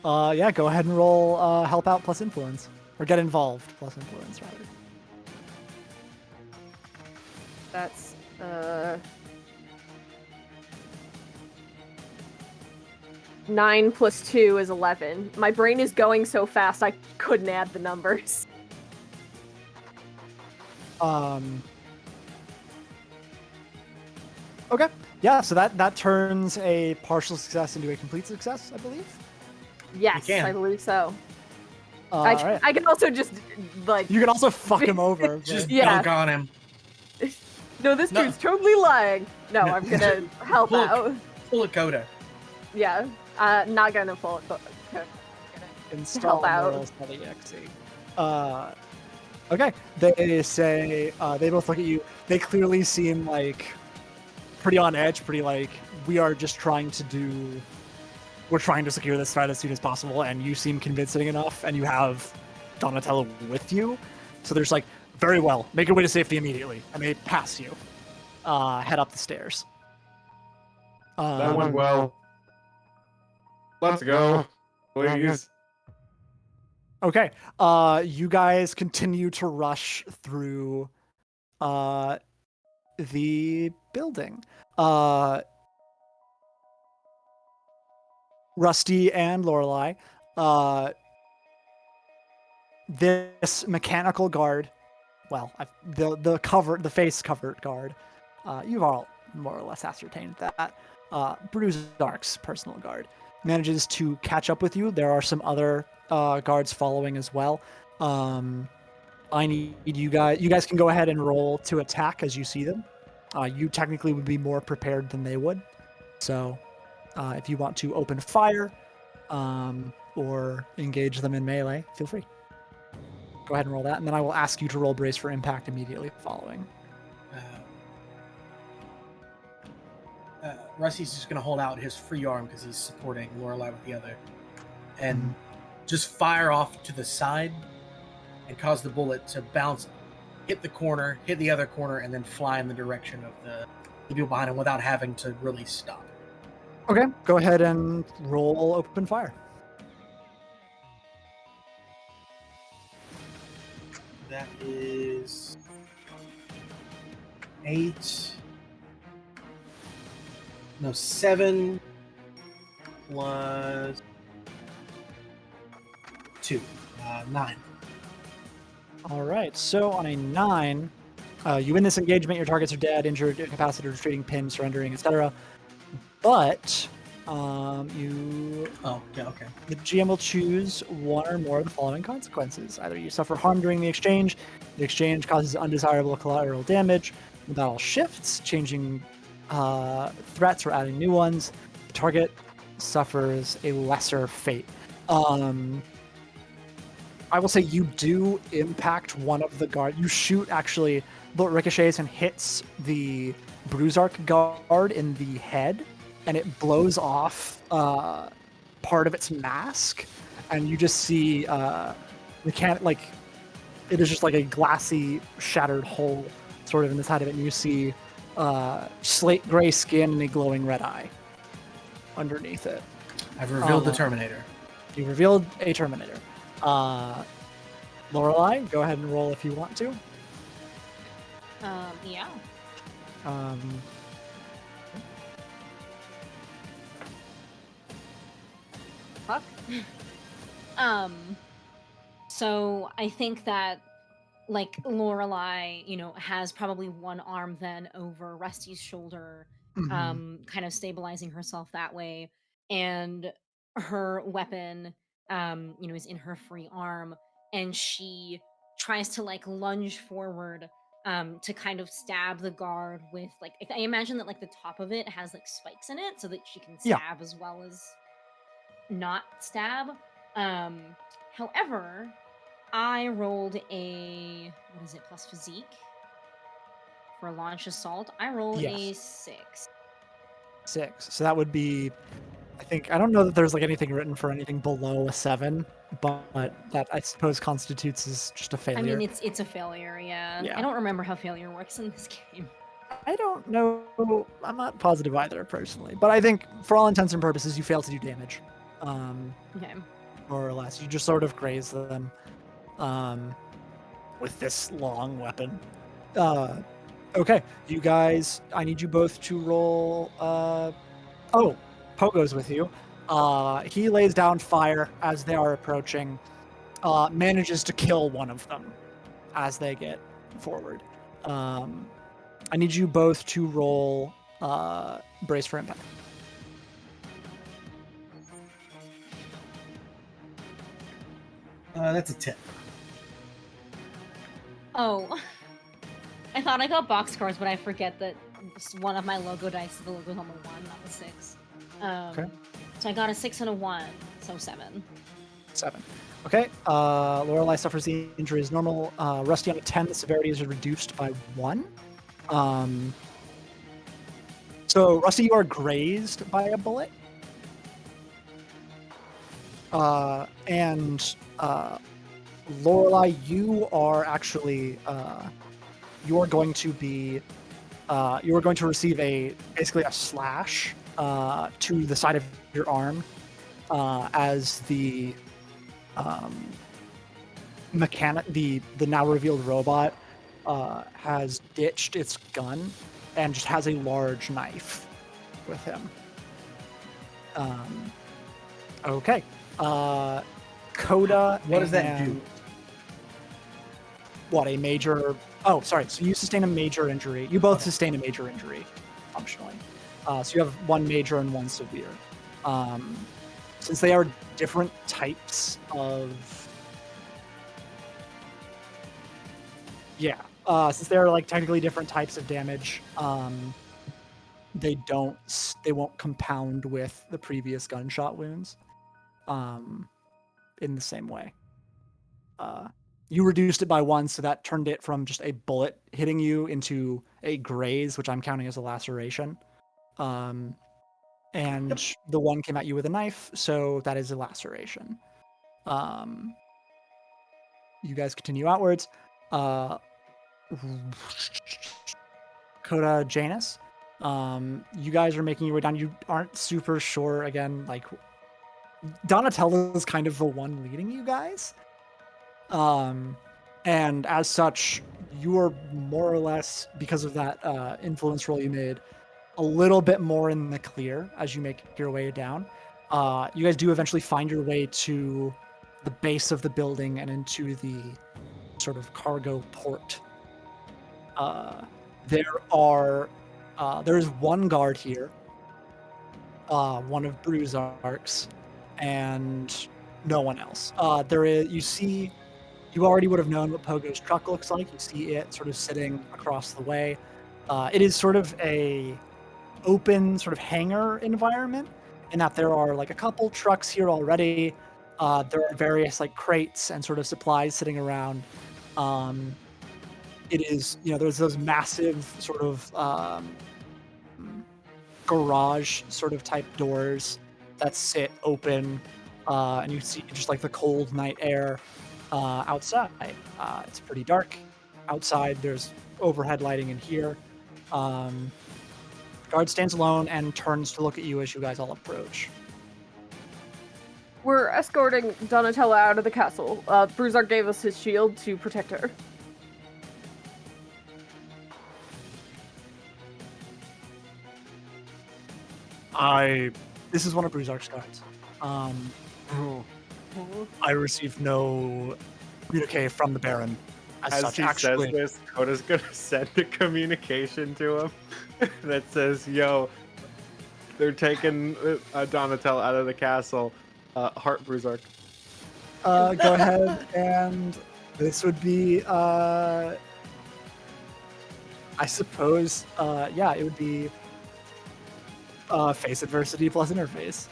Yeah, go ahead and roll help out plus influence. Or get involved plus influence, rather. That's 9 plus 2 is 11. My brain is going so fast I couldn't add the numbers. Okay. Yeah, so that turns a partial success into a complete success, I believe. Yes, can. I believe so. All right. I can also just like You can also fuck him over. Just but- Yeah. dunk on him. no, this No. dude's totally lying. No, No. I'm gonna help Look. out. Full of Coda. Yeah, not gonna pull it. Install out. moral study.exe. Okay. They say they both look at you. They clearly seem like pretty on edge, pretty like we're trying to secure this threat as soon as possible, and you seem convincing enough, and you have Donatello with you. So there's like, very well, make your way to safety immediately, and they pass you. Head up the stairs. That went well. Let's go, please. Okay. You guys continue to rush through the building. Rusty and Lorelei. This mechanical guard, well, the face covered guard. You've all more or less ascertained that. Bruzark's personal guard manages to catch up with you. There are some other guards following as well. I need you guys. You guys can go ahead and roll to attack as you see them. You technically would be more prepared than they would. So, if you want to open fire or engage them in melee, feel free. Go ahead and roll that, and then I will ask you to roll brace for impact immediately following. Rusty's just going to hold out his free arm because he's supporting Lorelei with the other, and just fire off to the side and cause the bullet to bounce, hit the corner, hit the other corner, and then fly in the direction of the people behind him without having to really stop. Okay, go ahead and roll open fire. That is 7 plus 2, 9. All right, so on a 9, you win this engagement. Your targets are dead, injured, incapacitated, retreating, pinned, surrendering, etc. But you Oh, yeah, okay. the GM will choose one or more of the following consequences. Either you suffer harm during the exchange causes undesirable collateral damage, the battle shifts, changing threats or adding new ones, the target suffers a lesser fate. I will say you do impact one of the guard. You shoot, actually, but ricochets and hits the Bruzark guard in the head, and it blows off part of its mask, and you just see it is just like a glassy, shattered hole sort of in the side of it, and you see slate gray skin and a glowing red eye underneath it. I've revealed the Terminator. You revealed a Terminator. Lorelei, go ahead and roll if you want to. Yeah. Fuck. So I think that, like, Lorelei, has probably one arm then over Rusty's shoulder, kind of stabilizing herself that way, and her weapon, is in her free arm, and she tries to like lunge forward, to kind of stab the guard with like I imagine that like the top of it has like spikes in it so that she can Yeah. stab as well as not stab. However, I rolled a what is it plus physique for launch assault. I rolled a Yes. 6. 6. So that would be, I don't know that there's like anything written for anything below a 7, but that I suppose constitutes as just a I failure. mean, it's a failure. Yeah. Yeah. I don't remember how failure works in this game. I don't know. I'm not positive either, personally. But I think, for all intents and purposes, you fail to do damage. Okay. More or less. You just sort of graze them with this long weapon. Okay, you guys, I need you both to roll. Oh, Pogo's with you. He lays down fire as they are approaching, manages to kill one of them as they get forward. I need you both to roll brace for impact. That's a 10. Oh. I thought I got boxcars, but I forget that one of my logo dice, the logo's on the 1, not the 6. Okay. So I got a 6 and a 1, so 7. 7. Okay. Lorelei suffers the injury as normal. Rusty on a 10, the severity is reduced by 1. So Rusty, you are grazed by a bullet. And Lorelei, you are actually you're going to receive basically a slash to the side of your arm as the the now revealed robot has ditched its gun and just has a large knife with him. Okay. Coda. What does that do? What, a major... Oh, sorry. So you sustain a major injury. You both sustain a major injury, functionally. So you have one major and one severe. Since they are different types of... Yeah. Since they're like technically different types of damage, they won't compound with the previous gunshot wounds in the same way. You reduced it by 1, so that turned it from just a bullet hitting you into a graze, which I'm counting as a laceration. And the one came at you with a knife, so that is a laceration. You guys continue outwards. Coda, Janus, you guys are making your way down. You aren't super sure, again, like, Donatello is kind of the one leading you guys. And as such, you are more or less, because of that influence roll you made, a little bit more in the clear as you make your way down. You guys do eventually find your way to the base of the building and into the sort of cargo port. There is one guard here, one of Bruzark's, and no one else. You already would have known what Pogo's truck looks like. You see it sort of sitting across the way. It is sort of a open sort of hangar environment in that there are like a couple trucks here already. There are various like crates and sort of supplies sitting around. It is, there's those massive sort of garage sort of type doors that sit open, and you see just like the cold night air outside. It's pretty dark outside. There's overhead lighting in here. Guard stands alone and turns to look at you as you guys all approach. We're escorting Donatella out of the castle. Bruzark gave us his shield to protect her. This is one of Bruzark's guards. I received no communique from the Baron. As he says this, Coda's gonna send a communication to him that says, "Yo, they're taking Donatello out of the castle. Heart Bruzark." Go ahead, and this would be, I suppose, it would be face adversity plus interface.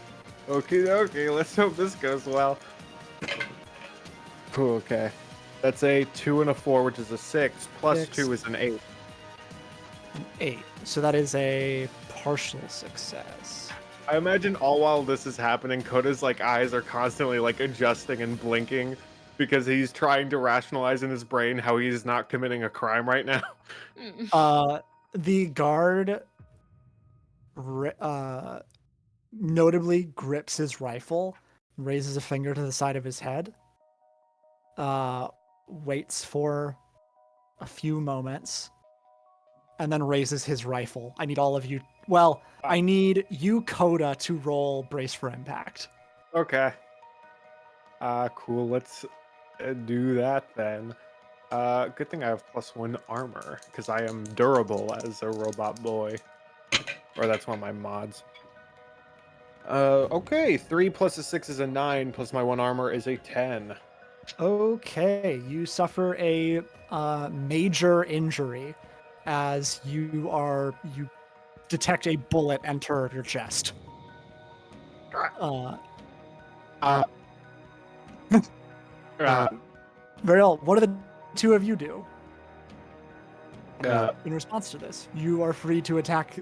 Okay, let's hope this goes well. Ooh, okay. That's a 2 and a 4, which is a 6. Plus 6. 2 is an 8. An 8. So that is a partial success. I imagine all while this is happening, Koda's like eyes are constantly like adjusting and blinking because he's trying to rationalize in his brain how he's not committing a crime right now. The guard notably grips his rifle, raises a finger to the side of his head, waits for a few moments, and then raises his rifle. I need all of you. Well, I need you, Coda, to roll Brace for Impact. Okay. Cool. Let's do that then. Good thing I have +1 armor because I am durable as a robot boy. Or that's one of my mods. Okay. 3 plus a 6 is a 9, plus my 1 armor is a 10. Okay, you suffer a major injury as you detect a bullet enter your chest. Variel, what do the two of you do in response to this? You are free to attack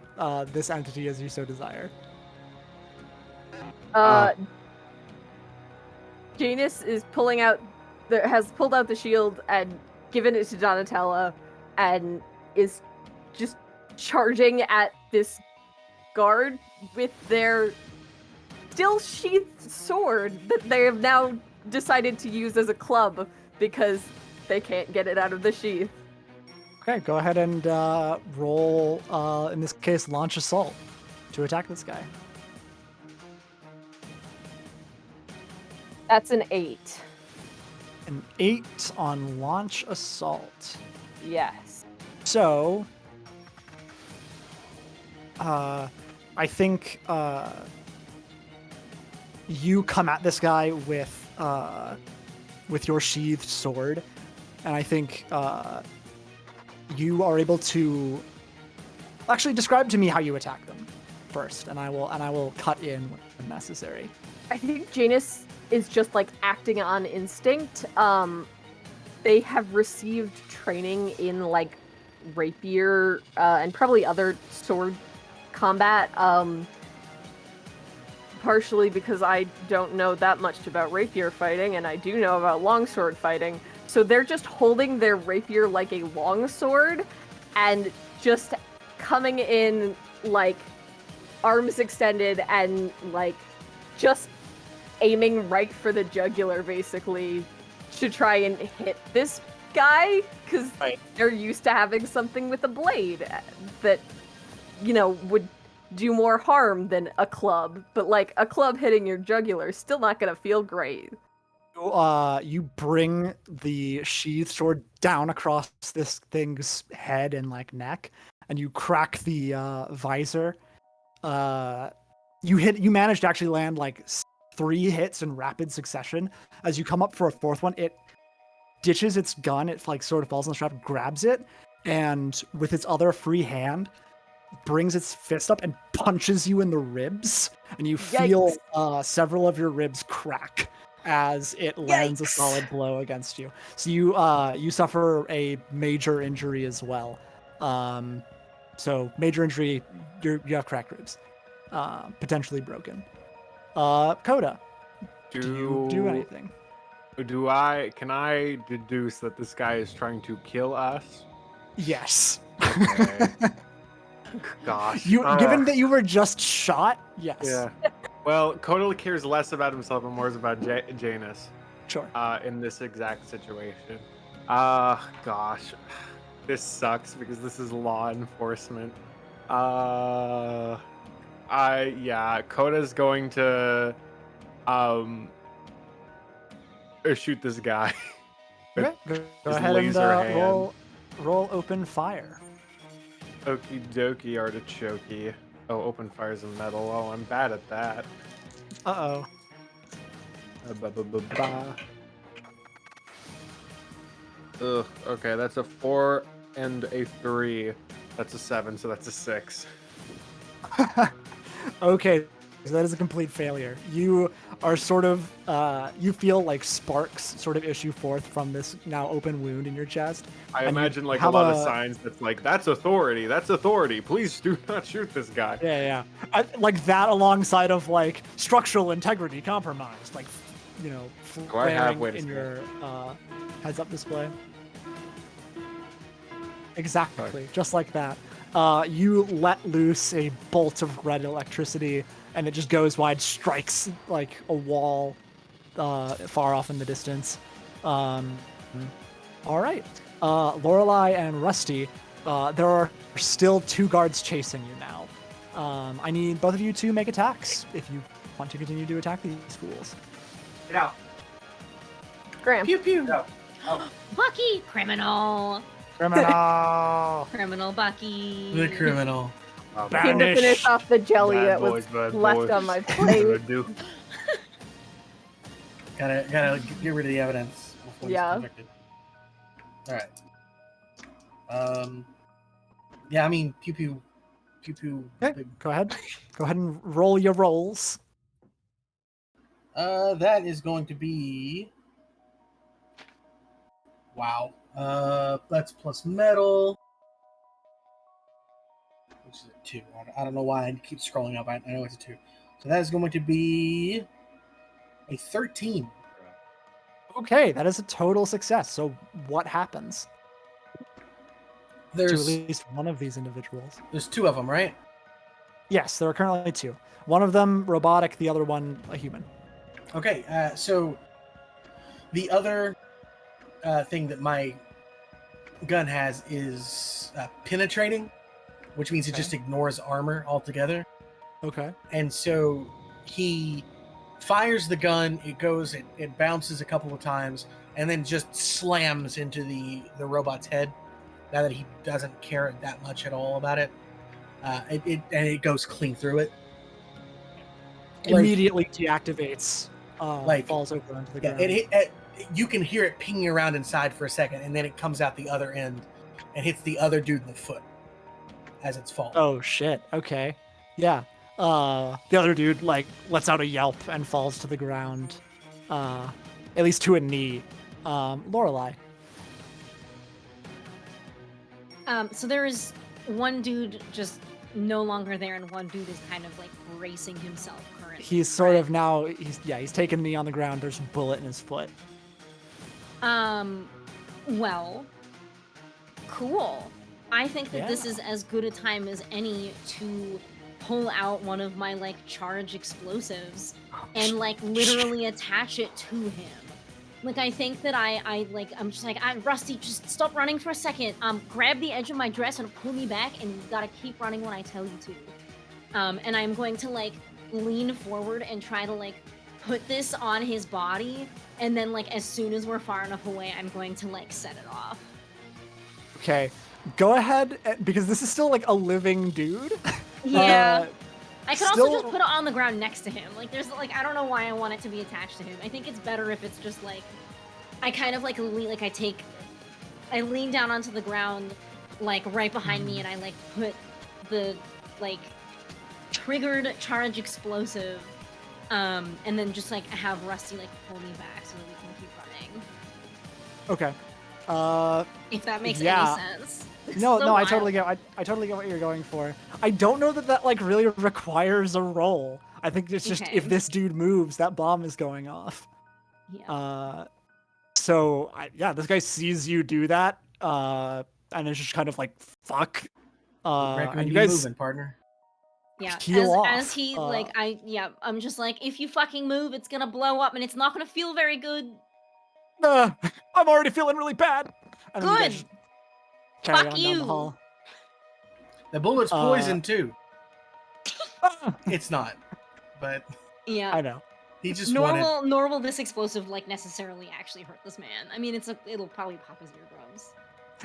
this entity as you so desire. Janus is has pulled out the shield and given it to Donatella and is just charging at this guard with their still sheathed sword that they have now decided to use as a club because they can't get it out of the sheath. Okay, go ahead and roll, in this case, launch assault to attack this guy. That's an 8. An 8 on launch assault. Yes. So, I think you come at this guy with your sheathed sword, and I think you are able to actually describe to me how you attack them first, and I will cut in when necessary. I think Janus is just like acting on instinct. They have received training in like rapier and probably other sword combat. Partially because I don't know that much about rapier fighting, and I do know about longsword fighting. So they're just holding their rapier like a longsword and just coming in like arms extended and like just aiming right for the jugular, basically, to try and hit this guy, because they're used to having something with a blade that, you know, would do more harm than a club. But, like, a club hitting your jugular is still not going to feel great. You bring the sheathed sword down across this thing's head and, like, neck, and you crack the visor. You manage to actually land, like, 3 hits in rapid succession. As you come up for a 4th one, it ditches its gun. It like sort of falls on the strap, grabs it, and with its other free hand, brings its fist up and punches you in the ribs. And you feel several of your ribs crack as it lands a solid blow against you. So you suffer a major injury as well. So major injury, you have cracked ribs, potentially broken. Coda, do you do anything? Can I deduce that this guy is trying to kill us? Yes. Okay. Gosh. Given that you were just shot, yes. Yeah. Well, Coda cares less about himself and more about Janus. Sure. In this exact situation. Gosh. This sucks because this is law enforcement. Coda's going to shoot this guy. Okay. Go ahead and roll open fire. Okie dokie, artichoke. Oh, open fire's a metal. Oh, I'm bad at that. Uh-oh. Ugh, okay, that's a 4 and a 3. That's a 7, so that's a 6. Okay, So that is a complete failure. You are sort of, you feel like sparks sort of issue forth from this now open wound in your chest. I and you imagine like a have lot of signs that's like, that's authority. Please do not shoot this guy. Yeah. Like that alongside of like structural integrity compromised, like, you know, I have flaring way to in say your heads-up display. Exactly, just like that. You let loose a bolt of red electricity, and it just goes wide, strikes like a wall far off in the distance. All right. Lorelei and Rusty, there are still 2 guards chasing you now. I need both of you to make attacks if you want to continue to attack these fools. Get out. Graham. Pew pew. Get out. Bucky, criminal. Criminal Bucky. The criminal. Came to finish off the jelly that was Bad left boys. on my What do I plate. do? Gotta get rid of the evidence before he's Yeah. convicted. All right. Yeah, I mean, pew pew. Okay, go ahead. Go ahead and roll your rolls. That is going to be. Wow. That's plus metal. Which is a 2. I don't know why I keep scrolling up. I know it's a 2. So that is going to be a 13. Okay, that is a total success. So what happens to at There's least one of these individuals? 2 of them, right? Yes, there are currently 2. One of them robotic, the other one a human. Okay. So the other thing that my gun has is penetrating, which means it just ignores armor altogether. Okay. And so he fires the gun, it bounces a couple of times, and then just slams into the robot's head. Now that he doesn't care that much at all about it, it goes clean through it. Immediately deactivates. Falls over onto the ground. You can hear it pinging around inside for a second, and then it comes out the other end and hits the other dude in the foot as it's falling. Oh shit. Okay. Yeah. The other dude like lets out a yelp and falls to the ground. At least to a knee. Lorelei. So there is one dude just no longer there, and one dude is kind of like bracing himself currently. He's sort of now he's taken a knee on the ground. There's a bullet in his foot. Well, cool. I think that this Yeah. is as good a time as any to pull out one of my like charge explosives and like literally attach it to him. Like I think that I'm just like, Rusty, just stop running for a second. Grab the edge of my dress and pull me back, and you gotta keep running when I tell you to. And I'm going to like lean forward and try to like put this on his body, and then like as soon as we're far enough away, I'm going to like set it off. Okay. Go ahead, because this is still like a living dude. Yeah. I could also still- just put it on the ground next to him. Like there's like I don't know why I want it to be attached to him. I think it's better if it's just like I kind of like I lean down onto the ground like right behind me, and I like put the like triggered charge explosive and then just like have Rusty like pull me back so that we can keep running. Okay. If that makes Yeah. any sense. No, So no, I wild. totally get. I totally get what you're going for. I don't know that like really requires a roll. I think it's just Okay. if this dude moves, that bomb is going off. Yeah. So this guy sees you do that, and it's just kind of like fuck. Recommend And you you guys, moving, partner. Yeah, heal off, as he like I'm just like, if you fucking move, it's gonna blow up and it's not gonna feel very good. I'm already feeling really bad. And then you guys Good. just carry Fuck on down the you. hall. The bullet's poison too. Ah, It's not, but Yeah. I know. he just wanted. Nor will this explosive like necessarily actually hurt this man. I mean, it'll probably pop his eardrums.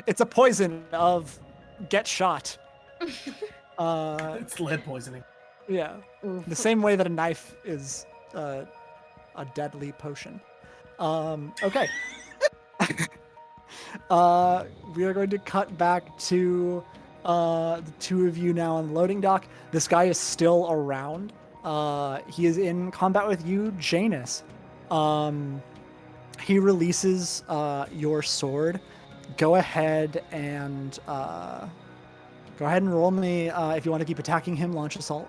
It's a poison of get shot. It's lead poisoning. Yeah. Oof. The same way that a knife is a deadly potion. Okay. We are going to cut back to the 2 of you now on the loading dock. This guy is still around. He is in combat with you, Janus. He releases your sword. Go ahead and roll me if you want to keep attacking him. Launch assault.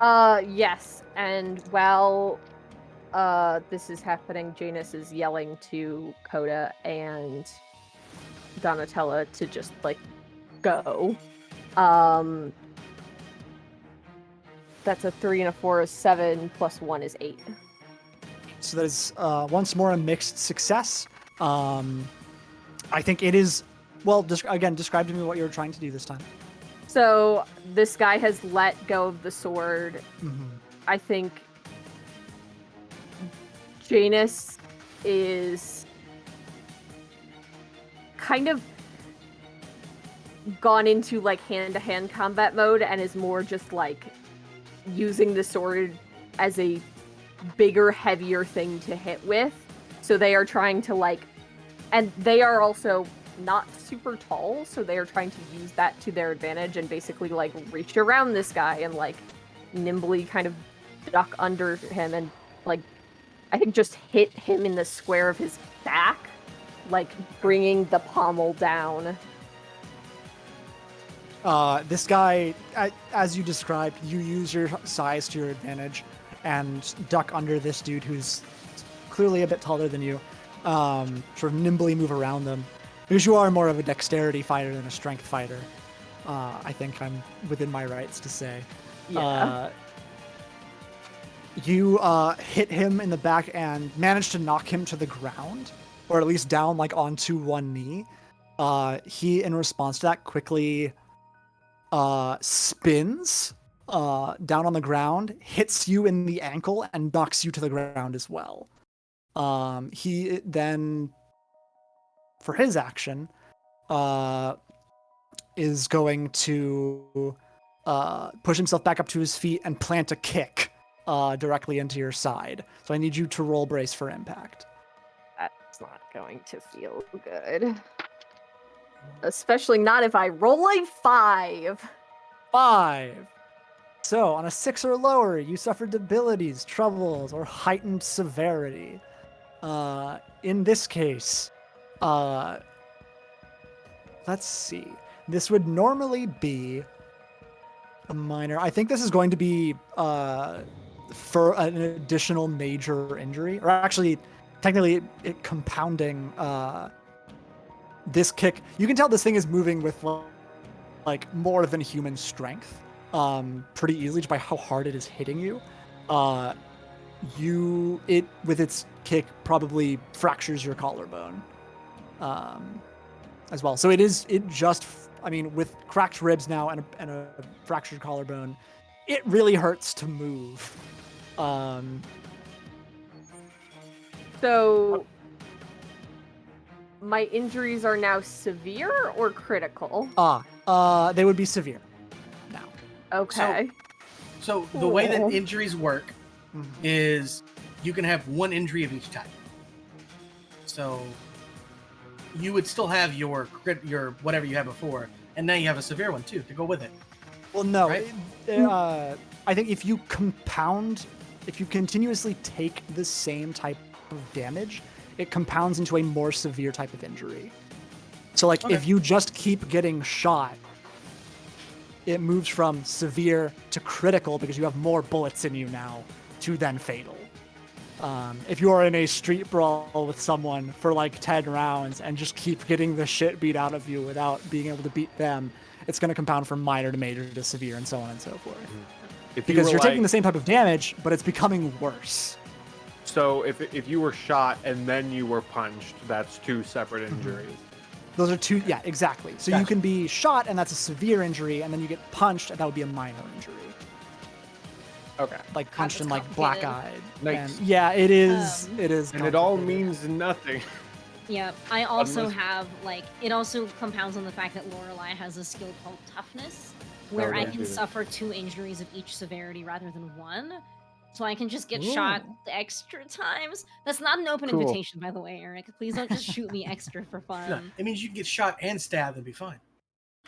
Yes, and while this is happening, Janus is yelling to Coda and Donatella to just like go. That's a 3 and a 4 is 7 plus 1 is 8. So that is once more a mixed success. I think it is. Well, again, describe to me what you were trying to do this time. So this guy has let go of the sword. Mm-hmm. I think Janus is kind of gone into like hand-to-hand combat mode and is more just like using the sword as a bigger, heavier thing to hit with. So they are trying to like, and they are also not super tall, so they are trying to use that to their advantage and basically like reach around this guy and like nimbly kind of duck under him and like I think just hit him in the square of his back, like bringing the pommel down. This guy, as you described, you use your size to your advantage and duck under this dude who's clearly a bit taller than you. Sort of nimbly move around them. Because you are more of a dexterity fighter than a strength fighter. I think I'm within my rights to say. Yeah. You hit him in the back and manage to knock him to the ground, or at least down like onto one knee. He, in response to that, quickly spins down on the ground, hits you in the ankle, and knocks you to the ground as well. He then, for his action, is going to push himself back up to his feet and plant a kick directly into your side. So I need you to roll brace for impact. That's not going to feel good. Especially not if I roll a 5. 5. So on a 6 or lower, you suffer debilities, troubles, or heightened severity. In this case, let's see. This would normally be a minor. I think this is going to be for an additional major injury, or actually, technically, it compounding this kick. You can tell this thing is moving with like more than human strength, pretty easily just by how hard it is hitting you. It with its kick probably fractures your collarbone, as well. So with cracked ribs now and a fractured collarbone, it really hurts to move. So my injuries are now severe or critical? They would be severe now. Okay. So the way that Cool. injuries work is you can have one injury of each type. So you would still have your whatever you had before, and now you have a severe one too to go with it. Well, no. Right? I think if you continuously take the same type of damage, it compounds into a more severe type of injury. So, like, Okay. if you just keep getting shot, it moves from severe to critical because you have more bullets in you now to then fatal. If you are in a street brawl with someone for like 10 rounds and just keep getting the shit beat out of you without being able to beat them, it's going to compound from minor to major to severe and so on and so forth. Because you're taking the same type of damage, but it's becoming worse. So if you were shot and then you were punched, that's 2 separate injuries. Those are 2, yeah, exactly. So you Gotcha. can be shot and that's a severe injury, and then you get punched and that would be a minor injury. Okay. Like punched that's and like complicated. black-eyed. Nice. And yeah, it is. It is. And it all complicated. means nothing. Yeah, I also Unless- have, like, it also compounds on the fact that Lorelei has a skill called Toughness, where I yeah. can suffer 2 injuries of each severity rather than 1. So I can just get shot extra times. That's not an open Cool. invitation, by the way, Eric. Please don't just shoot me extra for fun. No, it means you can get shot and stabbed and be fine.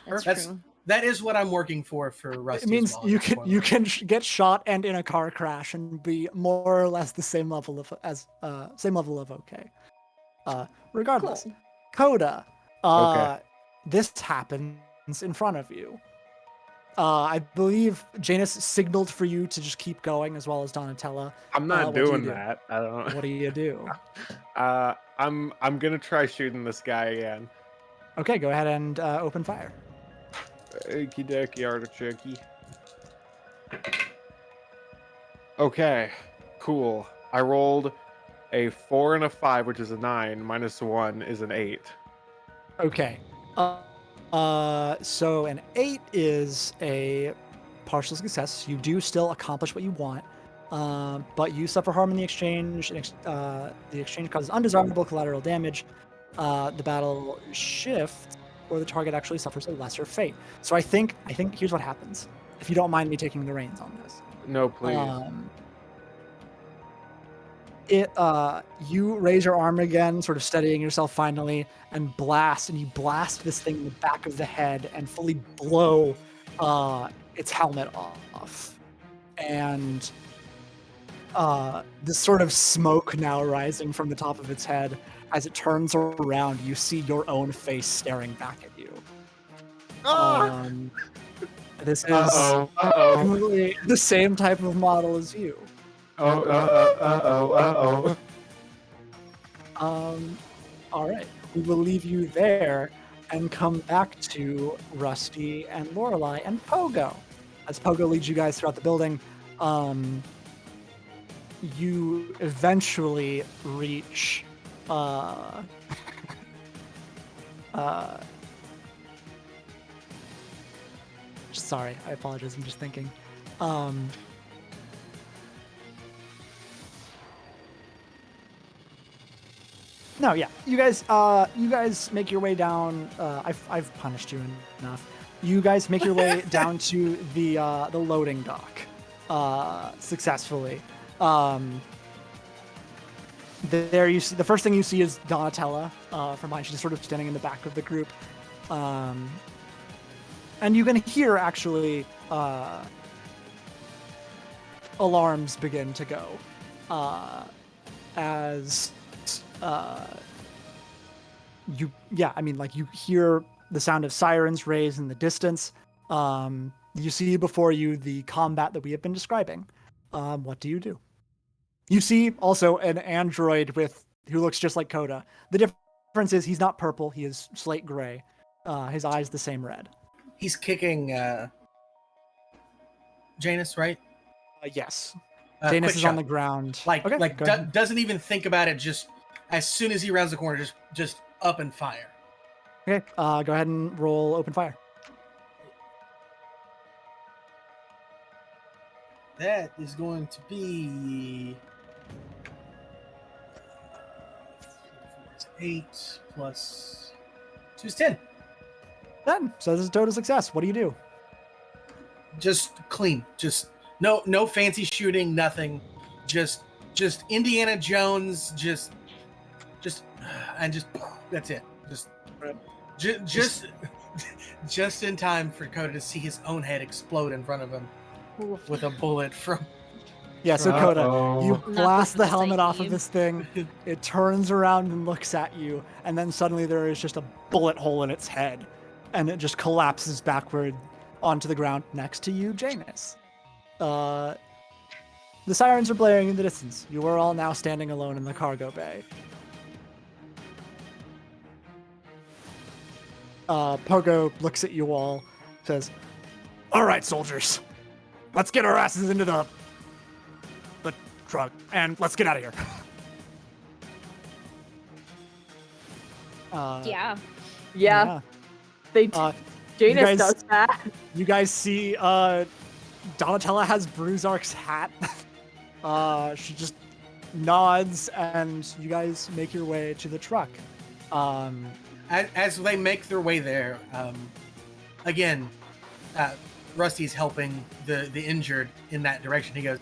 That's That's true. That is what I'm working for Rusty. It means as well, you at this can point. you can get shot and in a car crash and be more or less the same level of okay. Regardless, Cool. Coda. Okay. This happens in front of you. I believe Janus signaled for you to just keep going, as well as Donatella. I'm not what do you doing do? that. I don't. What do you do? I'm gonna try shooting this guy again. Okay, go ahead and open fire. Okie dokie, artichoke. Okay, cool. I rolled a 4 and a 5, which is a 9, minus 1 is an 8. Okay. So an 8 is a partial success. You do still accomplish what you want, but you suffer harm in the exchange. The exchange causes undesirable collateral damage. The battle shifts, or the target actually suffers a lesser fate. So I think here's what happens. If you don't mind me taking the reins on this. No, please. You raise your arm again, sort of steadying yourself finally, and you blast this thing in the back of the head and fully blow its helmet off. And this sort of smoke now rising from the top of its head. As it turns around, you see your own face staring back at you. This is completely the same type of model as you. Oh. All right. We will leave you there and come back to Rusty and Lorelei and Pogo. As Pogo leads you guys throughout the building, you eventually reach sorry, I apologize, I'm just thinking. No, yeah, you guys make your way down. I've punished you enough. You guys make your way down to the loading dock successfully. There you see the first thing you see is Donatella from behind. She's just sort of standing in the back of the group, and you can hear actually alarms begin to go as you hear the sound of sirens raised in the distance. You see before you the combat that we have been describing. What do you do? You see also an android who looks just like Coda. The difference is he's not purple, he is slate gray. His eyes the same red. He's kicking Janus, right? Yes. Janus is on the ground. Doesn't even think about it. Just as soon as he rounds the corner, just up and fire. Okay. Go ahead and roll open fire. That is going to be 8 plus 2 is 10. 10. So this is a total success. What do you do? Just clean. Just no fancy shooting. Nothing. Just Indiana Jones. Just that's it. Just in time for Coda to see his own head explode in front of him with a bullet from. Yeah, so Coda, you Not blast the this helmet off of idea. this thing. It turns around and looks at you, and then suddenly there is just a bullet hole in its head, and it just collapses backward onto the ground next to you, Janus. The sirens are blaring in the distance. You are all now standing alone in the cargo bay. Pogo looks at you all, says, "All right, soldiers, let's get our asses into the truck and let's get out of here." Yeah. Janus guys- does that. You guys see Donatella has Bruzark's hat. She just nods and you guys make your way to the truck. As they make their way there, again, Rusty's helping the injured in that direction. He goes,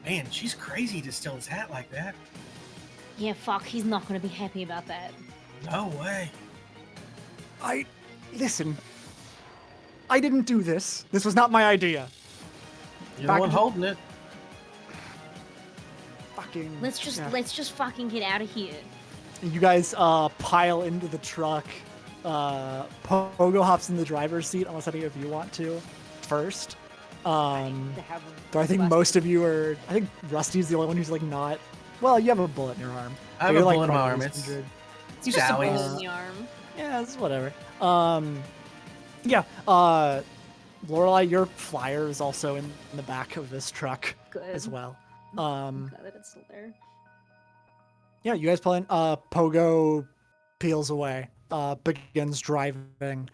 "Man, she's crazy to steal his hat like that. Yeah, fuck, he's not gonna be happy about that. No way." Listen, I didn't do this. This was not my idea. You're the one Package- holding it. Fucking. Let's just yeah. let's just fucking get out of here. You guys pile into the truck. Pogo hops in the driver's seat, unless any of you want to first. To have So I think Rusty. most of you are. I think Rusty's the only one who's like not. Well, you have a bullet in your arm. I have You're, a like, bullet in my probably arm. It's injured. It's just a Sally's. bullet in the arm. Yeah, it's whatever. Yeah. Lorelai, your flyer is also in the back of this truck Good. as well. I'm glad that it's still there. Yeah, you guys playing. Pogo peels away. Begins driving.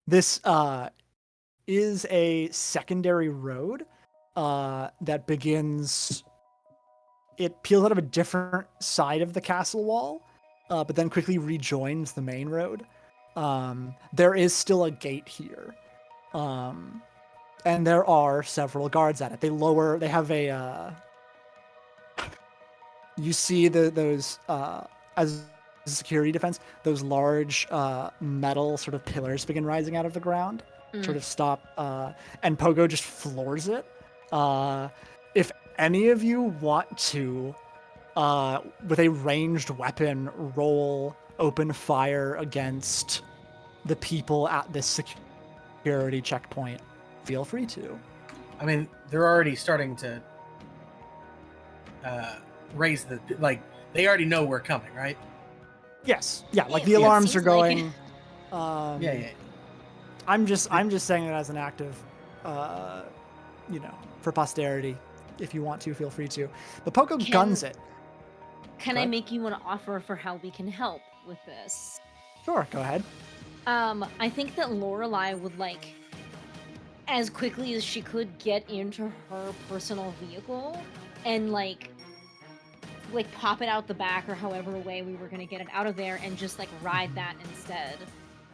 This is a secondary road that begins. It peels out of a different side of the castle wall, but then quickly rejoins the main road. There is still a gate here, and there are several guards at it. They have a. You see those as a security defense, those large metal sort of pillars begin rising out of the ground, sort of stop, and Pogo just floors it. If any of you want to, with a ranged weapon, roll open fire against the people at this security checkpoint, feel free to. I mean, they're already starting to raise the they already know we're coming, right? Yes, yeah, like Yeah, the yeah, alarms seems are like going. Yeah. I'm just saying it as an act of, for posterity. If you want to, feel free to. The Pogo Can- guns it. Can Go I ahead. make you an offer for how we can help with this? Sure, go ahead. I think that Lorelai would as quickly as she could get into her personal vehicle and like pop it out the back or however way we were gonna get it out of there and just ride that instead.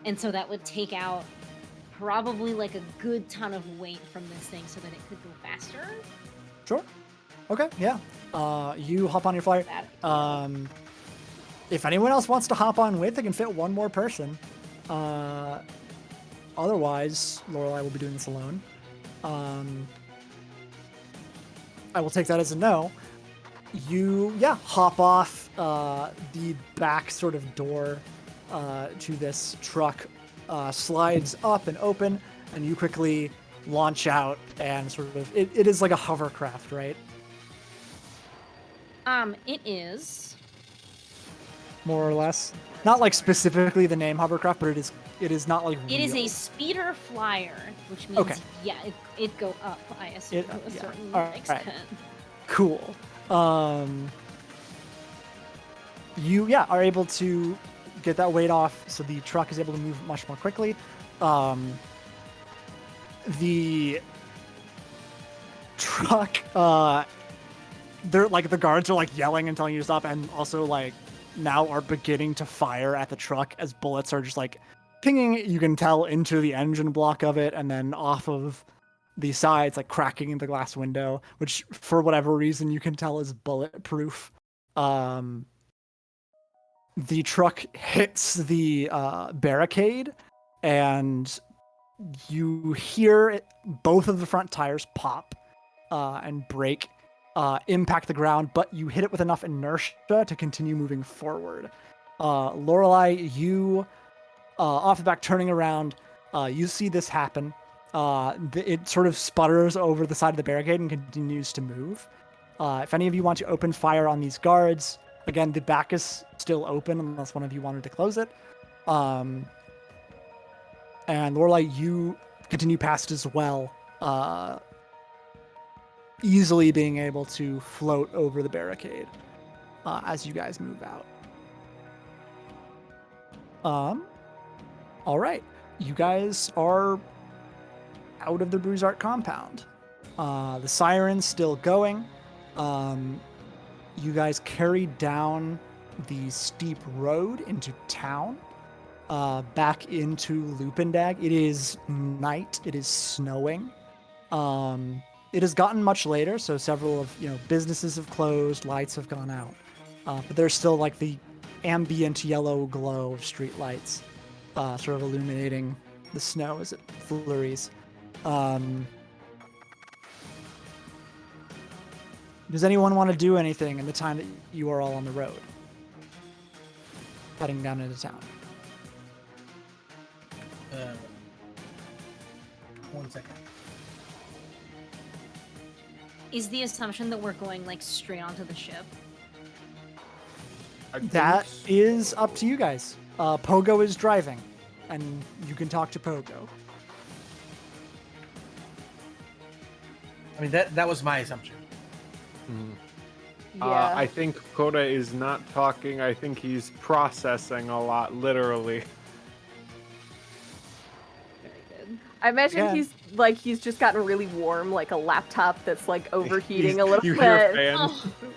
And so that would take out probably a good ton of weight from this thing so that it could go faster. Sure. Okay, yeah. You hop on your flyer. That- If anyone else wants to hop on with, they can fit one more person. Otherwise, Lorelai will be doing this alone. I will take that as a no. You, hop off the back sort of door to this truck, slides up and open, and you quickly launch out and sort of, it is like a hovercraft, right? It is. More or less. Not like specifically the name hovercraft, but it is not like It is real. a speeder flyer, which means Okay. it go up, I assume, It- to a yeah. certain Alright. extent. Cool. You are able to get that weight off, so the truck is able to move much more quickly. The truck, they're the guards are yelling and telling you to stop, and also now are beginning to fire at the truck as bullets are just pinging. You can tell into the engine block of it, and then off of the sides, cracking in the glass window, which for whatever reason you can tell is bulletproof. The truck hits the barricade, and you hear both of the front tires pop and break, impact the ground, but you hit it with enough inertia to continue moving forward. Lorelai, you off the back turning around, you see this happen. It sort of sputters over the side of the barricade and continues to move. If any of you want to open fire on these guards, again, the back is still open unless one of you wanted to close it. And Lorelai, you continue past as well, easily being able to float over the barricade as you guys move out. All right, you guys are out of the Bruisart compound. The siren's still going. You guys carry down the steep road into town, back into Lupindag. It is night. It is snowing. It has gotten much later, so several of businesses have closed, lights have gone out, but there's still the ambient yellow glow of street lights, sort of illuminating the snow as it flurries. Does anyone want to do anything in the time that you are all on the road? Heading down into town. 1 second. Is the assumption that we're going like straight onto the ship? I think That is up to you guys. Pogo is driving, and you can talk to Pogo. I mean, that was my assumption. Mhm. Yeah. I think Koda is not talking. I think he's processing a lot, literally. Very good. I imagine Yeah. he's just gotten really warm, like a laptop that's like overheating a little You bit. hear fans Oh.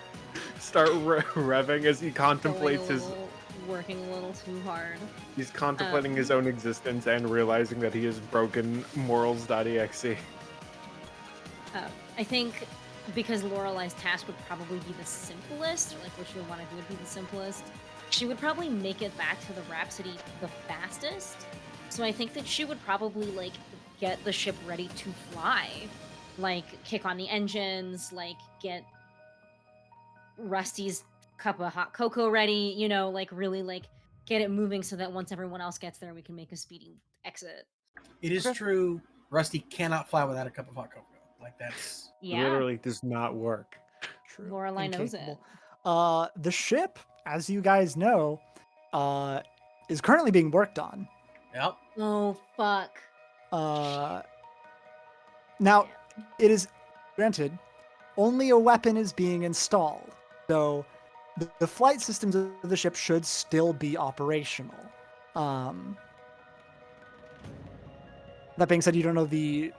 start revving as he Going contemplates a his. little, working a little too hard. He's contemplating his own existence and realizing that he has broken morals.exe. I think because Lorelei's task would probably be the simplest, or like what she would want to do would be the simplest, she would probably make it back to the Rhapsody the fastest. So I think that she would probably like get the ship ready to fly, like kick on the engines, like get Rusty's cup of hot cocoa ready, you know, like really like get it moving so that once everyone else gets there, we can make a speedy exit. It is true. Rusty cannot fly without a cup of hot cocoa. Like that's Yeah, Literally does not work. True. Lorelei knows it. Incapable. The ship, as you guys know, is currently being worked on. yep. Oh fuck. Now, it is granted, only a weapon is being installed, so the flight systems of the ship should still be operational. That being said, you don't know the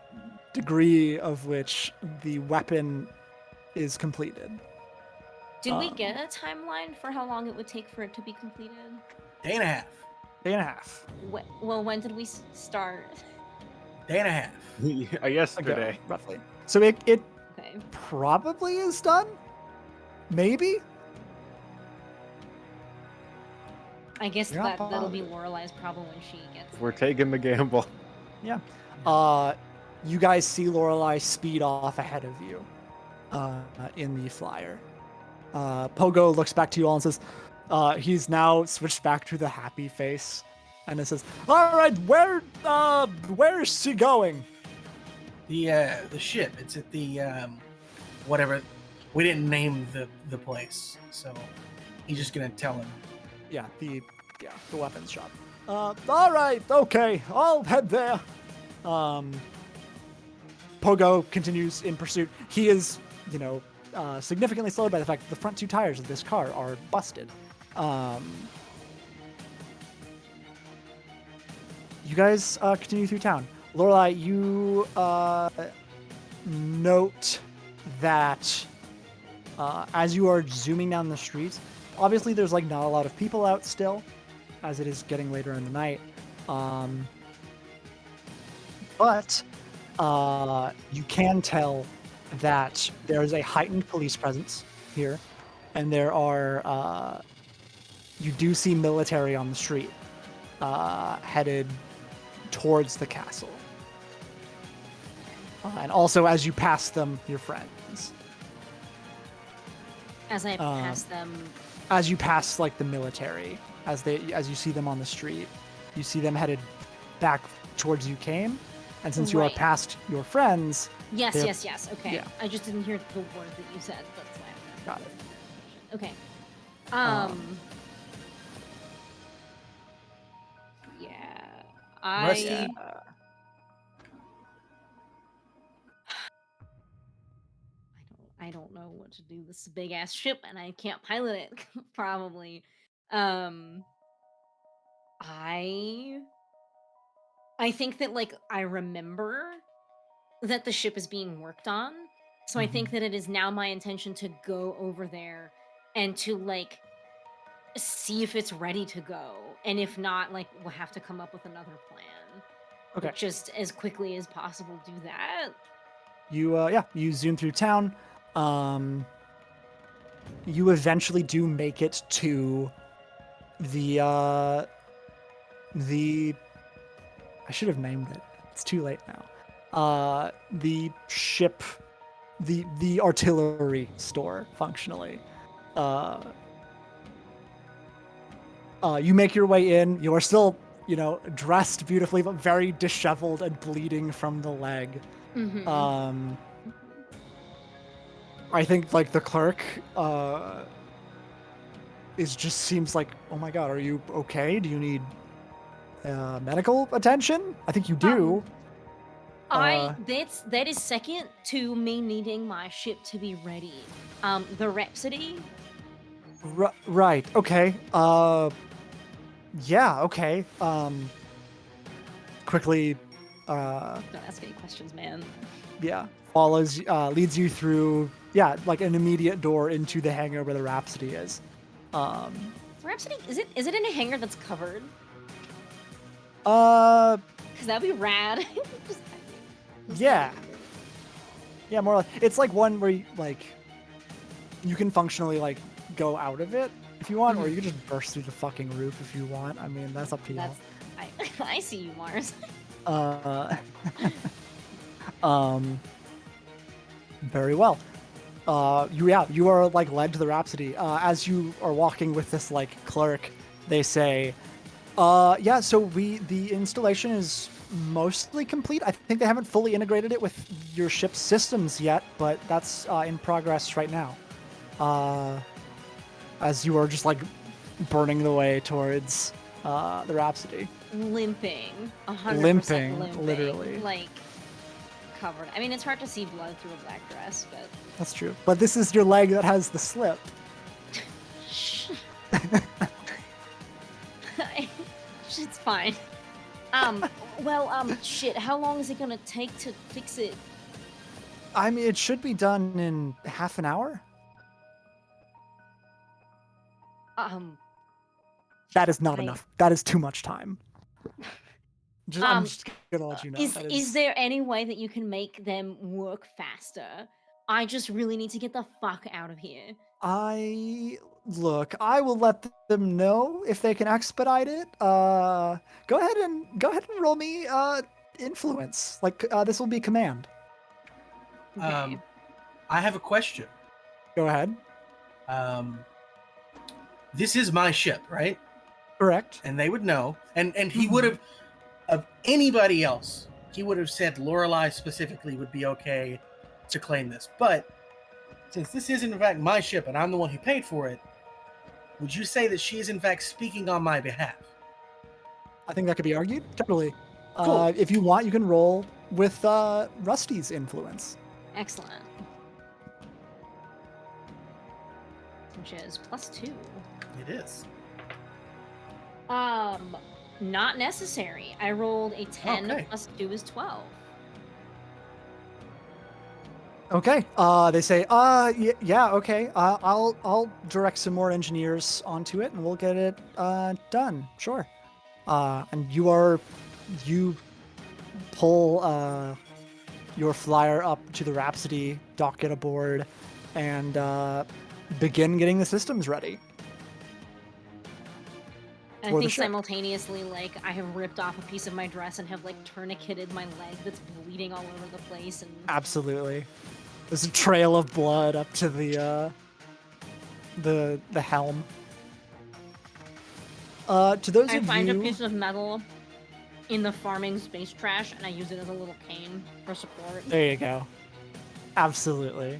degree of which the weapon is completed. Did we get a timeline for how long it would take for it to be completed? Day and a half. Day and a half. Well, when did we start? Day and a half. ago, Yesterday. roughly. So it Okay. probably is done? Maybe? I guess You're not that'll be positive. Lorelei's problem when she gets We're there. taking the gamble. Yeah. You guys see Lorelei speed off ahead of you in the flyer. Pogo looks back to you all and says, he's now switched back to the happy face. And it says, all right, where is she going? The ship. It's at the whatever. We didn't name the place, so he's just gonna tell him. Yeah, the weapons shop. All right, okay, I'll head there. Pogo continues in pursuit. He is, significantly slowed by the fact that the front two tires of this car are busted. You guys continue through town. Lorelei, you note that as you are zooming down the streets, obviously there's like not a lot of people out still, as it is getting later in the night. But you can tell that there is a heightened police presence here, and there are you do see military on the street headed towards the castle. And also, as you pass them, your friends. As I pass them, As you pass, like, the military, as you see them on the street, you see them headed back towards you came. And since you are Right. past your friends, yes, they're- yes. Okay, yeah. I just didn't hear the word that you said. That's why. Got it. Okay. Yeah. Rusty. I don't know what to do. This is a big ass ship, and I can't pilot it. Probably. I think that like I remember that the ship is being worked on. So I think that it is now my intention to go over there and to like see if it's ready to go. And if not, like we'll have to come up with another plan. Okay. But just as quickly as possible do that. You zoom through town. You eventually do make it to the I should have named it. It's too late now. The ship, the artillery store, functionally. You make your way in. You are still, dressed beautifully, but very disheveled and bleeding from the leg. Mm-hmm. I think like the clerk seems like, oh my god, are you okay? Do you need medical attention? I think you do. That is second to me needing my ship to be ready. The Rhapsody. Right. Okay. Yeah. Okay. Quickly. Don't ask any questions, man. Yeah. Leads you through. Yeah, like an immediate door into the hangar where the Rhapsody is. Rhapsody, is it in a hangar that's covered? Uh. Cause that'd be rad. Yeah. Yeah, more like it's like one where you can functionally like go out of it if you want, or you can just burst through the fucking roof if you want. I mean, that's up to you. I see you, Mars. Very well. You are like led to the Rhapsody. As you are walking with this like clerk, they say, yeah, so the installation is mostly complete. I think they haven't fully integrated it with your ship's systems yet, but that's in progress right now. As you are just like burning the way towards the Rhapsody. Limping. 100% Limping, literally. Like, covered. I mean, it's hard to see blood through a black dress, but... That's true. But this is your leg that has the slip. It's fine. Shit, how long is it gonna take to fix it? I mean, it should be done in half an hour. That is not enough. That is too much time. I'm just gonna let you know. Is there any way that you can make them work faster? I just really need to get the fuck out of here. I will let them know if they can expedite it. Go ahead and roll me influence. Like this will be command. Okay. I have a question. Go ahead. This is my ship, right? Correct. And they would know. And he would have, of anybody else, he would have said Lorelei specifically would be okay to claim this. But since this is in fact my ship and I'm the one who paid for it, would you say that she is in fact speaking on my behalf? I think that could be argued. Totally. Cool. If you want, you can roll with Rusty's influence. Excellent. Which is +2. It is. Not necessary. I rolled a 10 Okay. +2 is 12. Okay. They say, yeah, okay. I'll direct some more engineers onto it, and we'll get it done. Sure. And you pull your flyer up to the Rhapsody, dock it aboard, and begin getting the systems ready. And For I the think ship. simultaneously, like, I have ripped off a piece of my dress and have, like, tourniqueted my leg that's bleeding all over the place. And Absolutely. There's a trail of blood up to the helm. To those I of find you, a piece of metal in the farming space trash, and I use it as a little cane for support. there you go. Absolutely.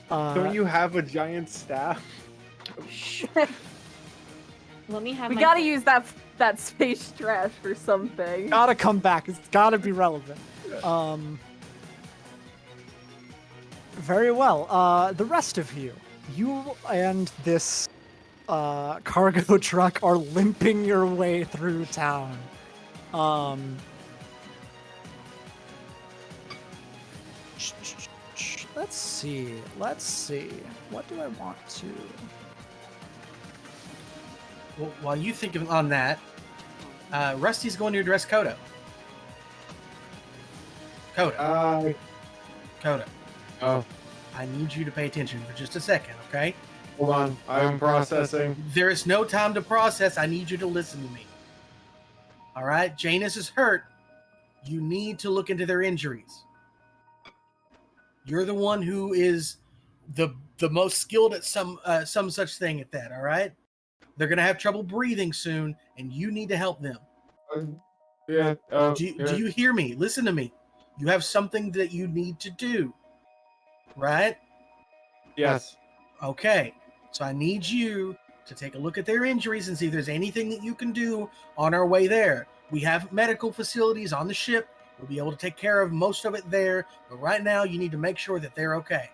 Don't you have a giant staff? Let me have We my gotta use that space trash for something. Gotta come back. It's gotta be relevant. Very well. The rest of you and this cargo truck are limping your way through town. Let's see. What do I want to? Well, while you think on that, Rusty's going to address Kodo. Kodo. Oh, I need you to pay attention for just a second, okay? hold on. I'm processing. There is no time to process. I need you to listen to me. All right? Janus is hurt, You need to look into their injuries. You're the one who is the most skilled at some such thing at that, all right? They're going to have trouble breathing soon, and you need to help them. Yeah. Do you hear me? Listen to me. You have something that you need to do, right? Yes. Okay. So I need you to take a look at their injuries and see if there's anything that you can do on our way there. We have medical facilities on the ship. We'll be able to take care of most of it there. But right now, you need to make sure that they're okay.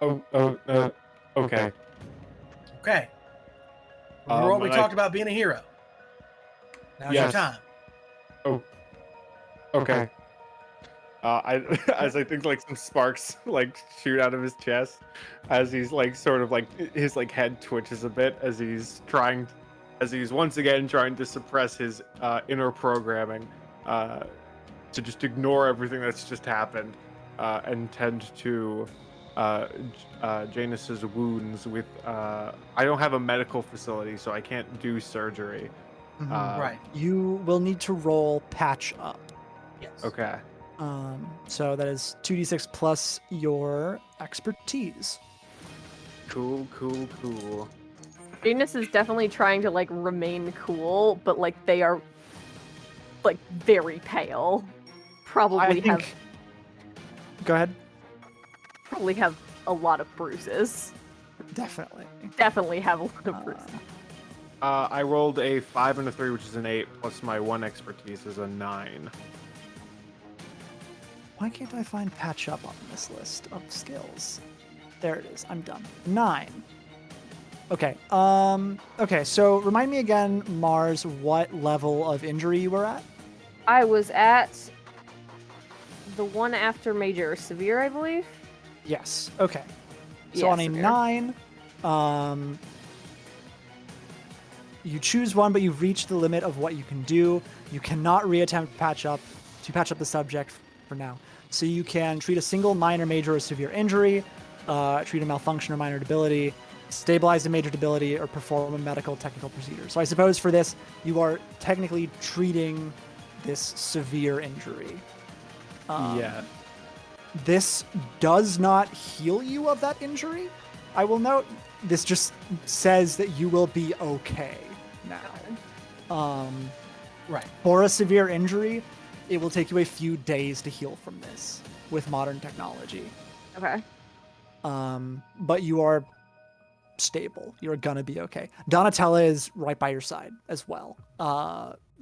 Okay. Okay. Remember what we and talked about being a hero. Now's your Yes. time. Okay. As I think like some sparks like shoot out of his chest, as he's like sort of like his like head twitches a bit as he's once again trying to suppress his inner programming, to just ignore everything that's just happened, and tend to Janus's wounds with I don't have a medical facility, so I can't do surgery. Right. You will need to roll patch up. Yes. Okay. So that is 2d6 plus your expertise. Cool. Janus is definitely trying to like remain cool, but like they are like very pale. Probably Go ahead. probably have a lot of bruises. Definitely. Definitely have a lot of bruises. I rolled a 5 and a 3, which is an 8, plus my 1 expertise is a 9. Why can't I find patch up on this list of skills? There it is. I'm done. 9. Okay. Okay. So remind me again, Mars, what level of injury you were at? I was at the one after major severe, I believe. Yes. Okay. So Yeah, on a severe. 9, you choose one, but you've reached the limit of what you can do. You cannot reattempt to patch up the subject for now. So you can treat a single minor, major, or severe injury, treat a malfunction or minor debility, stabilize a major debility, or perform a medical technical procedure. So I suppose for this, you are technically treating this severe injury. Yeah. This does not heal you of that injury. I will note this just says that you will be okay now. Right. For a severe injury, it will take you a few days to heal from this with modern technology. Okay. But you are stable. You're gonna be okay. Donatella is right by your side as well.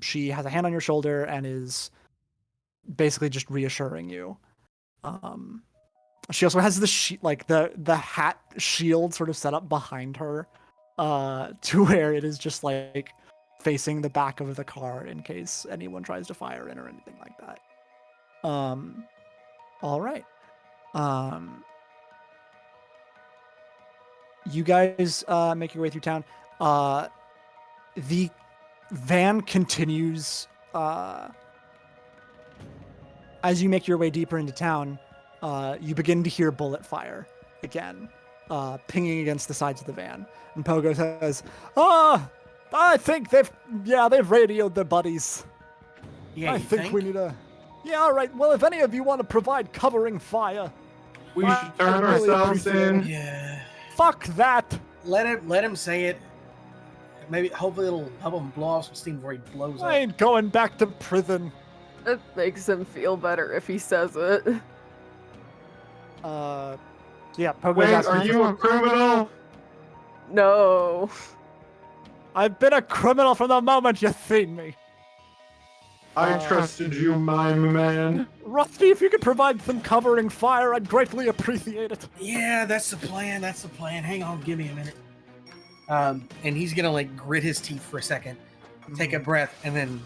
She has a hand on your shoulder and is basically just reassuring you. She also has the hat shield sort of set up behind her, to where it is just like facing the back of the car in case anyone tries to fire in or anything like that. All right. You guys make your way through town. The van continues as you make your way deeper into town. You begin to hear bullet fire again, pinging against the sides of the van. And Pogo says, I think they've radioed their buddies. Yeah, I you think we need a... Yeah, all right. Well, if any of you want to provide covering fire... We should turn really ourselves in. Yeah. Fuck that! Let him say it. Maybe, hopefully it'll help him blow off some steam before he blows I up. ain't going back to prison. It makes him feel better if he says it. Yeah, Pogo's Wait, asking are you a criminal? No. I've been a criminal from the moment you seen me. I trusted you, my man. Rusty, if you could provide some covering fire, I'd greatly appreciate it. Yeah, that's the plan. That's the plan. Hang on, give me a minute. And he's gonna like grit his teeth for a second, take a breath, and then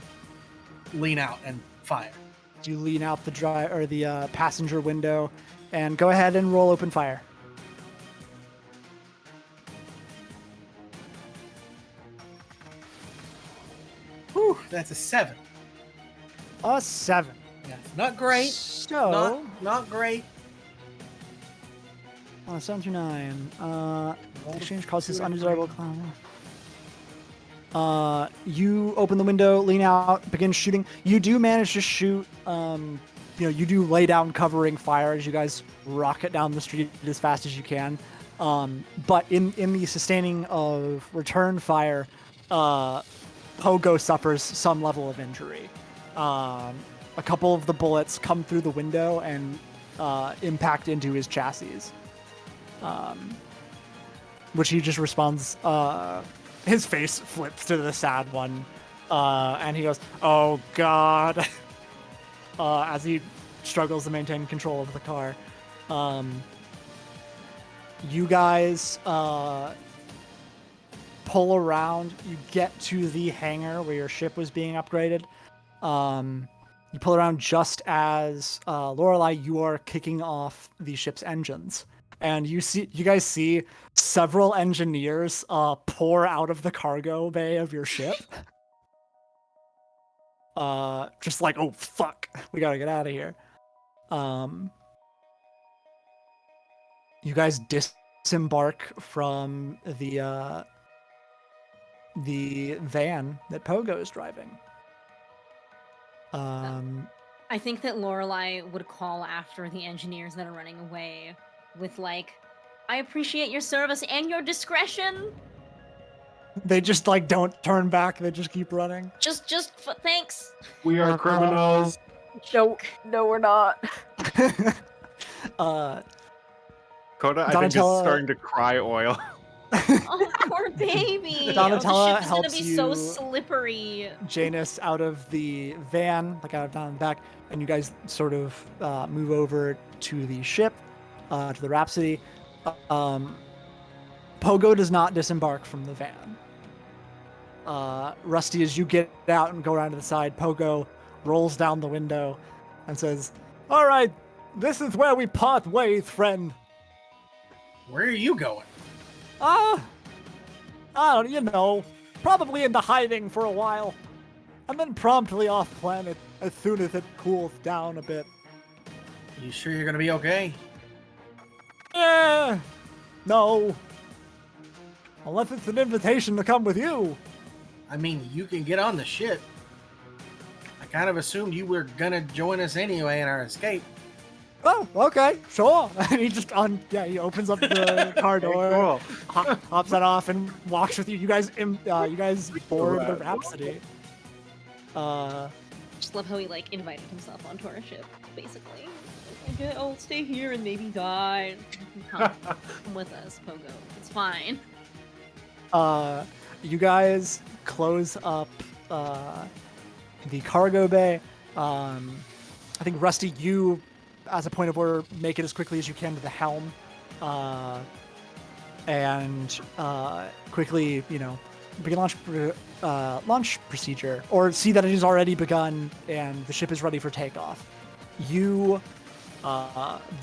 lean out and fire. You lean out the passenger window and go ahead and roll open fire. Whew, that's a 7. A 7. Yeah, not great. So, Not great. 7 through 9. Exchange causes undesirable. You open the window, lean out, begin shooting. You do manage to shoot. You do lay down covering fire as you guys rocket down the street as fast as you can. But in the sustaining of return fire, Pogo suffers some level of injury. A couple of the bullets come through the window and impact into his chassis, which he just responds. His face flips to the sad one, and he goes, "Oh God!" As he struggles to maintain control of the car. You guys pull around. You get to the hangar where your ship was being upgraded. You pull around just as Lorelei, you are kicking off the ship's engines, and you guys see several engineers pour out of the cargo bay of your ship. Just like, oh fuck, we gotta get out of here. You guys disembark from the van that Pogo is driving. I think that Lorelei would call after the engineers that are running away with like, "I appreciate your service and your discretion." They just like don't turn back. They just keep running. Thanks. We are criminals. No, we're not. Coda, I think, is Donatella- starting to cry oil. Oh, poor baby. Donatella The ship is gonna helps be so you- slippery. Janus out of the van, like out down the back, and you guys sort of move over to the ship, to the Rhapsody. Pogo does not disembark from the van. Rusty, as you get out and go around to the side, Pogo rolls down the window and says, "All right, this is where we part ways, friend. Where are you going? I don't, probably into hiding for a while, and then promptly off planet as soon as it cools down a bit." You sure you're gonna be okay? Yeah, no. Unless it's an invitation to come with you. I mean, you can get on the ship. I kind of assumed you were gonna join us anyway in our escape. Oh, okay, sure. And he just he opens up the car door, Cool. hops that off, and walks with you. You guys board the Rhapsody. Just love how he like invited himself onto our ship, basically. Okay, I'll stay here and maybe die. Come with us, Pogo. It's fine. You guys close up the cargo bay. I think Rusty, you, as a point of order, make it as quickly as you can to the helm, and quickly, begin launch procedure, or see that it has already begun and the ship is ready for takeoff. The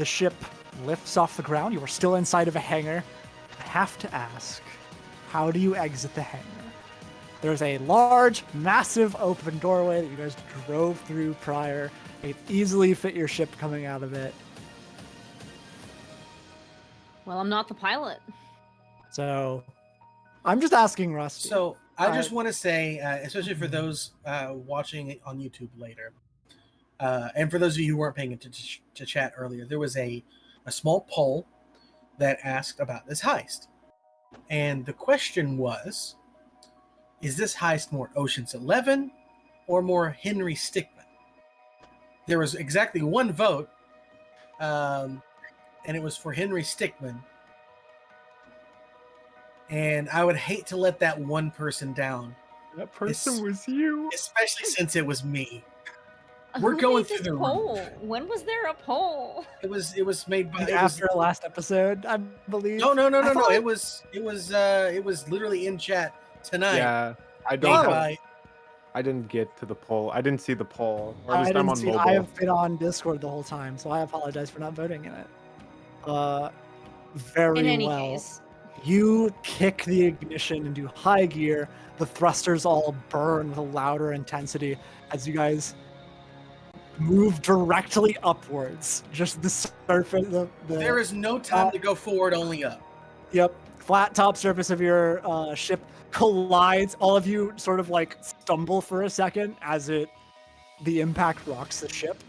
ship lifts off the ground. You are still inside of a hangar. I have to ask, how do you exit the hangar? There's a large, massive open doorway that you guys drove through prior. You can easily fit your ship coming out of it. Well, I'm not the pilot. So, I'm just asking Rusty. So I just want to say, especially for those watching it on YouTube later, and for those of you who weren't paying attention to chat earlier, there was a small poll that asked about this heist. And the question was, is this heist more Ocean's 11 or more Henry Stickmin? There was exactly one vote, and it was for Henry Stickmin. And I would hate to let that one person down, That person was you. especially since it was me. We're Who going made through this the poll. When was there a poll? It was made by after last episode, I believe. No. I thought- It was literally in chat tonight. Yeah, I Made don't. by- I didn't get to the poll. I didn't see the poll, or at I least I'm didn't on see. mobile. I have been on Discord the whole time, so I apologize for not voting in it. Very In any well. case. You kick the ignition into high gear. The thrusters all burn with a louder intensity as you guys move directly upwards. Just the surface. There is no time to go forward, only up. Yep. flat top surface of your ship collides. All of you sort of like stumble for a second as the impact rocks the ship,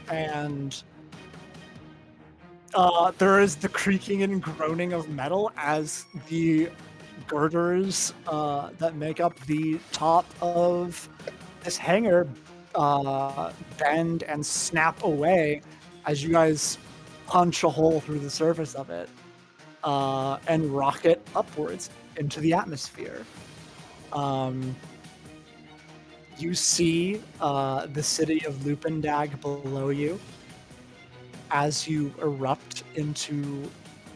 and there is the creaking and groaning of metal as the girders that make up the top of this hangar bend and snap away as you guys punch a hole through the surface of it and rocket upwards into the atmosphere. You see the city of Lupendag below you as you erupt into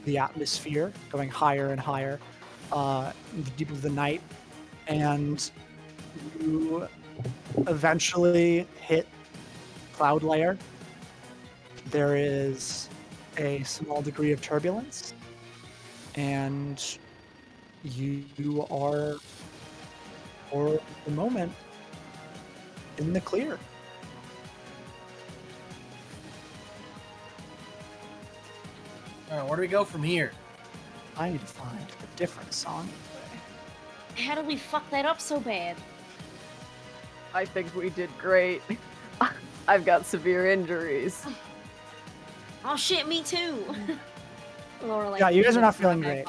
the atmosphere, going higher and higher in the deep of the night, and you eventually hit cloud layer. There is a small degree of turbulence, and you are, for the moment, in the clear. Where do we go from here? I need to find a different song to play. How did we fuck that up so bad? I think we did great. I've got severe injuries. Oh shit, me too. Laura, like, Yeah, you guys are not gives us a feeling high great.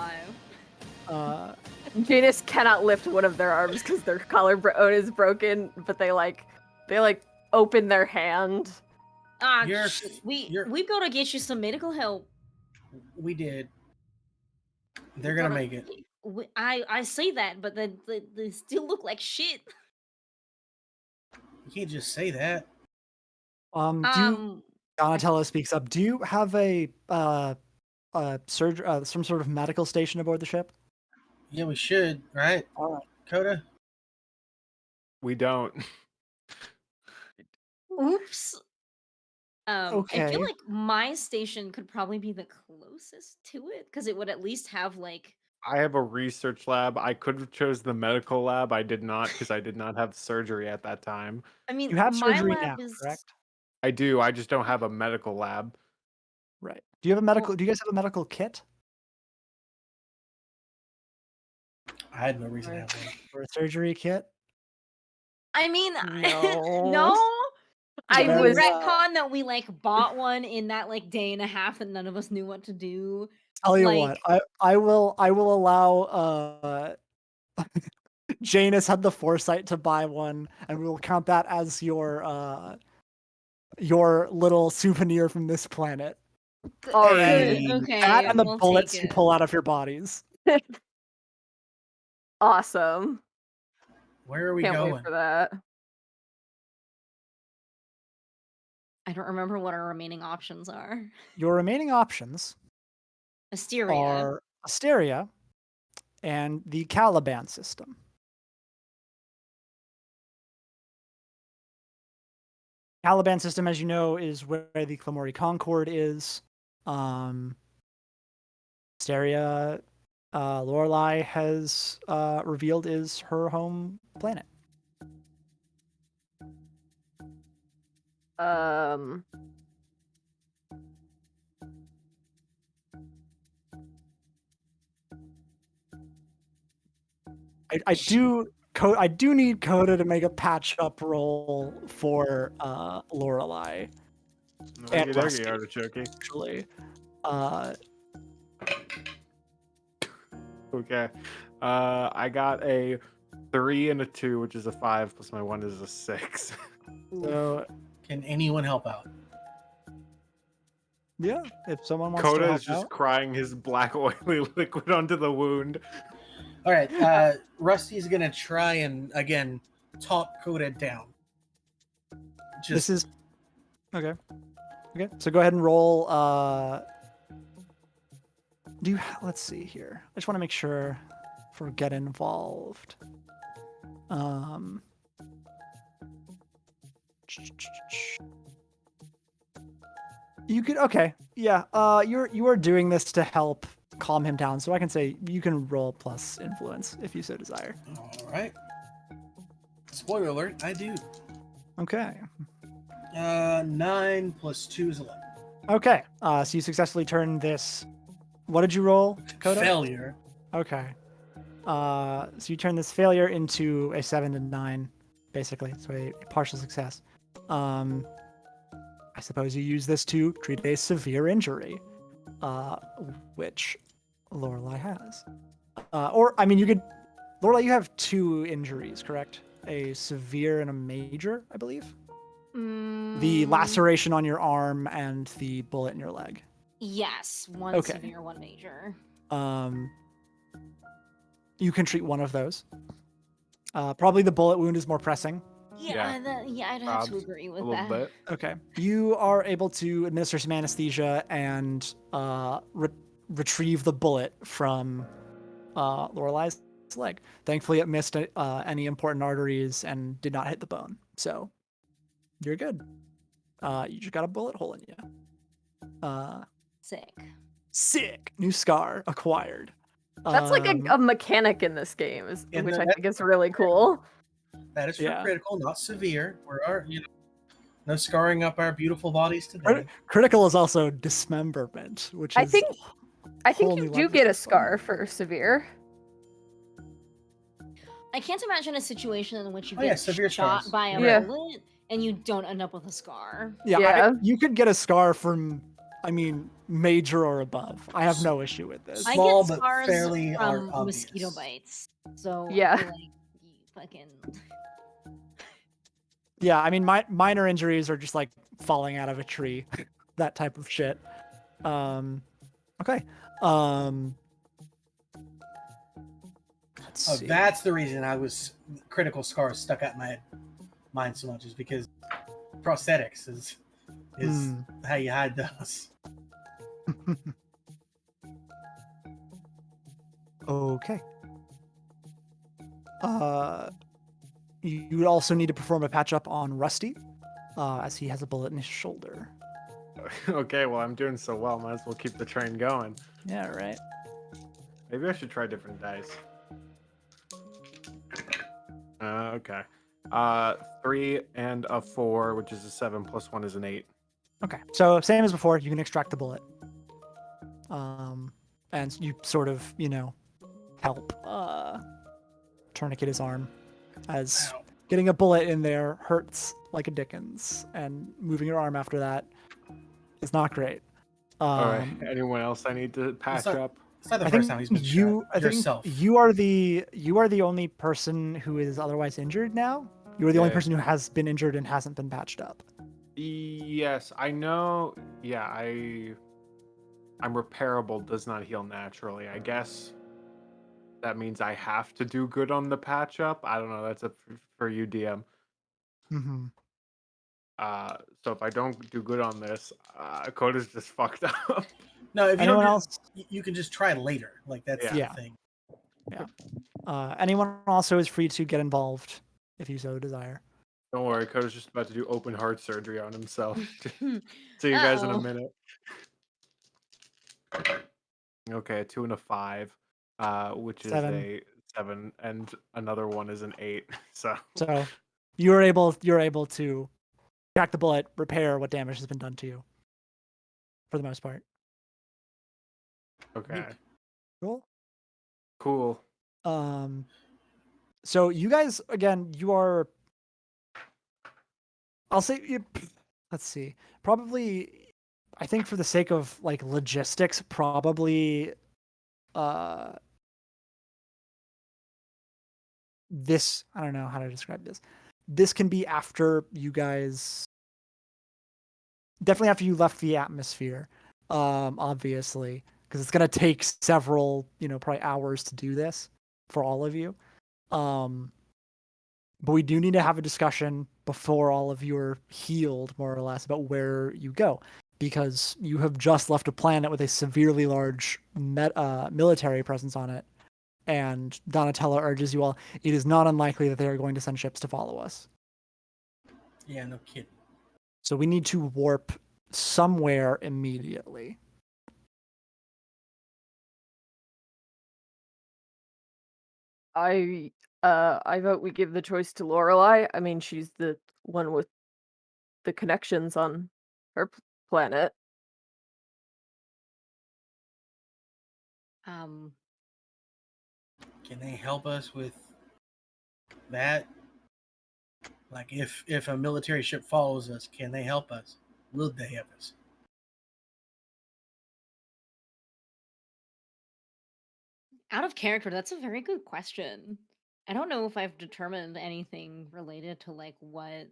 five. Janus cannot lift one of their arms because their collarbone is broken, but they open their hand. Ah, You're- shit. you're- We've got to get you some medical help. We did. They're gonna make it. I say that, but they still look like shit. You can't just say that. Donatello speaks up. Do you have some sort of medical station aboard the ship? Yeah, we should, right? All right. Coda? We don't. Oops. I feel Okay. like my station could probably be the closest to it because it would at least have like. I have a research lab. I could have chose the medical lab. I did not because I did not have surgery at that time. I mean, You have my surgery lab now, is correct? I do. I just don't have a medical lab. Right. Do you have a medical? Do you guys have a medical kit I had no reason to have one. or a surgery kit? I mean, No. no. I Can we was- retcon that we like bought one in that like day and a half that none of us knew what to do. Tell you Like- what, I will allow Janus had the foresight to buy one, and we will count that as your little souvenir from this planet. Alrighty. Okay. That and the we'll bullets take you it. pull out of your bodies. Awesome. Where are we Can't going? wait for that. I don't remember what our remaining options are. Your remaining options Asteria. are Asteria and the Caliban system. Caliban system, as you know, is where the Clamori Concord is. Asteria, Lorelei has revealed is her home planet. I do need Coda to make a patch up roll for Lorelei, And Okie Rusty. dokie, artichoke. actually. Okay. I got a 3 and a 2, which is a 5, plus my 1 is a 6. So Can anyone help out? yeah, if someone wants to Coda help is just out. crying his black oily liquid onto the wound. All right, Rusty's gonna try and again talk Coda down. This is okay. Okay, so go ahead and roll. Let's see here. I just want to make sure for get involved. You could yeah. You are doing this to help calm him down, so I can say you can roll plus influence if you so desire. All right. Spoiler alert, I do. Okay. 9 plus 2 is 11. Okay. So you successfully turn this What did you roll, Coda? Failure. Okay. So you turn this failure into a 7 to 9, basically. So a partial success. I suppose you use this to treat a severe injury, which Lorelei has. Or, I mean, you could... Lorelei, you have 2 injuries, correct? A severe and a major, I believe? The laceration on your arm and the bullet in your leg. Yes, one Okay. severe, one major. You can treat one of those. Probably the bullet wound is more pressing. Yeah, I'd have to Probs agree a with little that. bit. Okay. You are able to administer some anesthesia and retrieve the bullet from Lorelei's leg. Thankfully, it missed any important arteries and did not hit the bone. So you're good. You just got a bullet hole in you. Sick. Sick. New scar acquired. That's like a mechanic in this game, Yeah, which no, I think is really cool. That is for Yeah. critical, not severe. No scarring up our beautiful bodies today. Critical is also dismemberment, which I is think whole you new do level get a of fun. scar for severe. I can't imagine a situation in which you Oh, yeah, get severe shot scars. by a Yeah. bullet and you don't end up with a scar. Yeah. You could get a scar from, I mean, major or above. I have no issue with this. I Small, get but scars fairly from obvious. mosquito bites. So Yeah. I feel like you fucking Yeah, I mean, minor injuries are just like falling out of a tree, that type of shit. Okay. Let's Oh, see. that's the reason I was critical scars stuck out in my mind so much, is because prosthetics is how you hide those. Okay. You would also need to perform a patch up on Rusty, as he has a bullet in his shoulder. Okay, well, I'm doing so well. Might as well keep the train going. Yeah, right. Maybe I should try different dice. Okay. 3 and a 4, which is a 7, plus 1 is an 8. Okay, so same as before, you can extract the bullet. And you sort of, help tourniquet his arm, as Ow. getting a bullet in there hurts like a Dickens, and moving your arm after that is not great. All right. Anyone else I need to patch up? It's not the I first think time he's been you. shot. I think Yourself. you are the only person who is otherwise injured now. You are the only Yeah. person who has been injured and hasn't been patched up. Yes, I know. Yeah, I'm repairable, does not heal naturally. I guess that means I have to do good on the patch up. I don't know. That's up for you, DM. Mm-hmm. So if I don't do good on this, Coda's just fucked up. No, if you Anyone don't, else? you can just try later. Like that's Yeah. the thing. Anyone also is free to get involved if you so desire. Don't worry, Coda's just about to do open heart surgery on himself. See you guys in a Uh-oh. minute. Okay, a 2 and a 5, which is 7. a 7, and another one is an 8. So you're able to crack the bullet, repair what damage has been done to you, for the most part. okay, Cool. cool. So you guys, again, you are. I'll say, let's see. Probably, I think for the sake of like logistics, probably, this, I don't know how to describe this. This can be after you guys, definitely after you left the atmosphere, obviously, because it's gonna take several, probably hours to do this for all of you. But we do need to have a discussion before all of you are healed, more or less, about where you go, because you have just left a planet with a severely large military presence on it, and Donatello urges you all, it is not unlikely that they are going to send ships to follow us. Yeah, no kidding. So we need to warp somewhere immediately. I vote we give the choice to Lorelei. I mean, she's the one with the connections on her planet. Um, Can they help us with that? Like, if a military ship follows us, can they help us? Will they help us? out of character, that's a very good question. I don't know if I've determined anything related to like what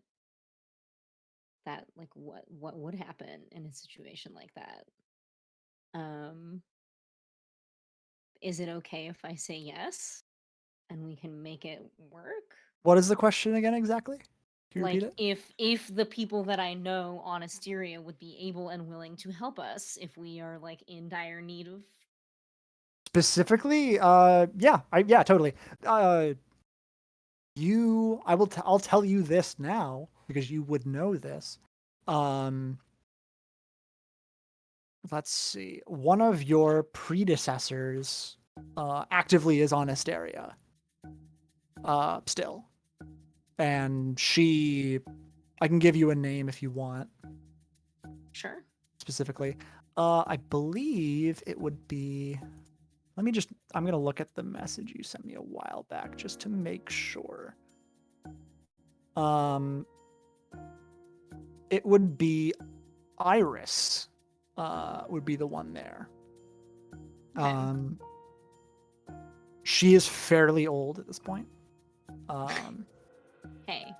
that like what would happen in a situation like that. Um, is it okay if I say yes and we can make it work? What is the question again exactly? Can you Like repeat it? if the people that I know on Asteria would be able and willing to help us if we are like in dire need of. Specifically, yeah, totally. I'll tell you this now because you would know this. Um, let's see. One of your predecessors actively is on Asteria still. And I can give you a name if you want Sure. specifically. I believe it would be. I'm going to look at the message you sent me a while back just to make sure. It would be Iris, would be the one there. Okay. She is fairly old at this point. Hey.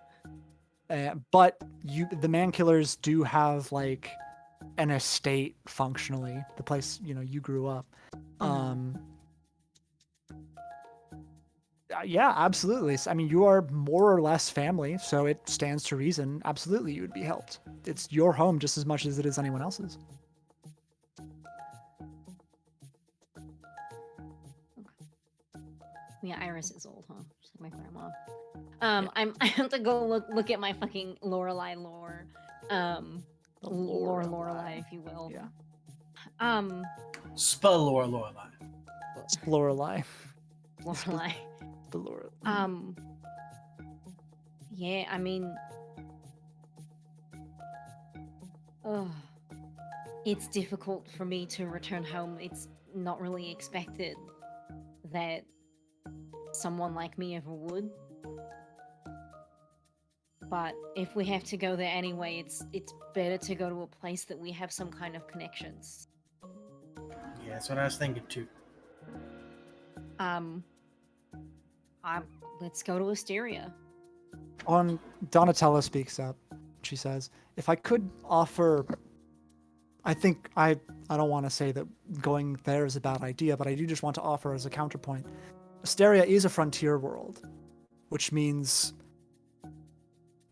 But the man killers do have like an estate functionally, the place, you grew up. Yeah, absolutely. I mean, you are more or less family, so it stands to reason. Absolutely, you would be helped. It's your home just as much as it is anyone else's. Yeah, Iris is old, huh? Just like my grandma. I have to go look at my fucking Lorelei lore. Lorelei, if you will. Yeah. Lorelei. Lorelei. Lorelei. Lorelei. Yeah, I mean, it's difficult for me to return home. It's not really expected that someone like me ever would. But if we have to go there anyway, it's better to go to a place that we have some kind of connections. Yeah, that's what I was thinking too. Let's go to Asteria. Donatella speaks up. She says, "If I could offer, I think I don't want to say that going there is a bad idea, but I do just want to offer as a counterpoint. Asteria is a frontier world, which means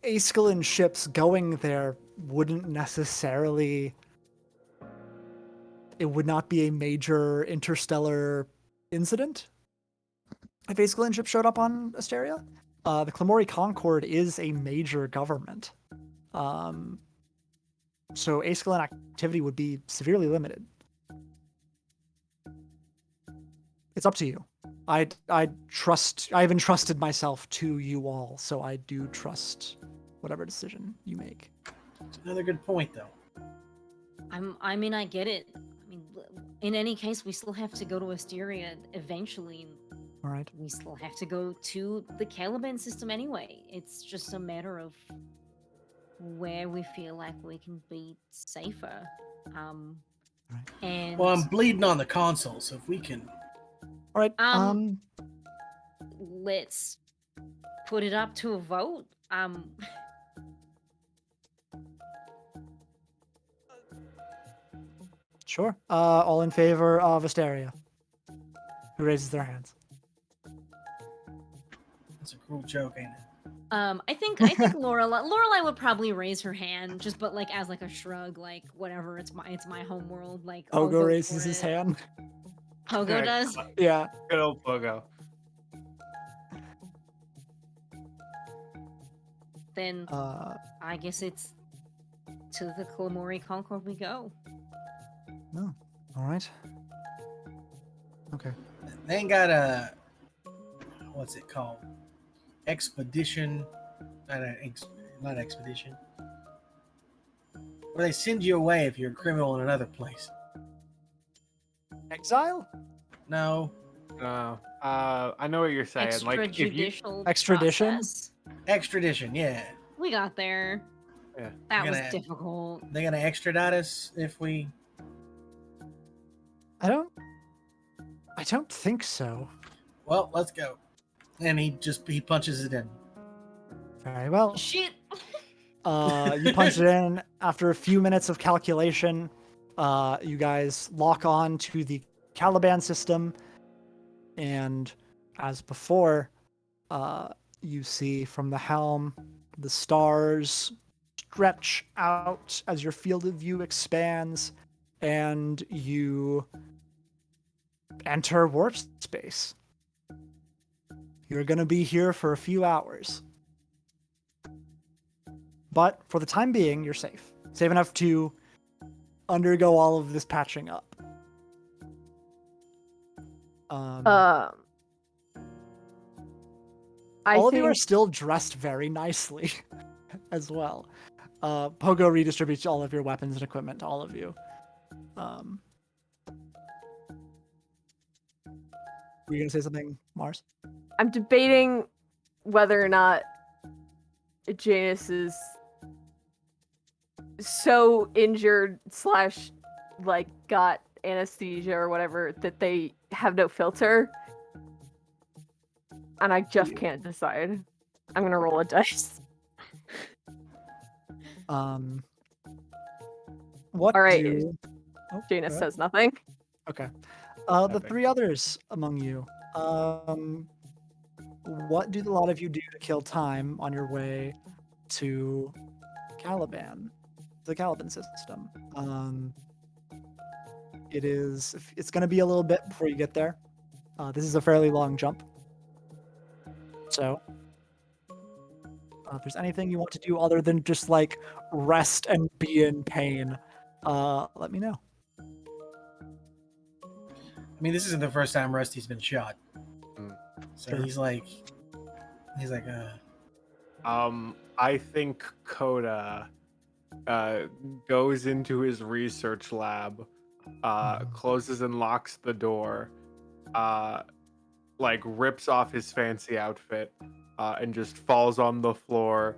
Aeskelin ships going there wouldn't necessarily. It would not be a major interstellar incident if Aeskelin ship showed up on Asteria. The Clamori Concord is a major government. So Aeskelin activity would be severely limited. It's up to you. I have entrusted myself to you all, so I do trust whatever decision you make." It's another good point, though. I mean, I get it. I mean, in any case, we still have to go to Asteria eventually. All right. We still have to go to the Caliban system anyway. It's just a matter of where we feel like we can be safer. And Well, I'm bleeding on the console, so if we can. All right. Let's put it up to a vote. Sure. All in favor of Asteria? Who raises their hands? That's a cruel joke, ain't it? I think Lorelei would probably raise her hand, just but like as like a shrug, like whatever. It's my home world. Like I'll Pogo vote raises for his it. hand. Pogo does. Yeah. Good old Pogo. Then I guess it's to the Clamori Concord we go. No. All right. Okay. They ain't got a. What's it called? Expedition. Not expedition. Where they send you away if you're a criminal in another place. Exile? No. I know what you're saying. Like, if you, Extrajudicial Extradition? process. Extradition, yeah. We got there. Yeah. That You're was gonna- difficult. They're gonna extradite us if we. I don't think so. Well, let's go. And he punches it in. Very well. Shit. You punch it in. After a few minutes of calculation, you guys lock on to the Caliban system, and as before, you see from the helm the stars stretch out as your field of view expands, and you enter warp space. You're going to be here for a few hours. But for the time being, you're safe. Safe enough to undergo all of this patching up. I all of you are think still dressed very nicely as well. Pogo redistributes all of your weapons and equipment to all of you. Were you going to say something, Mars? I'm debating whether or not Janus is so injured / like got anesthesia or whatever that they have no filter. And I just can't decide. I'm gonna roll a dice. What All right. do... Oh, Janus go ahead. says nothing. Okay. The Nothing. three others among you. What do a lot of you do to kill time on your way to Caliban? The Caliban system. It's going to be a little bit before you get there. This is a fairly long jump. So, if there's anything you want to do other than just like rest and be in pain, let me know. I mean, this isn't the first time Rusty's been shot. Mm. So Sure. he's like, I think Coda goes into his research lab, closes and locks the door, like rips off his fancy outfit, and just falls on the floor,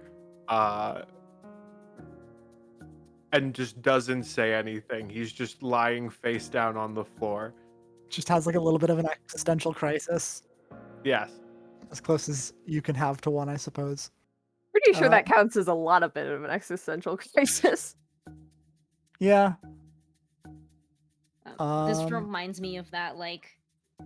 and just doesn't say anything. He's just lying face down on the floor. Just has like a little bit of an existential crisis, Yes. as close as you can have to one, I suppose. Pretty sure Uh, that counts as a lot of bit of an existential crisis. Yeah. This Um, reminds me of that, like,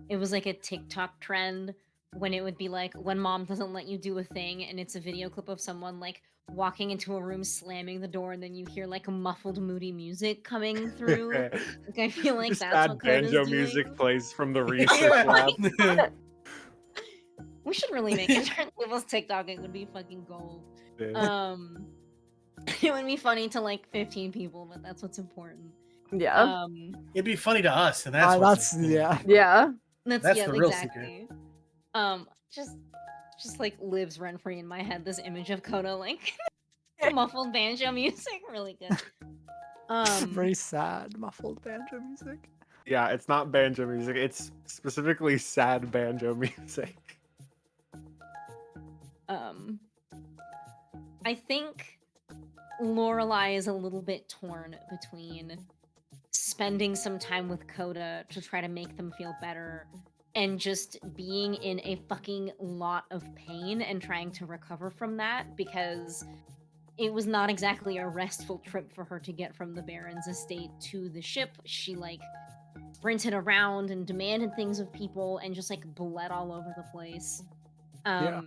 it was like a TikTok trend when it would be like, when mom doesn't let you do a thing, and it's a video clip of someone, like, walking into a room, slamming the door, and then you hear, like, muffled, moody music coming through. Like, I feel like Just that's sad what Coda's banjo doing. music plays from the research Oh my lab. God. We should really make it Turntables TikTok. It would be fucking gold. Yeah. It would be funny to like 15 people, but that's what's important. Yeah. it'd be funny to us, and that's yeah. Yeah. That's yeah, the real exactly. Just like lives rent free in my head. This image of Koda like muffled banjo music, really good. Very sad, muffled banjo music. Yeah, it's not banjo music. It's specifically sad banjo music. I think Lorelai is a little bit torn between spending some time with Coda to try to make them feel better and just being in a fucking lot of pain and trying to recover from that, because it was not exactly a restful trip for her to get from the Baron's estate to the ship. She like sprinted around and demanded things of people and just like bled all over the place. Yeah.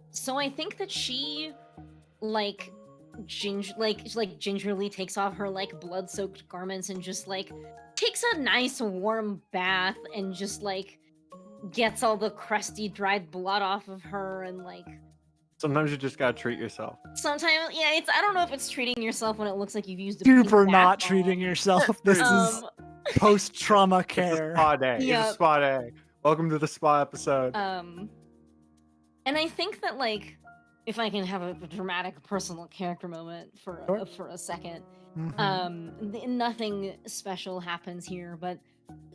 So I think that she like gingerly takes off her like blood-soaked garments and just like takes a nice warm bath and just like gets all the crusty dried blood off of her, and like Sometimes you just gotta treat yourself. sometimes it's I don't know if it's treating yourself when it looks like you've used a Super pink not bath treating bomb. yourself. This is post-trauma It's a care. spa day. It's Yep. a spa day. Welcome to the spa episode. And I think that like if I can have a dramatic personal character moment for Sure. for a second, Mhm. nothing special happens here, but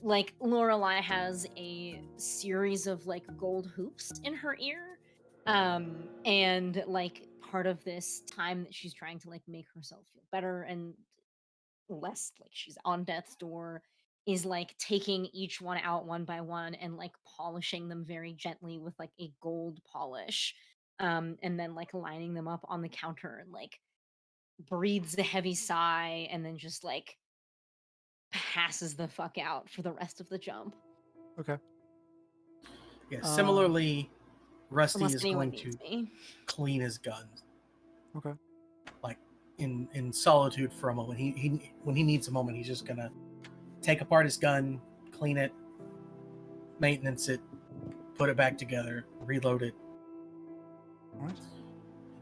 like Lorelai has a series of like gold hoops in her ear. And like part of this time that she's trying to like make herself feel better and less like she's on death's door is like taking each one out one by one and like polishing them very gently with like a gold polish. And then like lining them up on the counter and like breathes a heavy sigh and then just like passes the fuck out for the rest of the jump. Okay. Yeah. Similarly, Rusty Unless is anyone going needs to me. clean his guns, Okay. like in solitude for a moment. He when he needs a moment, he's just gonna take apart his gun, clean it, maintenance it, put it back together, reload it. All right.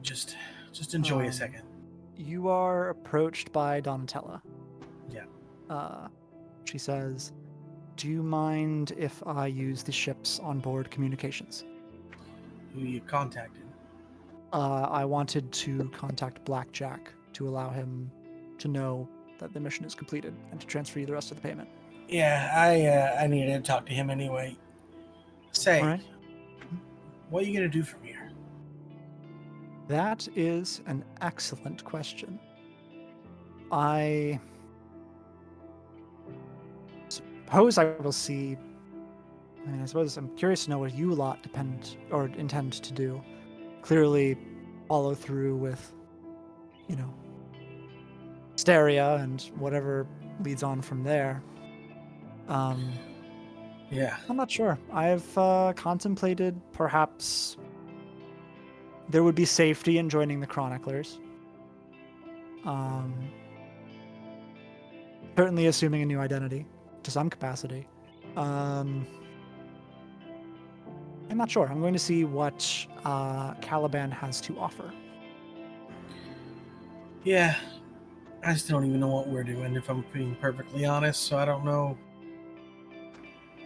Just enjoy a Um, second. You are approached by Donatella. Yeah. She says, "Do you mind if I use the ship's onboard communications?" Who you contacted? I wanted to contact Blackjack to allow him to know that the mission is completed and to transfer you the rest of the payment. Yeah, I needed to talk to him anyway. Say, All right. what are you gonna do from here? That is an excellent question. I suppose I will see. I mean, I suppose I'm curious to know what you lot intend to do. Clearly, follow through with, you know, Steria and whatever leads on from there. Yeah. I'm not sure. I've contemplated perhaps there would be safety in joining the Chroniclers. Certainly assuming a new identity to some capacity. I'm not sure. I'm going to see what Caliban has to offer. Yeah. I just don't even know what we're doing, if I'm being perfectly honest, so I don't know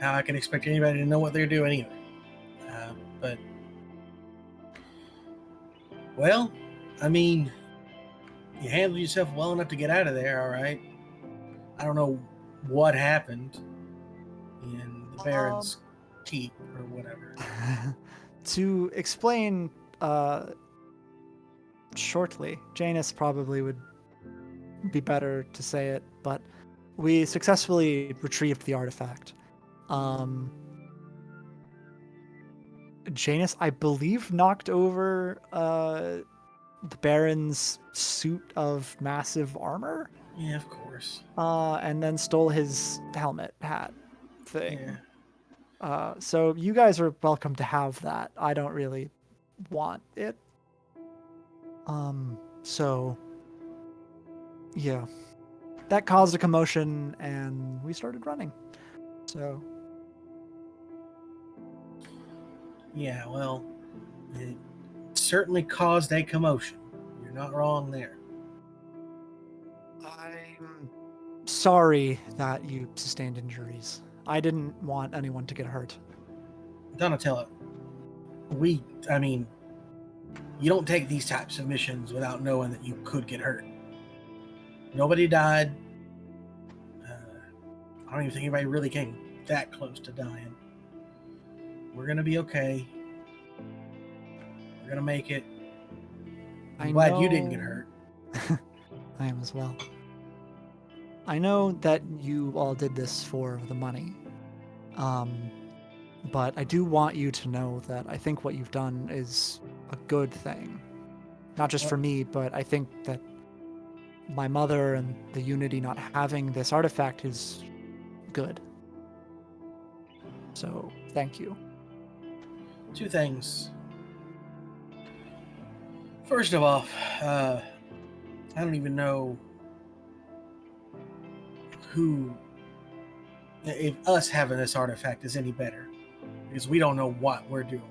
how I can expect anybody to know what they're doing either. But, well, I mean, you handled yourself well enough to get out of there, all right? I don't know what happened in the Baron's keep or whatever. To explain shortly, Janus probably would be better to say it, but we successfully retrieved the artifact. Janus, I believe, knocked over the Baron's suit of massive armor, Yeah, of course. and then stole his helmet hat thing. Yeah. So you guys are welcome to have that. I don't really want it. So yeah, that caused a commotion, and we started running. So Yeah, well, it certainly caused a commotion. You're not wrong there. I'm sorry that you sustained injuries. I didn't want anyone to get hurt. Donatella, I mean, you don't take these types of missions without knowing that you could get hurt. Nobody died. I don't even think anybody really came that close to dying. We're gonna be okay. We're gonna make it. I'm glad you didn't get hurt. I am as well. I know that you all did this for the money. But I do want you to know that I think what you've done is a good thing. Not just for me, but I think that my mother and the Unity not having this artifact is good. So, thank you. Two things. First of all, I don't even know if us having this artifact is any better, because we don't know what we're doing.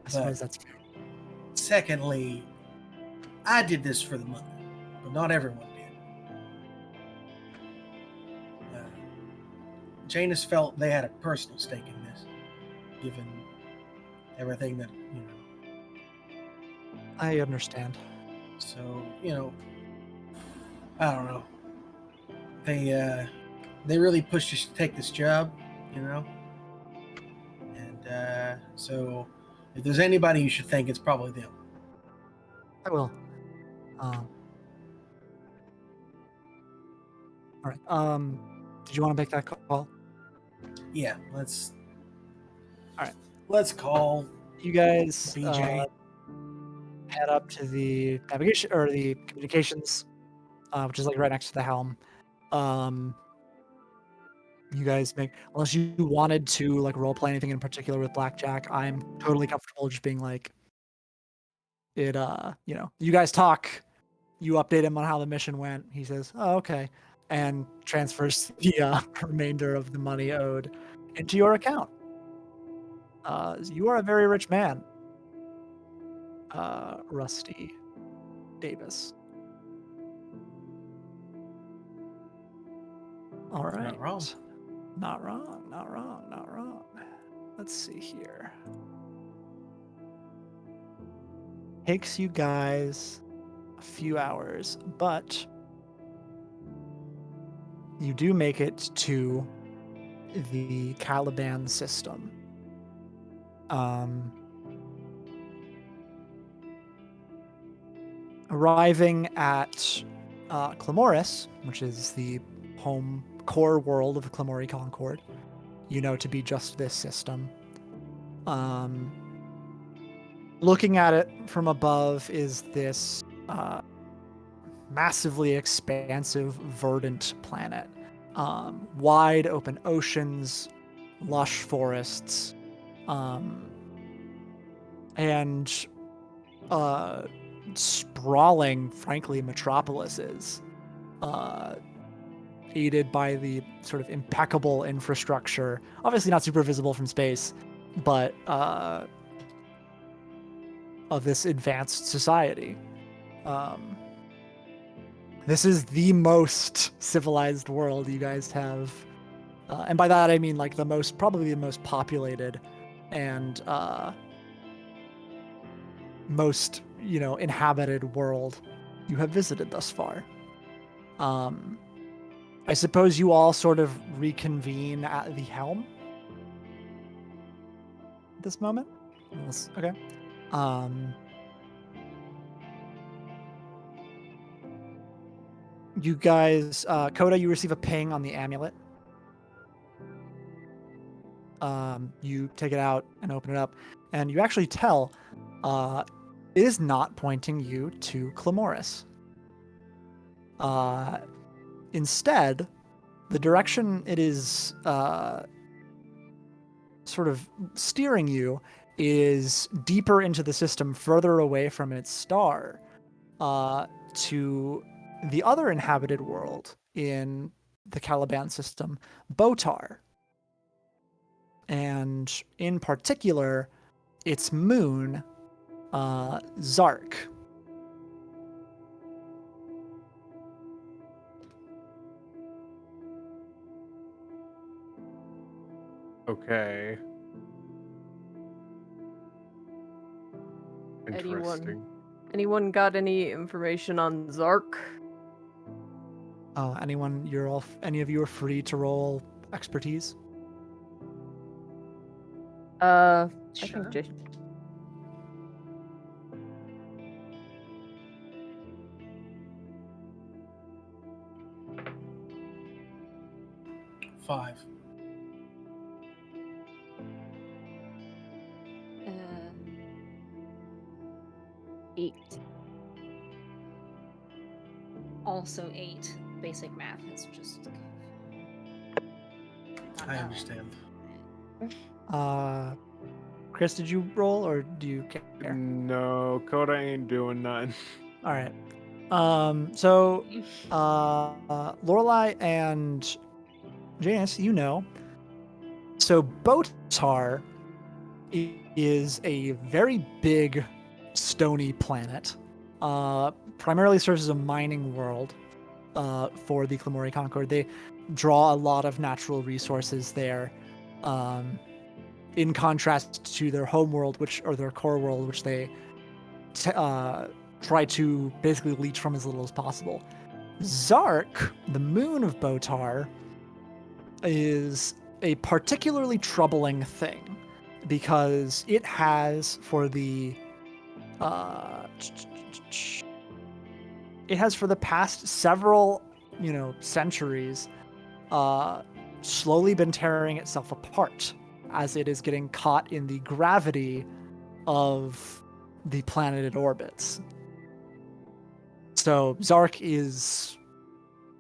I suppose that's fair. Secondly, I did this for the money, but not everyone did. Janus felt they had a personal stake in this, given everything that, I understand. So, I don't know. they really pushed us to take this job, you know. And so, if there's anybody you should thank, it's probably them. I will. All right. Did you want to make that call? Yeah, let's. All right. Let's call You guys BJ. head up to the navigation or the communications, which is like right next to the helm. You guys make, unless you wanted to like role play anything in particular with blackjack, I'm totally comfortable just being like it. You know, you guys talk. You update him on how the mission went. He says, "Oh, okay," and transfers the remainder of the money owed into your account. You are a very rich man, Rusty Davis. All right. Not wrong. Not wrong. Not wrong. Not wrong. Let's see here. Takes you guys a few hours, but you do make it to the Caliban system. Arriving at Clamoris, which is the home core world of the Clamori Concord, you know to be just this system. Looking at it from above is this massively expansive, verdant planet. Wide open oceans, lush forests, and sprawling, frankly, metropolises, aided by the sort of impeccable infrastructure. Obviously not super visible from space, but of this advanced society. This is the most civilized world you guys have. And by that, I mean like probably the most populated and most, inhabited world you have visited thus far. I suppose you all sort of reconvene at the helm at this moment. Okay. You guys, Coda, you receive a ping on the amulet. You take it out and open it up, and you actually tell it is not pointing you to Clamoris. Instead, the direction it is sort of steering you is deeper into the system, further away from its star, to the other inhabited world in the Caliban system, Botar. And in particular, its moon, Zark. Okay. Interesting. Anyone got any information on Zark? Any of you are free to roll expertise? I Sure. think Jason. Five. 8. Also 8. Basic math is just. I understand. Chris, did you roll or do you care? No, Coda ain't doing nothing. All right. So, Lorelai and Janice, so Botar is a very big stony planet. Primarily serves as a mining world for the Clamori Concord. They draw a lot of natural resources there, in contrast to their home world, or their core world, which they try to basically leech from as little as possible. Zark, the moon of Botar, is a particularly troubling thing because it has for the past several, centuries, slowly been tearing itself apart as it is getting caught in the gravity of the planet it orbits. So Zark is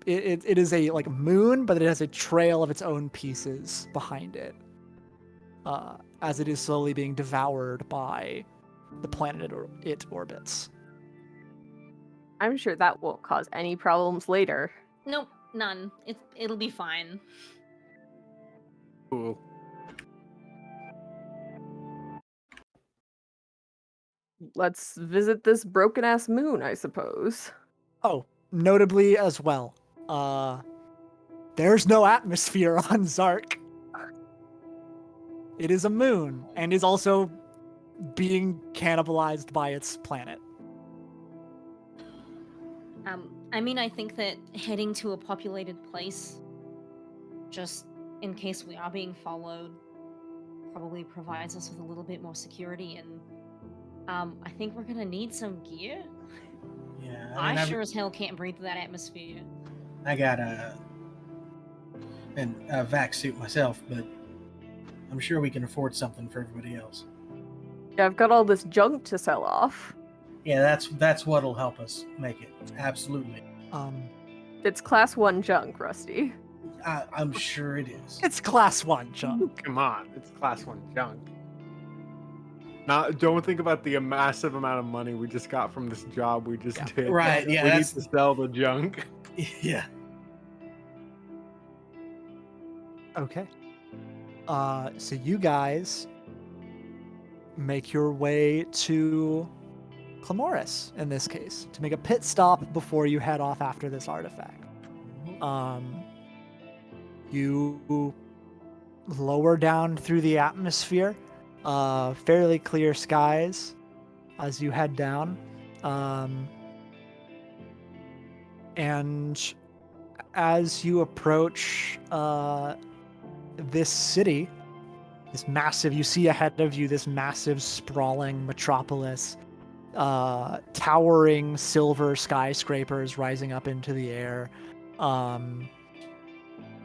it is a like moon, but it has a trail of its own pieces behind it, as it is slowly being devoured by the planet it orbits. I'm sure that won't cause any problems later. Nope, none. It'll be fine. Cool. Let's visit this broken ass moon, I suppose. Oh, notably as well, there's no atmosphere on Zark. It is a moon and is also being cannibalized by its planet. I mean, I think that heading to a populated place, just in case we are being followed, probably provides us with a little bit more security, and I think we're gonna need some gear. Yeah, I sure as hell can't breathe that atmosphere. I got a vac suit myself, but I'm sure we can afford something for everybody else. Yeah, I've got all this junk to sell off. Yeah, that's what'll help us make it. Absolutely. It's class 1 junk, Rusty. I'm sure it is. It's class 1 junk. Come on, it's class 1 junk. Now, don't think about the massive amount of money we just got from this job we just did. Right, yeah, we need that's- to sell the junk. Yeah. Okay. So you guys make your way to Clamoris in this case to make a pit stop before you head off after this artifact. You lower down through the atmosphere, fairly clear skies as you head down, and as you approach this city, you see ahead of you this massive sprawling metropolis, towering silver skyscrapers rising up into the air.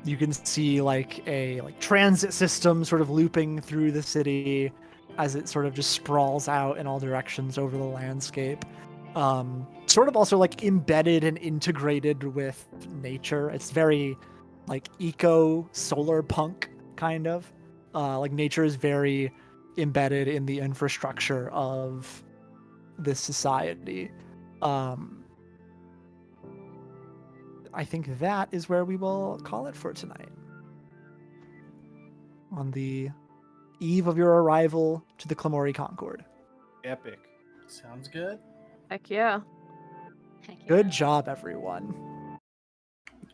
You can see like a transit system sort of looping through the city as it sort of just sprawls out in all directions over the landscape. Sort of also like embedded and integrated with nature. It's very like eco solar punk kind of. Like nature is very embedded in the infrastructure of this society. I think that is where we will call it for tonight. On the eve of your arrival to the Clamori Concord. Epic. Sounds good. Heck yeah. Heck yeah. Good job, everyone.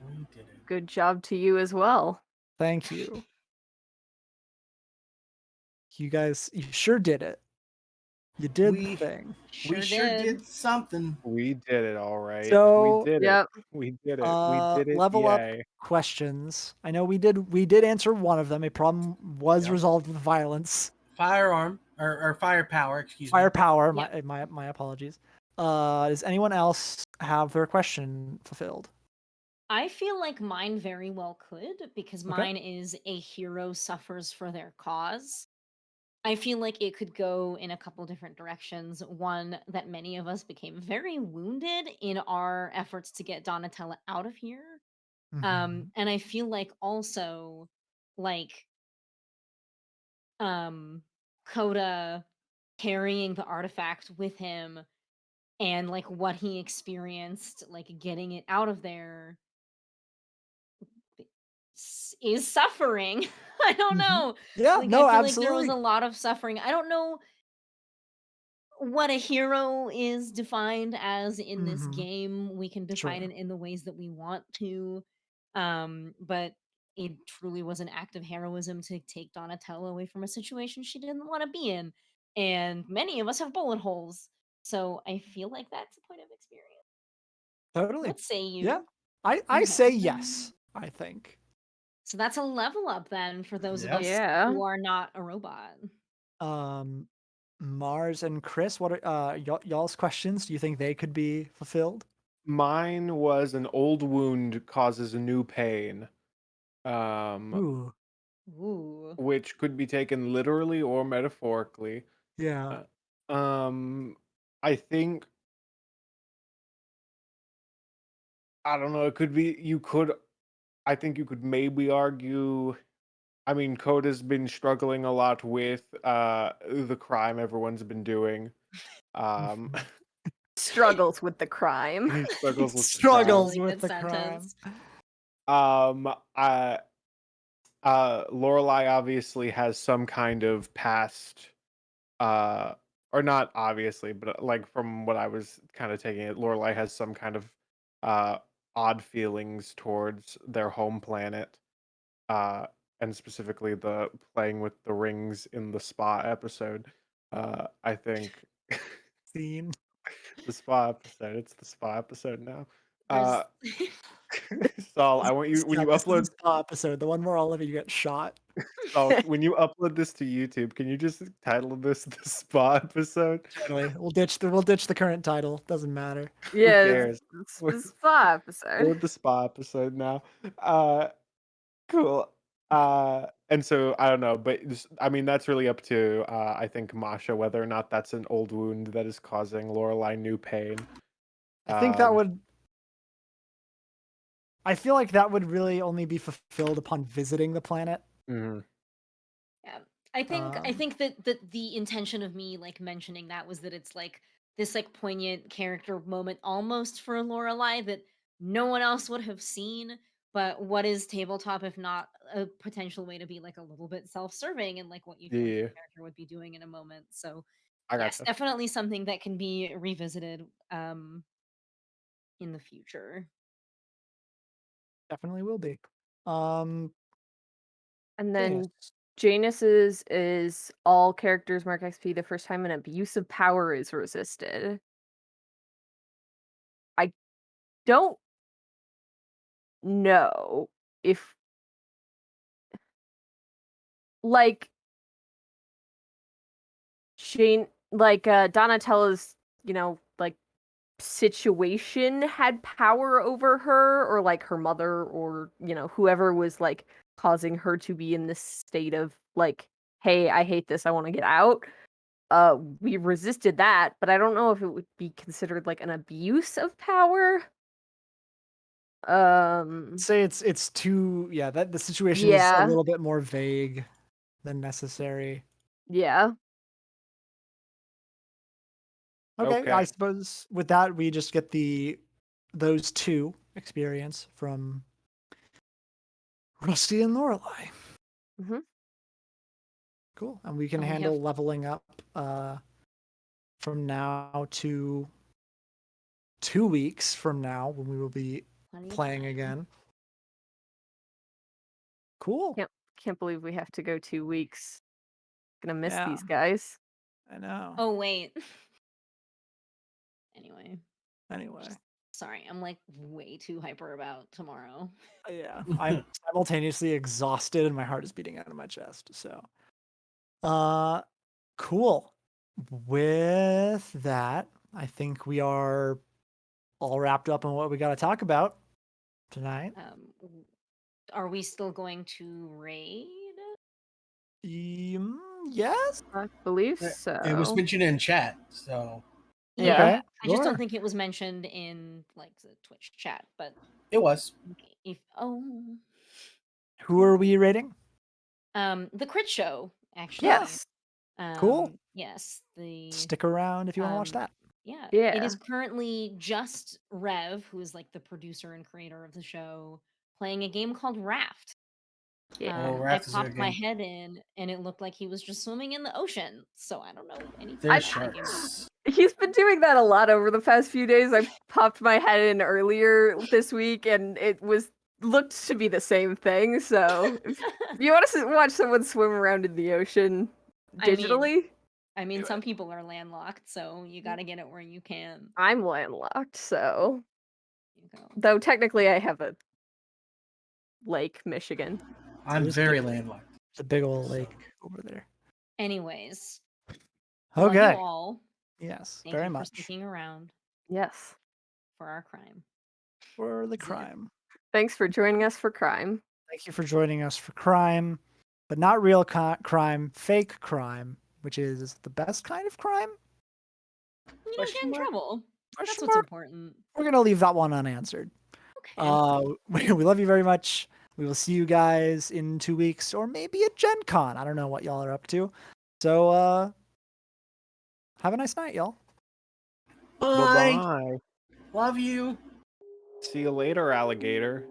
We did it. Good job to you as well. Thank you. You guys, you sure did it. You did the thing. We sure did something. We did it, all right. So- we did Yep. it. We did it. We did it. Level up Yay. questions. I know we did answer one of them. A problem was Yep. resolved with violence. Firearm or firepower, excuse me. Firepower. Yep. My apologies. Does anyone else have their question fulfilled? I feel like mine very well could, because Okay. mine is a hero suffers for their cause. I feel like it could go in a couple different directions. One, that many of us became very wounded in our efforts to get Donatella out of here. Mhm. And I feel like also, like, Coda carrying the artifact with him and like what he experienced, like getting it out of there is suffering. I don't Mhm. know. Yeah, Like, no, I feel like there was absolutely. a lot of suffering. I don't know what a hero is defined as in this Mhm. game. We can define Sure. it in the ways that we want to. But it truly was an act of heroism to take Donatello away from a situation she didn't want to be in. And many of us have bullet holes. So I feel like that's a point of experience. Totally. What say you? Yeah. I Okay. say yes, I think. So that's a level up then for those of Yeah. us Yeah. who are not a robot. Mars and Chris, what are y'all's questions? Do you think they could be fulfilled? Mine was an old wound causes a new pain. Ooh, Ooh. Which could be taken literally or metaphorically. yeah. I think I don't know, it could be I think you could maybe argue. I mean, Coda's been struggling a lot with the crime everyone's been doing. Um Struggles with the crime. he struggles with the That's a crime. Struggles really with good the crime. sentence. I Lorelai obviously has some kind of past, or not obviously, but like from what I was kind of taking it, Lorelai has some kind of uh, odd feelings towards their home planet, uh, and specifically the playing with the rings in the spa episode. I think Scene. the spa episode. It's the spa episode now. There's Saul, I want you when Yeah, you this is the upload spa episode, the one where all of you get shot. Saul, when you upload this to YouTube, can you just title this the spa episode? Totally. We'll ditch the current title. Doesn't matter. Who Yeah, cares? it's the spa episode. We're the spa episode now. Cool. And so I don't know, but I mean that's really up to I think Masha whether or not that's an old wound that is causing Lorelai new pain. I think that Um, would. I feel like that would really only be fulfilled upon visiting the planet. mhm. Yeah. I Um, think that the intention of me like mentioning that was that it's like this like poignant character moment almost for Lorelai that no one else would have seen. But what is tabletop if not a potential way to be like a little bit self-serving and like what you feel like Yeah, the character would be doing in a moment. So I yes, gotcha. definitely something that can be revisited in the future. Definitely will be. Um, And yes. then Janus's is all characters mark XP the first time an abuse of power is resisted. I don't know if like Donatella's, like situation had power over her or like her mother or, whoever was like causing her to be in this state of like, hey, I hate this, I want to get out. We resisted that, but I don't know if it would be considered like an abuse of power. Say it's too that the situation is a Yeah. little bit more vague than necessary. Yeah. Okay, I Okay. suppose with that we just get those two experience from Rusty and Lorelai. Mhm. Cool, and we can And we handle have leveling up from now to 2 weeks from now when we will be plenty of playing time. again. Cool. Can't believe we have to go 2 weeks. Gonna miss Yeah, these guys. I know. Oh wait. Anyway. Anyway, Sorry, I'm like way too hyper about tomorrow. yeah, I'm simultaneously exhausted and my heart is beating out of my chest. So, uh, cool. With that, I think we are all wrapped up on what we got to talk about tonight. Are we still going to raid? Yes. I believe It was so. mentioned in chat, so Yeah. Okay, I just don't sure. think it was mentioned in like the Twitch chat, but it was. okay, if Who are we rating? the crit show actually. Yes. Cool. Yes, the Stick around if you want to watch um that. yeah, it Yeah. is currently just Rev, who is like the producer and creator of the show, playing a game called Raft. Yeah. Oh, I Raft is a popped good my game. head in, and it looked like he was just swimming in the ocean. So I don't know anything There's about the game. sharks. He's been doing that a lot over the past few days. I popped my head in earlier this week, and it looked to be the same thing. So if you want to watch someone swim around in the ocean I mean- digitally, I mean, Do some it. people are landlocked, so you got to get it where you can. I'm landlocked. So you go. Though technically I have a Lake Michigan. I'm There's very the- landlocked. It's a big old So- lake over there. Anyways, love you Okay. all. Yes, Thank very you for much. sticking around Yes. for our crime. For the Zip. crime. Thanks for joining us for crime. Thank you for joining us for crime, but not real crime, fake crime, which is the best kind of crime. You don't get in trouble. That's Question what's mark? important. We're gonna leave that one unanswered. Okay. We love you very much. We will see you guys in 2 weeks, or maybe at Gen Con. I don't know what y'all are up to. So, have a nice night, y'all. Bye. Bye-bye. Love you. See you later, alligator.